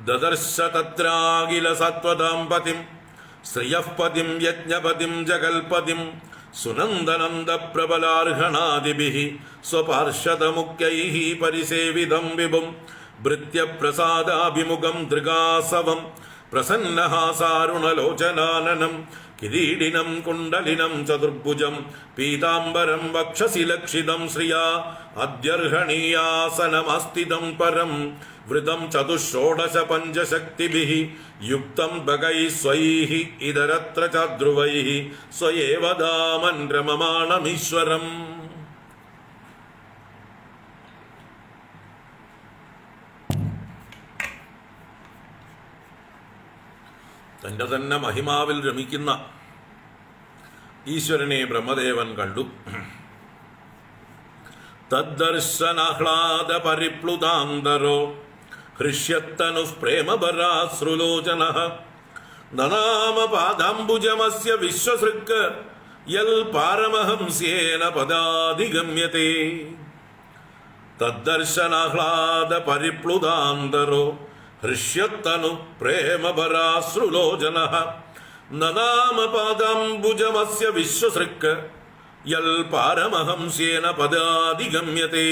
ദദർശ തത്രാഖില സത്വദാം പതിം ശ്രിയഃപതിം യജ്ഞപതിം ജഗൽപതിം സുനന്ദനന്ദ പ്രബലാർഹണാദിഭിഃ സ്വപാർഷദമുഖ്യൈഃ പരിസേവിതം വിഭും ഭൃത്യപ്രസാദാഭിമുഖം ദൃഗാസവം പ്രസന്നഹാസാരുണലോചനാനനം കിരീടിനം കുണ്ടലിനം ചതുർഭുജം പീതാംബരം വക്ഷസി ലക്ഷിതം ശ്രിയാ അദ്യർഹണീയാസനമസ്ഥിതം പരം വൃതം ചതുഷോഡശ പഞ്ചശക്തിഭിഃ യുക്തം ഭഗൈ സ്വൈഃ ഇതരത്ര ചദ്രുവൈഃ സ്വയേവ ദാമൻ രമമാണമീശ്വരം. തൻ്റെ തന്നെ മഹിമാവിൽ രമിക്കുന്ന ഈശ്വരനെ ബ്രഹ്മദേവൻ കണ്ടു. തദ്ദർശനാഹ്ലാദ പരിപ്ലുതാന്തരോ ഹൃഷ്യത്തനുഃ പ്രേമഭരാശ്രുലോചനഃ നനാമ പാദാംബുജമസ്യ വിശ്വസൃക് യൽ പാരമഹംസ്യേന പദാധിഗമ്യത്തെ. തദ്ദർശനാഹ്ലാദ പരിപ്ലുതാന്തരോ ഹൃഷ്യത്തനു പ്രേമഭരാശ്രുലോചനഃ നനാമ പാദാംബുജമസ്യ വിശ്വസൃക് യൽ പാരമഹംസ്യേന പദാധിഗമ്യത്തെ.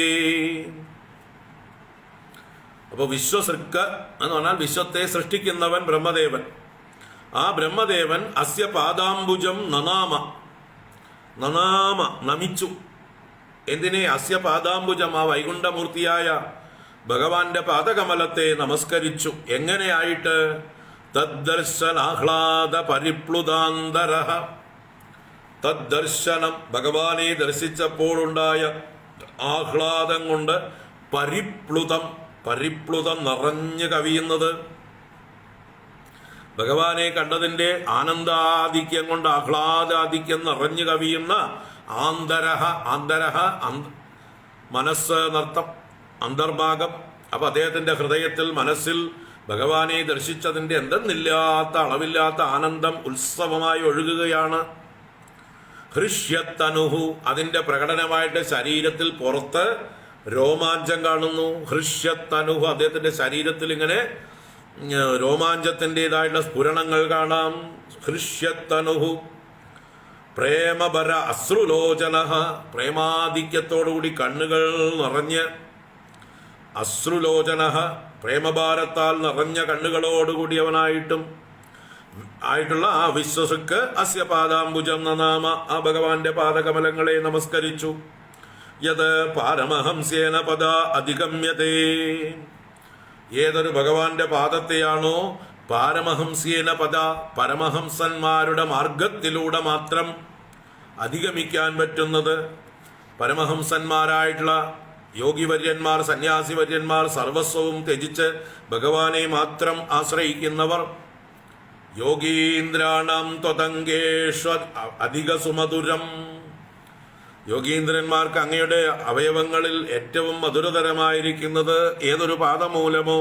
അപ്പോൾ വിശ്വസൃക് എന്ന് പറഞ്ഞാൽ വിശ്വത്തെ സൃഷ്ടിക്കുന്നവൻ ബ്രഹ്മദേവൻ. ആ ബ്രഹ്മദേവൻ അസ്യ പാദാംബുജം നനാമ നമിച്ചു. എന്തിനെ? അസ്യ പാദാംബുജം, ആ വൈകുണ്ഠമൂർത്തിയായ ഭഗവാന്റെ പാദകമലത്തെ നമസ്കരിച്ചു. എങ്ങനെയായിട്ട്? തദ്ദർശനാഹ്ലാദ പരിപ്ലുതാന്തരഃ. തദ്ദർശനം, ഭഗവാനെ ദർശിച്ചപ്പോഴുണ്ടായ ആഹ്ലാദം കൊണ്ട് പരിപ്ലുതം നിറഞ്ഞു കവിയുന്നത്. ഭഗവാനെ കണ്ടതിൻ്റെ ആനന്ദാധിക്യം കൊണ്ട് ആഹ്ലാദാധിക്യം നിറഞ്ഞു കവിയുന്ന ആന്തരഹ മനസ്സ് നർത്തം, അന്തർഭാഗം. അപ്പൊ അദ്ദേഹത്തിന്റെ ഹൃദയത്തിൽ, മനസ്സിൽ ഭഗവാനെ ദർശിച്ചതിന്റെ എന്തെന്നില്ലാത്ത അളവില്ലാത്ത ആനന്ദം ഉത്സവമായി ഒഴുകുകയാണ്. ഹൃഷ്യത്തനുഹു, അതിന്റെ പ്രകടനമായിട്ട് ശരീരത്തിൽ പുറത്ത് രോമാഞ്ചം കാണുന്നു. ഹൃഷ്യത്തനുഹു, അദ്ദേഹത്തിന്റെ ശരീരത്തിൽ ഇങ്ങനെ രോമാഞ്ചത്തിൻ്റെതായിട്ടുള്ള സ്ഫുരണങ്ങൾ കാണാം. ഹൃഷ്യത്തനുഹു പ്രേമഭര അശ്രുലോചനഃ, പ്രേമാധിക്യത്തോടുകൂടി കണ്ണുകൾ നിറഞ്ഞ്, അശ്രുലോചനഃ പ്രേമഭാരത്താൽ നിറഞ്ഞ കണ്ണുകളോടുകൂടിയവനായിട്ടും ആയിട്ടുള്ള ആ വിശ്വസൃക് അസ്യ പാദാംബുജം നനാമ, ആ ഭഗവാന്റെ പാദകമലങ്ങളെ നമസ്കരിച്ചു. യത് പാരമഹംസ്യേന പദ അധിഗമ്യതേ, ഏതൊരു ഭഗവാന്റെ പാദത്തെയാണോ പാരമഹംസ്യേന പദ, പരമഹംസന്മാരുടെ മാർഗത്തിലൂടെ മാത്രം അധിഗമിക്കാൻ പറ്റുന്നത്. പരമഹംസന്മാരായിട്ടുള്ള യോഗിവര്യന്മാർ, സന്യാസിവര്യന്മാർ സർവസ്വവും ത്യജിച്ച് ഭഗവാനെ മാത്രം ആശ്രയിക്കുന്നവർ. യോഗീന്ദ്രാണം ത്വതംഗേഷു അധിക സുമധുരം, യോഗീന്ദ്രന്മാർക്ക് അങ്ങയുടെ അവയവങ്ങളിൽ ഏറ്റവും മധുരതരമായിരിക്കുന്നത് ഏതൊരു പാദമൂലമോ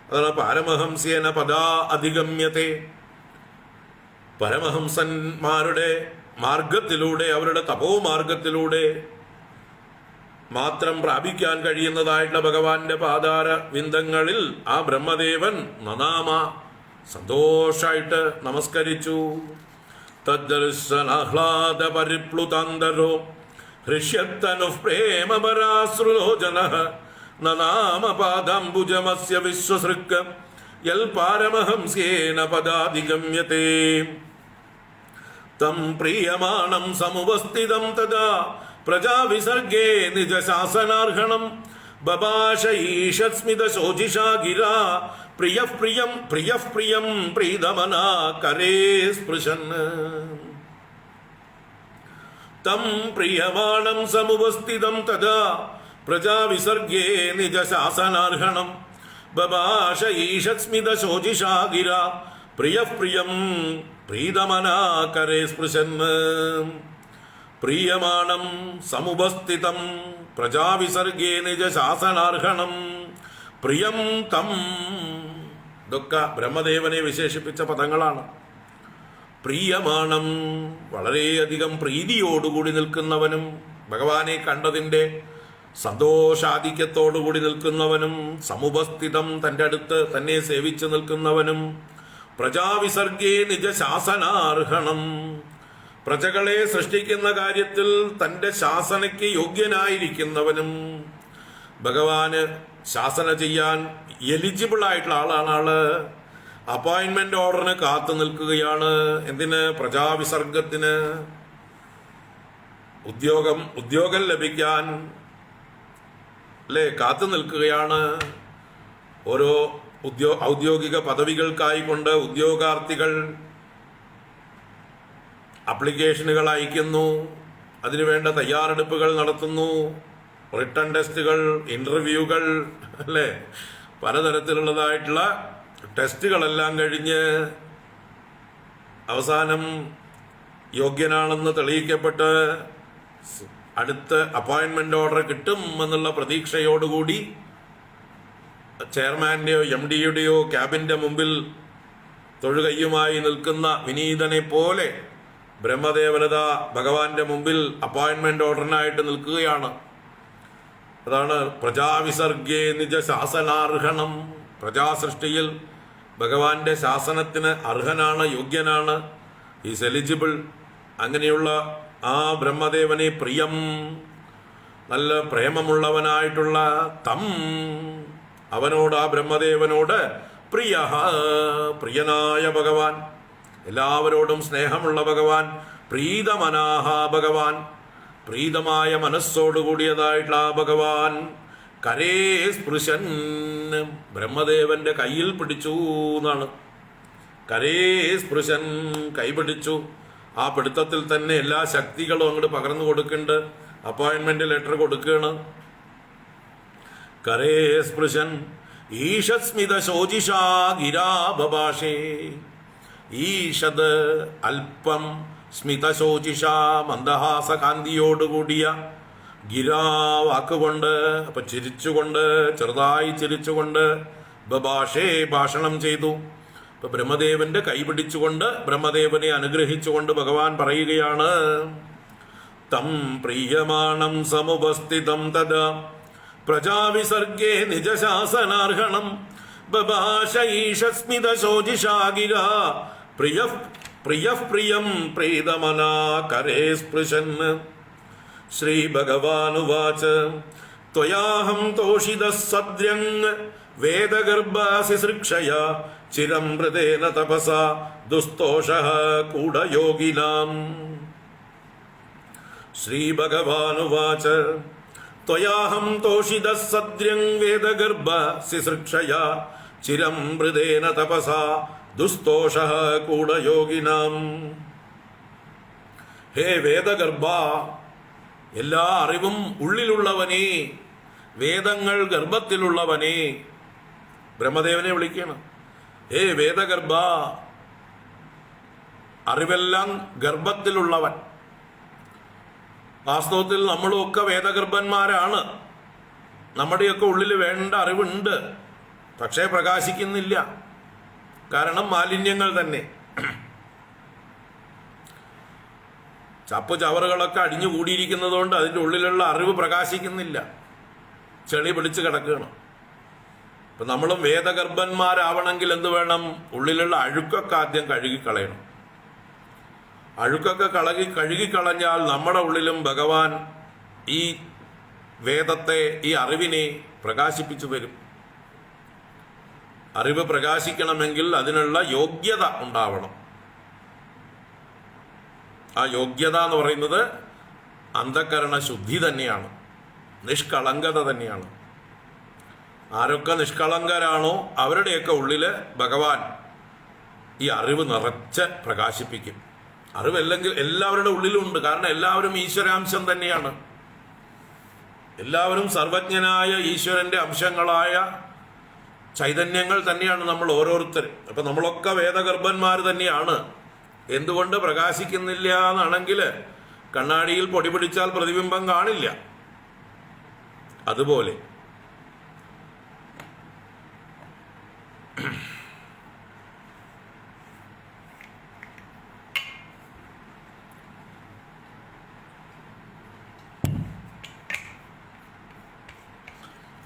അതാണ് പാരമഹംസ്യേന പദാ അധിഗമ്യത്തെ. പരമഹംസന്മാരുടെ മാർഗത്തിലൂടെ, അവരുടെ തപോമാർഗത്തിലൂടെ മാത്രം പ്രാപിക്കാൻ കഴിയുന്നതായിട്ടുള്ള ഭഗവാന്റെ പാദാര വിന്ദങ്ങളിൽ ആ ബ്രഹ്മദേവൻ നനാമ സന്തോഷായിട്ട് നമസ്കരിച്ചു. തദ്ദർശനാഹ്ലാദ പരിപ്ലുതാന്തരോ ഹൃഷ്യത്തനുഃ പ്രേമഭരാശ്രുലോചനഃ നനാമ പാദാംബുജമസ്യ വിശ്വസൃക് യൽ പാരമഹംസ്യേന പദാധിഗമ്യത്തെ. തം പ്രീയമാണം സമുപസ്ഥിതം തദാ പ്രജാവിസർഗേ നിജശാസനാർഹണം ബഭാഷ ഈഷസ്മിത ശോചിഷാ ഗിരാ പ്രിയഃ പ്രിയം പ്രീതമനാ കരേ സ്പൃശൻ. തം പ്രിയമാണം സമുപസ്ഥിതം തദാ പ്രജാവിസർഗേ നിജശാസനാർഹണം ബഭാഷ ഈഷസ്മിത ശോചിഷാ ഗിരാ പ്രിയഃ പ്രീതമനാ കരേ സ്പൃശൻ. പ്രീയമാണം സമുപസ്ഥിതം പ്രജാവിസർഗേ നിജശാസനാർഹണം പ്രിയം തം, ഇതൊക്കെ ബ്രഹ്മദേവനെ വിശേഷിപ്പിച്ച പദങ്ങളാണ്. പ്രിയമാണം, വളരെയധികം പ്രീതിയോടുകൂടി നിൽക്കുന്നവനും, ഭഗവാനെ കണ്ടതിൻ്റെ സന്തോഷാധിക്യത്തോടുകൂടി നിൽക്കുന്നവനും, സമുപസ്ഥിതം തൻ്റെ അടുത്ത് തന്നെ സേവിച്ചു നിൽക്കുന്നവനും, പ്രജാവിസർഗേ നിജശാസനാർഹണം പ്രജകളെ സൃഷ്ടിക്കുന്ന കാര്യത്തിൽ തന്റെ ശാസനയ്ക്ക് യോഗ്യനായിരിക്കുന്നവനും, ഭഗവാന് ശാസന ചെയ്യാൻ എലിജിബിൾ ആയിട്ടുള്ള ആളാണ് ആള്. അപ്പോയിന്റ്മെന്റ് ഓർഡറിന് കാത്തു നിൽക്കുകയാണ്. എന്തിന്? പ്രജാവിസർഗത്തിന്, ഉദ്യോഗം ലഭിക്കാൻ അല്ലേ കാത്തു നിൽക്കുകയാണ്. ഓരോ ഔദ്യോഗിക പദവികൾക്കായിക്കൊണ്ട് ഉദ്യോഗാർത്ഥികൾ അപ്ലിക്കേഷനുകൾ അയക്കുന്നു, അതിനുവേണ്ട തയ്യാറെടുപ്പുകൾ നടത്തുന്നു, റിട്ടൺ ടെസ്റ്റുകൾ, ഇന്റർവ്യൂകൾ അല്ലേ, പലതരത്തിലുള്ളതായിട്ടുള്ള ടെസ്റ്റുകളെല്ലാം കഴിഞ്ഞ് അവസാനം യോഗ്യനാണെന്ന് തെളിയിക്കപ്പെട്ട് അടുത്ത അപ്പോയിന്റ്മെന്റ് ഓർഡർ കിട്ടും എന്നുള്ള പ്രതീക്ഷയോടുകൂടി ചെയർമാന്റെയോ MD-യുടെയോ ക്യാബിന്റെ മുമ്പിൽ തൊഴുകയ്യുമായി നിൽക്കുന്ന വിനീതനെ പോലെ ബ്രഹ്മദേവനത ഭഗവാന്റെ മുമ്പിൽ അപ്പോയിന്റ്മെന്റ് ഓർഡറിനായിട്ട് നിൽക്കുകയാണ്. അതാണ് പ്രജാവിസർഗേ നിജ ശാസനാർഹണം. പ്രജാസൃഷ്ടിയിൽ ഭഗവാന്റെ ശാസനത്തിന് അർഹനാണ്, യോഗ്യനാണ്, ഈസ് എലിജിബിൾ. അങ്ങനെയുള്ള ആ ബ്രഹ്മദേവനെ പ്രിയം, നല്ല പ്രേമമുള്ളവനായിട്ടുള്ള തം, അവനോട്, ആ ബ്രഹ്മദേവനോട് പ്രിയനായ ഭഗവാൻ, എല്ലാവരോടും സ്നേഹമുള്ള ഭഗവാൻ, പ്രീതമനാഹ ഭഗവാൻ, പ്രീതമായ മനസ്സോടുകൂടിയതായിട്ടുള്ള ആ ഭഗവാൻ, കരേ സ്പൃശൻ, ബ്രഹ്മദേവന്റെ കയ്യിൽ പിടിച്ചു എന്നാണ്. കരേ സ്പൃശൻ, കൈപിടിച്ചു. ആ പിടുത്തത്തിൽ തന്നെ എല്ലാ ശക്തികളും അങ്ങോട്ട് പകർന്നു കൊടുക്കുന്നുണ്ട്. അപ്പോയിന്റ്മെന്റ് ലെറ്റർ കൊടുക്കുകയാണ്. കരേ സ്പൃശൻ ഈഷസ്മിത ശോചിഷാ ഗിരാ ബഭാഷേ. ഈഷത് അല്പം, സ്മിതശോചിഷ മന്ദഹാസകാന്തിയോടുകൂടിയ, ഗിരാ വാക്കുകൊണ്ട്, അപ്പൊ ചിരിച്ചുകൊണ്ട്, ചെറുതായി ചിരിച്ചുകൊണ്ട്, ബഭാഷേ ഭാഷണം ചെയ്തു. ഇപ്പൊ ബ്രഹ്മദേവന്റെ കൈ പിടിച്ചുകൊണ്ട് ബ്രഹ്മദേവനെ അനുഗ്രഹിച്ചുകൊണ്ട് ഭഗവാൻ പറയുകയാണ്, തം പ്രീയമാണം സമുപസ്ഥിതം തദാ പ്രജാവിസർഗേ നിജശാസനാർഹണം ബഭാഷ ഈഷസ്മിത ശോചിഷാ ഗിരാ പ്രിയം പ്രീതമനാ കരേ സ്പൃശൻ. ശ്രീ ഭഗവാനുവാച ത്വയാഹം തോഷിതഃ സദ്ര്യങ് വേദഗർഭാസിസൃക്ഷയാ ചിരം ഹൃദേന തപസാ ദുസ്തോഷഃ കൂഢയോഗിനാം. ശ്രീ ഭഗവാനുവാച ത്വയാഹം തോഷിതഃ സദ്ര്യങ് വേദഗർഭാസിസൃക്ഷയാ ചിരം ഹൃദേന തപസാ ദുസ്തോഷഃ കൂഢയോഗിനാം. ഹേ വേദഗർഭ, എല്ലാ അറിവും ഉള്ളിലുള്ളവനെ, വേദങ്ങൾ ഗർഭത്തിലുള്ളവനെ, ബ്രഹ്മദേവനെ വിളിക്കണം. ഹേ വേദഗർഭ, അറിവെല്ലാം ഗർഭത്തിലുള്ളവൻ. വാസ്തവത്തിൽ നമ്മളൊക്കെ വേദഗർഭന്മാരാണ്. നമ്മുടെയൊക്കെ ഉള്ളിൽ വേണ്ട അറിവുണ്ട്, പക്ഷേ പ്രകാശിക്കുന്നില്ല. കാരണം മാലിന്യങ്ങൾ തന്നെ. ചപ്പ് ചവറുകളൊക്കെ അടിഞ്ഞുകൂടിയിരിക്കുന്നത് കൊണ്ട് അതിൻ്റെ ഉള്ളിലുള്ള അറിവ് പ്രകാശിക്കുന്നില്ല, ചെളി പിടിച്ച് കിടക്കുകയാണ്. ഇപ്പം നമ്മളും വേദഗർഭന്മാരാവണമെങ്കിൽ എന്ത് വേണം? ഉള്ളിലുള്ള അഴുക്കൊക്കെ ആദ്യം കഴുകിക്കളയണം. അഴുക്കൊക്കെ കഴുകിക്കളഞ്ഞാൽ നമ്മുടെ ഉള്ളിലും ഭഗവാൻ ഈ വേദത്തെ, ഈ അറിവിനെ പ്രകാശിപ്പിച്ചു വരും. അറിവ് പ്രകാശിക്കണമെങ്കിൽ അതിനുള്ള യോഗ്യത ഉണ്ടാവണം. ആ യോഗ്യത എന്ന് പറയുന്നത് അന്ധകരണ ശുദ്ധി തന്നെയാണ്, നിഷ്കളങ്കത തന്നെയാണ്. ആരൊക്കെ നിഷ്കളങ്കരാണോ അവരുടെയൊക്കെ ഉള്ളില് ഭഗവാൻ ഈ അറിവ് നിറച്ച് പ്രകാശിപ്പിക്കും. അറിവല്ലെങ്കിൽ എല്ലാവരുടെ ഉള്ളിലും ഉണ്ട്. കാരണം എല്ലാവരും ഈശ്വരാംശം തന്നെയാണ്. എല്ലാവരും സർവജ്ഞനായ ഈശ്വരന്റെ അംശങ്ങളായ ചൈതന്യങ്ങൾ തന്നെയാണ് നമ്മൾ ഓരോരുത്തരും. അപ്പൊ നമ്മളൊക്കെ വേദഗർഭന്മാർ തന്നെയാണ്. എന്തുകൊണ്ട് പ്രകാശിക്കുന്നില്ല എന്നാണെങ്കിൽ കണ്ണാടിയിൽ പൊടി പിടിച്ചാൽ പ്രതിബിംബം കാണില്ല. അതുപോലെ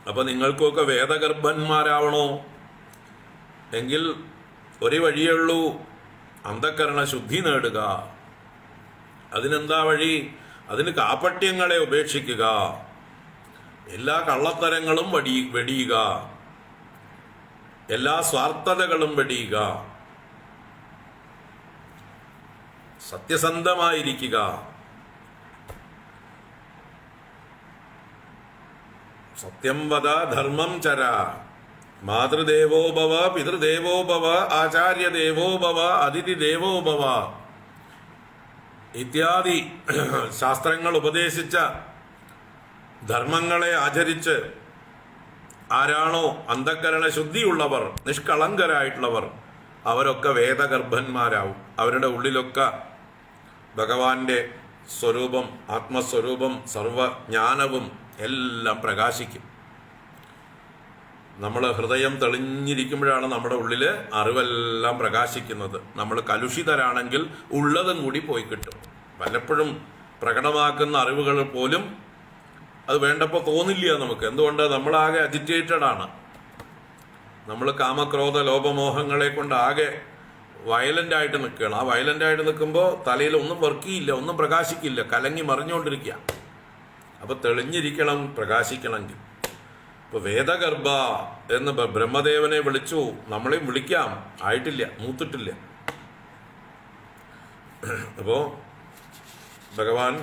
അപ്പൊ നിങ്ങൾക്കൊക്കെ വേദഗർഭന്മാരാവണോ എങ്കിൽ ഒരു വഴിയേ ഉള്ളൂ, അന്ധകരണ ശുദ്ധി നേടുക. അതിനെന്താ വഴി? അതിന് കാപട്യങ്ങളെ ഉപേക്ഷിക്കുക, എല്ലാ കള്ളത്തരങ്ങളും വെടിയുക, എല്ലാ സ്വാർത്ഥതകളും വെടിയുക, സത്യസന്ധമായിരിക്കുക. സത്യം വദ ധർമ്മം ചര, മാതൃദേവോ ഭവ, പിതൃദേവോ ഭവ, ആചാര്യദേവോ ഭവ, അതിഥി ദേവോ ഭവ ഇത്യാദി ശാസ്ത്രങ്ങൾ ഉപദേശിച്ച ധർമ്മങ്ങളെ ആചരിച്ച് ആരാണോ അന്ധകരണ ശുദ്ധിയുള്ളവർ, നിഷ്കളങ്കരായിട്ടുള്ളവർ, അവരൊക്കെ വേദഗർഭന്മാരാവും. അവരുടെ ഉള്ളിലൊക്കെ ഭഗവാന്റെ സ്വരൂപം, ആത്മസ്വരൂപം, സർവജ്ഞാനവും എല്ലാം പ്രകാശിക്കും. നമ്മൾ ഹൃദയം തെളിഞ്ഞിരിക്കുമ്പോഴാണ് നമ്മുടെ ഉള്ളിൽ അറിവെല്ലാം പ്രകാശിക്കുന്നത്. നമ്മൾ കലുഷിതരാണെങ്കിൽ ഉള്ളതും കൂടി പോയി കിട്ടും. പലപ്പോഴും പ്രകടമാക്കുന്ന അറിവുകൾ പോലും അത് വേണ്ടപ്പോൾ തോന്നില്ല നമുക്ക്. എന്തുകൊണ്ട്? നമ്മളാകെ അജിറ്റേറ്റഡ് ആണ്. നമ്മൾ കാമക്രോധ ലോപമോഹങ്ങളെ കൊണ്ട് ആകെ വയലന്റ് ആയിട്ട് നിൽക്കുകയാണ്. ആ വയലന്റ് ആയിട്ട് നിൽക്കുമ്പോൾ തലയിൽ ഒന്നും വർക്കിയില്ല, ഒന്നും പ്രകാശിക്കില്ല, കലങ്ങി മറിഞ്ഞുകൊണ്ടിരിക്കുക. അപ്പൊ തെളിഞ്ഞിരിക്കണം പ്രകാശിക്കണമെങ്കിൽ. ഇപ്പൊ വേദഗർഭ എന്ന് ബ്രഹ്മദേവനെ വിളിച്ചു. നമ്മളെയും വിളിക്കാം, ആയിട്ടില്ല, മൂത്തിട്ടില്ല. അപ്പോ ഭഗവാൻ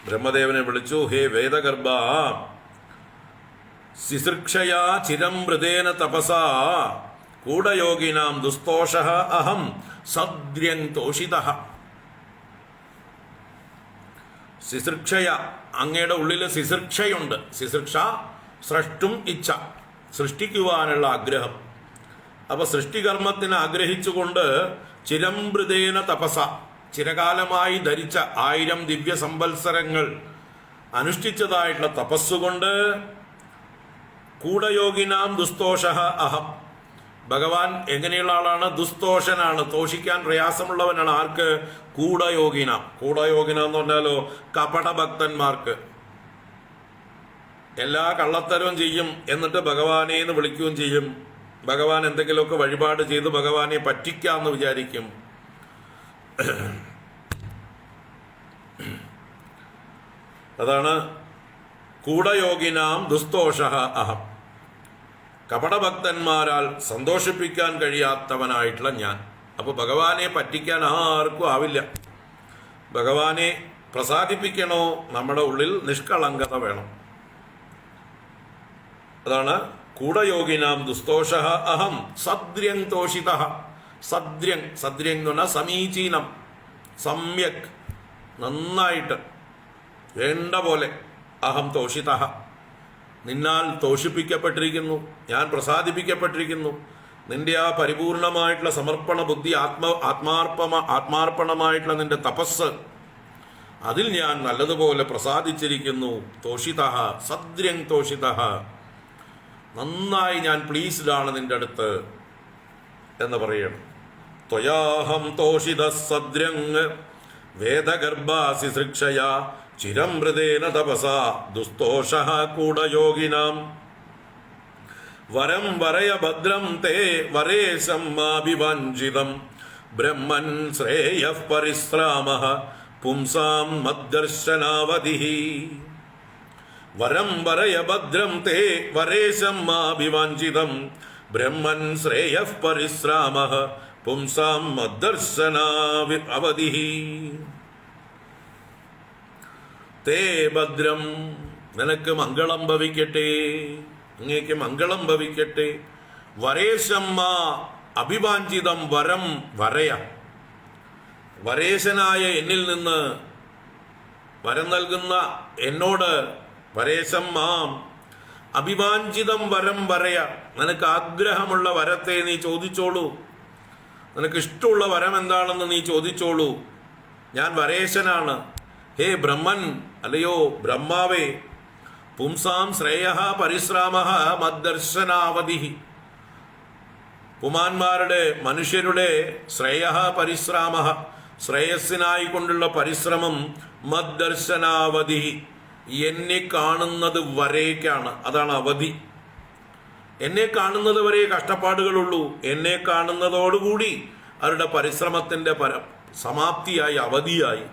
ബ്രഹ്മദേവനെ വിളിച്ചു, ഹേ വേദഗർഭ, സിസൃക്ഷയാ ചിരം മൃതേന തപസാ കൂടയോഗിനാം ദുസ്തോഷഃ അഹം സദ്ര്യങ് തോഷിതഃ. സിസൃക്ഷയ, അങ്ങയുടെ ഉള്ളിൽ സിസൃക്ഷയുണ്ട്. സിസൃക്ഷ സൃഷ്ടും ഇച്ഛ, സൃഷ്ടിക്കുവാനുള്ള ആഗ്രഹം. അപ്പൊ സൃഷ്ടികർമ്മത്തിന് ആഗ്രഹിച്ചുകൊണ്ട് ചിരംബൃതേന തപസ, ചിരകാലമായി ധരിച്ച 1000 ദിവ്യ സംവത്സരങ്ങൾ അനുഷ്ഠിച്ചതായിട്ടുള്ള തപസ്സുകൊണ്ട് കൂടയോഗിനാം ദുസ്തോഷഃ അഹം, ഭഗവാൻ എങ്ങനെയുള്ള ആളാണ്? ദുസ്തോഷനാണ്, തോഷിക്കാൻ പ്രയാസമുള്ളവനാണ്. ആർക്ക്? കൂടയോഗിന. കൂടയോഗിന എന്ന് പറഞ്ഞാലോ കപടഭക്തന്മാർക്ക്. എല്ലാ കള്ളത്തരവും ചെയ്യും, എന്നിട്ട് ഭഗവാനെ എന്ന് വിളിക്കുകയും ചെയ്യും. ഭഗവാൻ എന്തെങ്കിലുമൊക്കെ വഴിപാട് ചെയ്ത് ഭഗവാനെ പറ്റിക്കാന്ന് വിചാരിക്കും. അതാണ് കൂടയോഗിനാം ദുസ്തോഷഃ അഹം. കപടഭക്തന്മാരാൽ സന്തോഷിപ്പിക്കാൻ കഴിയാത്തവനായിട്ടുള്ള ഞാൻ. അപ്പൊ ഭഗവാനെ പറ്റിക്കാൻ ആർക്കും ആവില്ല. ഭഗവാനെ പ്രസാദിപ്പിക്കണോ, നമ്മുടെ ഉള്ളിൽ നിഷ്കളങ്കത വേണം. അതാണ് കൂടയോഗിനാം ദുസ്തോഷഃ അഹം സദ്ര്യങ് തോഷിതഃ. സദ്ര്യങ്, സദ്ര്യങ് എന്ന് പറഞ്ഞാൽ സമീചീനം, സമ്യക്, നന്നായിട്ട്, വേണ്ട പോലെ. അഹം തോഷിതഃ, നിന്നാൽ തോഷിപ്പിക്കപ്പെട്ടിരിക്കുന്നു, ഞാൻ പ്രസാദിപ്പിക്കപ്പെട്ടിരിക്കുന്നു. നിന്റെ ആ പരിപൂർണമായിട്ടുള്ള സമർപ്പണ ബുദ്ധി, ആത്മാർപ്പണമായിട്ടുള്ള നിന്റെ തപസ്, അതിൽ ഞാൻ നല്ലതുപോലെ പ്രസാദിച്ചിരിക്കുന്നു. തോഷിതഃ, സദ്ര്യങ് തോഷിതഃ, നന്നായി ഞാൻ പ്ലീസ്ഡ് ആണ് നിന്റെ അടുത്ത് എന്ന് പറയണം. ത്വയാഹം തോഷിത സദ്ര്യങ് വേദഗർഭാസി സൃക്ഷയ ചിരം മൃതേന തപസാ ദുസ്തോഷഃ കൂടയോഗിനാം. വരം വരയ ഭദ്രം തേ വരേശം മാഭിവാഞ്ചിതം ബ്രഹ്മൻ ശ്രേയഃ പരിശ്രാമഃ പുംസാം മദ്ദർശനാവധിഃ. വരം വരയ ഭദ്രം തേ വരേശം മാഭിവാഞ്ചിതം ബ്രഹ്മൻ ശ്രേയഃ പരിശ്രാമഃ പുംസാം മദ്ദർശനാവധിഃ. തേ ഭദ്രം, നിനക്ക് മംഗളം ഭവിക്കട്ടെ, അങ്ങേക്ക് മംഗളം ഭവിക്കട്ടെ. വരേശമ്മ അഭിവാഞ്ചിതം വരം വരയ, വരേശനായ എന്നിൽ നിന്ന് വരം നൽകുന്ന എന്നോട് വരേശമ്മാം അഭിവാഞ്ചിതം വരം വരയ, നിനക്ക് ആഗ്രഹമുള്ള വരത്തെ നീ ചോദിച്ചോളൂ. നിനക്ക് ഇഷ്ടമുള്ള വരം എന്താണെന്ന് നീ ചോദിച്ചോളൂ. ഞാൻ വരേശനാണ്. ഹേ ബ്രഹ്മൻ, അല്ലയോ ബ്രഹ്മാവേ, പുംസാം ശ്രേയഃ പരിശ്രാമഃ മദ്ദർശനാവധിഃ. പുമാന്മാരുടെ, മനുഷ്യരുടെ ശ്രേയഃ പരിശ്രാമഃ, ശ്രേയസ്സിനായി കൊണ്ടുള്ള പരിശ്രമം, മദ്ദർശനാവധിഃ, എന്നെ കാണുന്നത് വരേക്കാണ്. അതാണ് അവധി. എന്നെ കാണുന്നത് വരെ കഷ്ടപ്പാടുകളുള്ളൂ. എന്നെ കാണുന്നതോടുകൂടി അവരുടെ പരിശ്രമത്തിന്റെ സമാപ്തിയായി, അവധിയായി.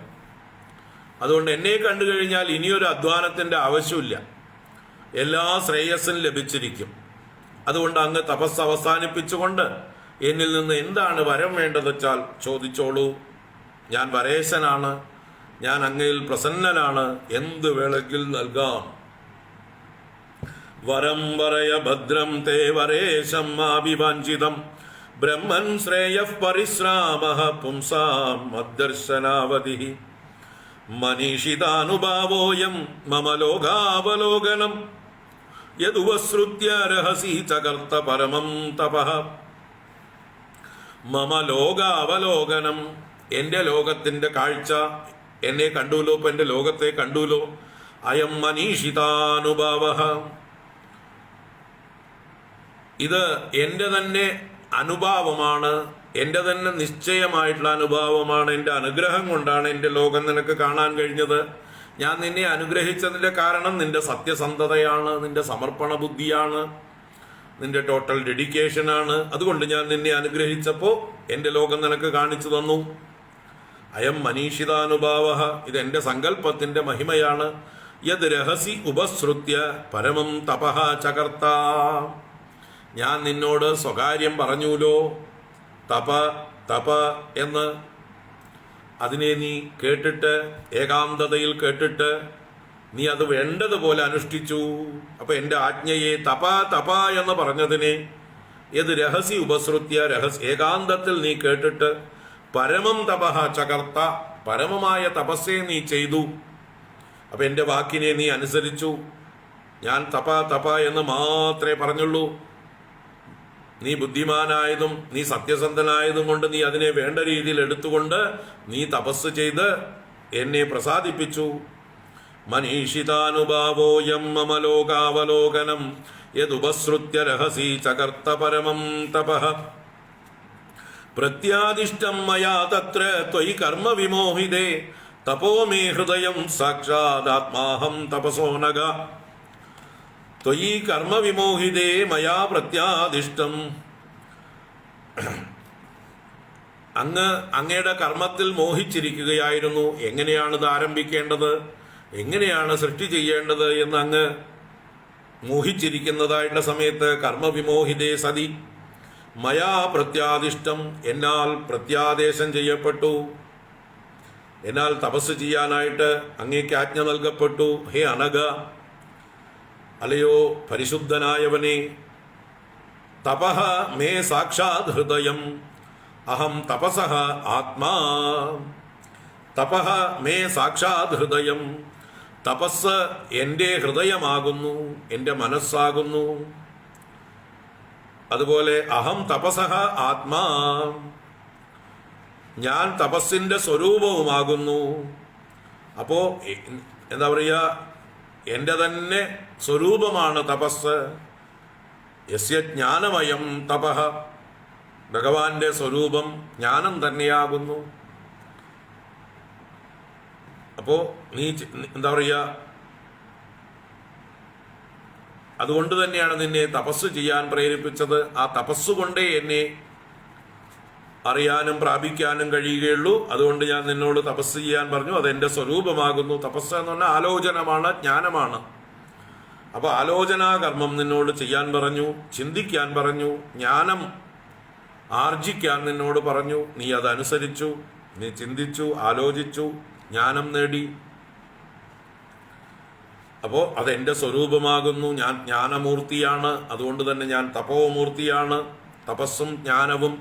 അതുകൊണ്ട് എന്നെ കണ്ടു കഴിഞ്ഞാൽ ഇനിയൊരു അധ്വാനത്തിൻ്റെ ആവശ്യമില്ല, എല്ലാ ശ്രേയസ്സും ലഭിച്ചിരിക്കും. അതുകൊണ്ട് അങ്ങ് തപസ് അവസാനിപ്പിച്ചുകൊണ്ട് എന്നിൽ നിന്ന് എന്താണ് വരം വേണ്ടത് വെച്ചാൽ ചോദിച്ചോളൂ. ഞാൻ വരേശനാണ്, ഞാൻ അങ്ങയിൽ പ്രസന്നനാണ്, എന്ത് വേളയ്ക്കിൽ നൽകാം. വരം വരയ ഭദ്രം തേ വരേശം ആഭിവാഞ്ചിതം ബ്രഹ്മൻ ശ്രേയഃ പരിശ്രാമഃ പുംസാം മദ്ദർശനാവധി മനീഷിതാനുഭാവോയം മമ ലോകാവലോകനം യദുപശ്രുത്യ രഹസി ചകർത്ത പരമം തപഃ. മമ ലോകാവലോകനം, എൻ്റെ ലോകത്തിൻ്റെ കാഴ്ച, എന്നെ കണ്ടുല്ലോ, ഇപ്പം എൻ്റെ ലോകത്തെ കണ്ടുല്ലോ. അയം മനീഷിതാനുഭാവഃ, ഇത് എൻ്റെ തന്നെ അനുഭാവമാണ്, എൻ്റെ തന്നെ നിശ്ചയമായിട്ടുള്ള അനുഭാവമാണ്. എൻ്റെ അനുഗ്രഹം കൊണ്ടാണ് എൻ്റെ ലോകം നിനക്ക് കാണാൻ കഴിഞ്ഞത്. ഞാൻ നിന്നെ അനുഗ്രഹിച്ചതിൻ്റെ കാരണം നിന്റെ സത്യസന്ധതയാണ്, നിന്റെ സമർപ്പണ ബുദ്ധിയാണ്, നിന്റെ ടോട്ടൽ ഡെഡിക്കേഷനാണ്. അതുകൊണ്ട് ഞാൻ നിന്നെ അനുഗ്രഹിച്ചപ്പോൾ എൻ്റെ ലോകം നിനക്ക് കാണിച്ചു തന്നു. അയം മനീഷിതാനുഭാവഃ, ഇതെൻ്റെ സങ്കല്പത്തിൻ്റെ മഹിമയാണ്. യത് രഹസി ഉപശ്രുത്യ പരമം തപഃ ചകർത്ത, ഞാൻ നിന്നോട് സ്വകാര്യം പറഞ്ഞൂലോ തപ തപ എന്ന്. അതിനെ നീ കേട്ടിട്ട്, ഏകാന്തതയിൽ കേട്ടിട്ട് നീ അത് വേണ്ടതുപോലെ അനുഷ്ഠിച്ചു. അപ്പൊ എൻ്റെ ആജ്ഞയെ തപ തപ എന്ന് പറഞ്ഞതിനെ ഏത് രഹസി ഉപശ്രുത്യ, ഏകാന്തത്തിൽ നീ കേട്ടിട്ട് പരമം തപഃ ചകർത്ത, പരമമായ തപസ്സെ നീ ചെയ്തു. അപ്പൊ എൻ്റെ വാക്കിനെ നീ അനുസരിച്ചു. ഞാൻ തപ തപ എന്ന് മാത്രമേ പറഞ്ഞുള്ളൂ. നീ ബുദ്ധിമാനായതും നീ സത്യസന്ധനായതും കൊണ്ട് നീ അതിനെ വേണ്ട രീതിയിൽ എടുത്തുകൊണ്ട് നീ തപസ് ചെയ്ത് എന്നെ പ്രസാദിപ്പിച്ചു. മനീഷിതാനുഭാവോയം മമ ലോകാവലോകനം യദുപശ്രുത്യ രഹസി ചകർത്ത പരമം തപഃ. പ്രത്യാദിഷ്ടം മയാ തത്ര ത്വയി കർമ്മ വിമോഹിതേ തപോ മേ ഹൃദയം സാക്ഷാദാത്മാഹം തപസോനഗ. ത്വയി കർമ്മ വിമോഹിതേ മയാ പ്രത്യാദിഷ്ടം, അങ്ങയുടെ കർമ്മത്തിൽ മോഹിച്ചിരിക്കുകയായിരുന്നു. എങ്ങനെയാണിത് ആരംഭിക്കേണ്ടത്, എങ്ങനെയാണ് സൃഷ്ടി ചെയ്യേണ്ടത് എന്ന് അങ്ങ് മോഹിച്ചിരിക്കുന്നതായിട്ടുള്ള സമയത്ത് കർമ്മവിമോഹിതേ സതി മയാ പ്രത്യാദിഷ്ടം, എന്നാൽ പ്രത്യാദേശം ചെയ്യപ്പെട്ടു, എന്നാൽ തപസ് ചെയ്യാനായിട്ട് അങ്ങേക്ക് ആജ്ഞ നൽകപ്പെട്ടു. ഹേ അനഘ, അലയോ പരിശുദ്ധനായവനെ, തപഃ മേ സാക്ഷാത് ഹൃദയം അഹം തപസഃ ആത്മാ. തപഃ മേ സാക്ഷാത് ഹൃദയം, തപസ് എൻ്റെ ഹൃദയമാകുന്നു, എൻ്റെ മനസ്സാകുന്നു. അതുപോലെ അഹം തപസഃ ആത്മാ, ഞാൻ തപസ്സിൻ്റെ സ്വരൂപവുമാകുന്നു. അപ്പോ എന്താ പറയുക, എൻ്റെ തന്നെ സ്വരൂപമാണ് തപസ്. യസ്യ ജ്ഞാനമയം തപഃ, ഭഗവാന്റെ സ്വരൂപം ജ്ഞാനം തന്നെയാകുന്നു. അപ്പോ നീ എന്താ പറയുക, അതുകൊണ്ട് തന്നെയാണ് നിന്നെ തപസ് ചെയ്യാൻ പ്രേരിപ്പിച്ചത്. ആ തപസ്സുകൊണ്ടേ എന്നെ അറിയാനും പ്രാപിക്കാനും കഴിയുകയുള്ളൂ. അതുകൊണ്ട് ഞാൻ നിന്നോട് തപസ് ചെയ്യാൻ പറഞ്ഞു. അതെന്റെ സ്വരൂപമാകുന്നു. തപസ് എന്ന് പറഞ്ഞാൽ ആലോചനമാണ്, ജ്ഞാനമാണ്. അപ്പൊ ആലോചനാകർമ്മം നിന്നോട് ചെയ്യാൻ പറഞ്ഞു, ചിന്തിക്കാൻ പറഞ്ഞു, ജ്ഞാനം ആർജിക്കാൻ നിന്നോട് പറഞ്ഞു. നീ അതനുസരിച്ചു, നീ ചിന്തിച്ചു, ആലോചിച്ചു, ജ്ഞാനം നേടി. അപ്പോൾ അതെന്റെ സ്വരൂപമാകുന്നു. ഞാൻ ജ്ഞാനമൂർത്തിയാണ്. അതുകൊണ്ട് തന്നെ ഞാൻ തപോമൂർത്തിയാണ്. തപസ്സും ജ്ഞാനവും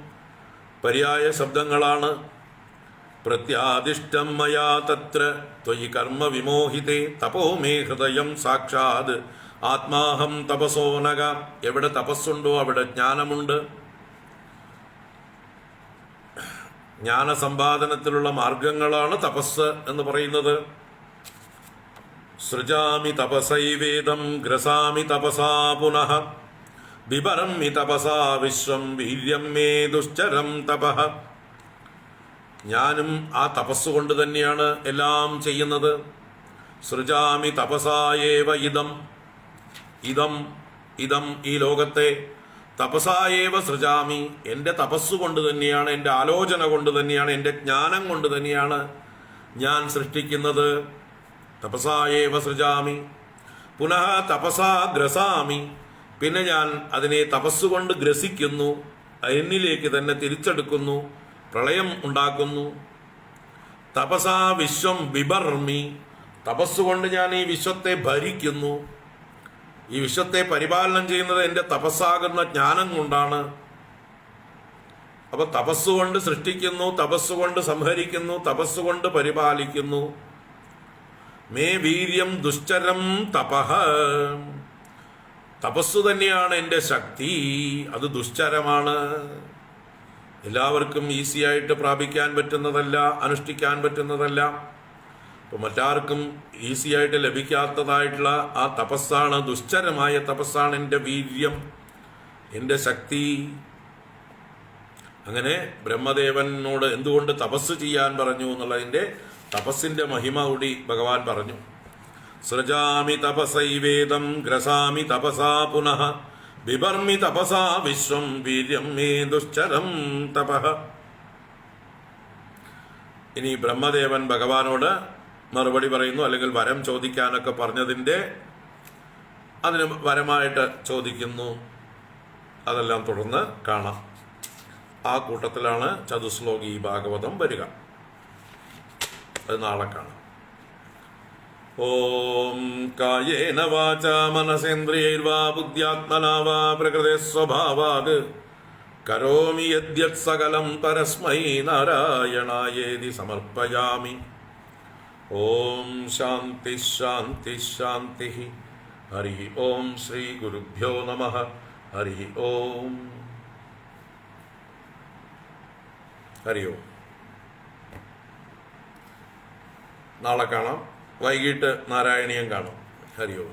പര്യായ ശബ്ദങ്ങളാണ്. പ്രത്യാദിഷ്ടം മയാ തത്ര ത്വയി കർമ്മ വിമോഹിതേ തപോ മേ ഹൃദയം സാക്ഷാത് ആത്മാഹം തപസോനക. എവിടെ തപസ്സുണ്ടോ അവിടെ ജ്ഞാനമുണ്ട്. ജ്ഞാനസമ്പാദനത്തിലുള്ള മാർഗങ്ങളാണ് തപസ് എന്ന് പറയുന്നത്. സൃജാമി തപസൈവേദം ഗ്രസാമി തപസാ പുനഃ ബിഭരമി തപസാ വിശ്വം വീര്യം മേ ദുശ്ചരം തപഃ. ഞാനും ആ തപസ്സുകൊണ്ട് തന്നെയാണ് എല്ലാം ചെയ്യുന്നത്. സൃജാമി തപസായേവ ഇദം, ഇദം ഇദം ഈ ലോകത്തെ തപസായേവ സൃജാമി, എൻ്റെ തപസ്സുകൊണ്ട് തന്നെയാണ്, എൻ്റെ ആലോചന കൊണ്ട് തന്നെയാണ്, എൻ്റെ ജ്ഞാനം കൊണ്ട് തന്നെയാണ് ഞാൻ സൃഷ്ടിക്കുന്നത്. തപസായേവ സൃജാമി പുനഃ തപസാ ഗ്രസാമി, പിന്നെ ഞാൻ അതിനെ തപസ്സുകൊണ്ട് ഗ്രസിക്കുന്നു, എന്നിലേക്ക് തന്നെ തിരിച്ചെടുക്കുന്നു, പ്രളയം ഉണ്ടാക്കുന്നു. തപസാ വിശ്വം ബിഭർമി, തപസ്സുകൊണ്ട് ഞാൻ ഈ വിശ്വത്തെ ഭരിക്കുന്നു. ഈ വിശ്വത്തെ പരിപാലനം ചെയ്യുന്നത് എൻ്റെ തപസ്സാകുന്ന ജ്ഞാനം കൊണ്ടാണ്. അപ്പൊ തപസ്സുകൊണ്ട് സൃഷ്ടിക്കുന്നു, തപസ്സുകൊണ്ട് സംഹരിക്കുന്നു, തപസ്സുകൊണ്ട് പരിപാലിക്കുന്നു. മേ വീര്യം ദുശ്ചരം തപഃ, തപസ്സു തന്നെയാണ് എൻ്റെ ശക്തി, അത് ദുശ്ചരമാണ്. എല്ലാവർക്കും ഈസിയായിട്ട് പ്രാപിക്കാൻ പറ്റുന്നതല്ല, അനുഷ്ഠിക്കാൻ പറ്റുന്നതല്ല. ഇപ്പൊ മറ്റാർക്കും ഈസിയായിട്ട് ലഭിക്കാത്തതായിട്ടുള്ള ആ തപസ്സാണ്, ദുശ്ചരമായ തപസ്സാണ് എൻ്റെ വീര്യം, എൻ്റെ ശക്തി. അങ്ങനെ ബ്രഹ്മദേവനോട് എന്തുകൊണ്ട് തപസ് ചെയ്യാൻ പറഞ്ഞു എന്നുള്ളതിൻ്റെ തപസ്സിന്റെ മഹിമ കൂടി ഭഗവാൻ പറഞ്ഞു. സൃജാമി തപസൈവേദം ഗ്രസാമി തപസാ പുനഃ ബിഭർമി തപസാ വിശ്വം വീര്യം മേ ദുശ്ചരം തപഃ. ഇനി ബ്രഹ്മദേവൻ ഭഗവാനോട് മറുപടി പറയുന്നു, അല്ലെങ്കിൽ വരം ചോദിക്കാനൊക്കെ പറഞ്ഞതിൻ്റെ അതിന് വരമായിട്ട് ചോദിക്കുന്നു. അതെല്ലാം തുടർന്ന് കാണാം. ആ കൂട്ടത്തിലാണ് ചതുശ്ലോകി ഭാഗവതം വരിക. അത് നാളെ കാണാം. ഓം കായേന വാചാ മനസേന്ദ്രിയൈർവാ ബുദ്ധ്യാത്മനാ വാ പ്രകൃതേ സ്വഭാവാത് കരോമി യദ്യത് സകലം പരസ്മൈ നാരായണായേതി സമർപ്പയാമി. ഓം ശാന്തി ശാന്തി ശാന്തി. ഹരി ഓം ശ്രീ ഗുരുഭ്യോ നമഃ. ഹരി ഓം. ഹരി ഓം. നാളെ കാണാം. വൈകിട്ട് നാരായണീയം കാണാം. ഹരി ഓം.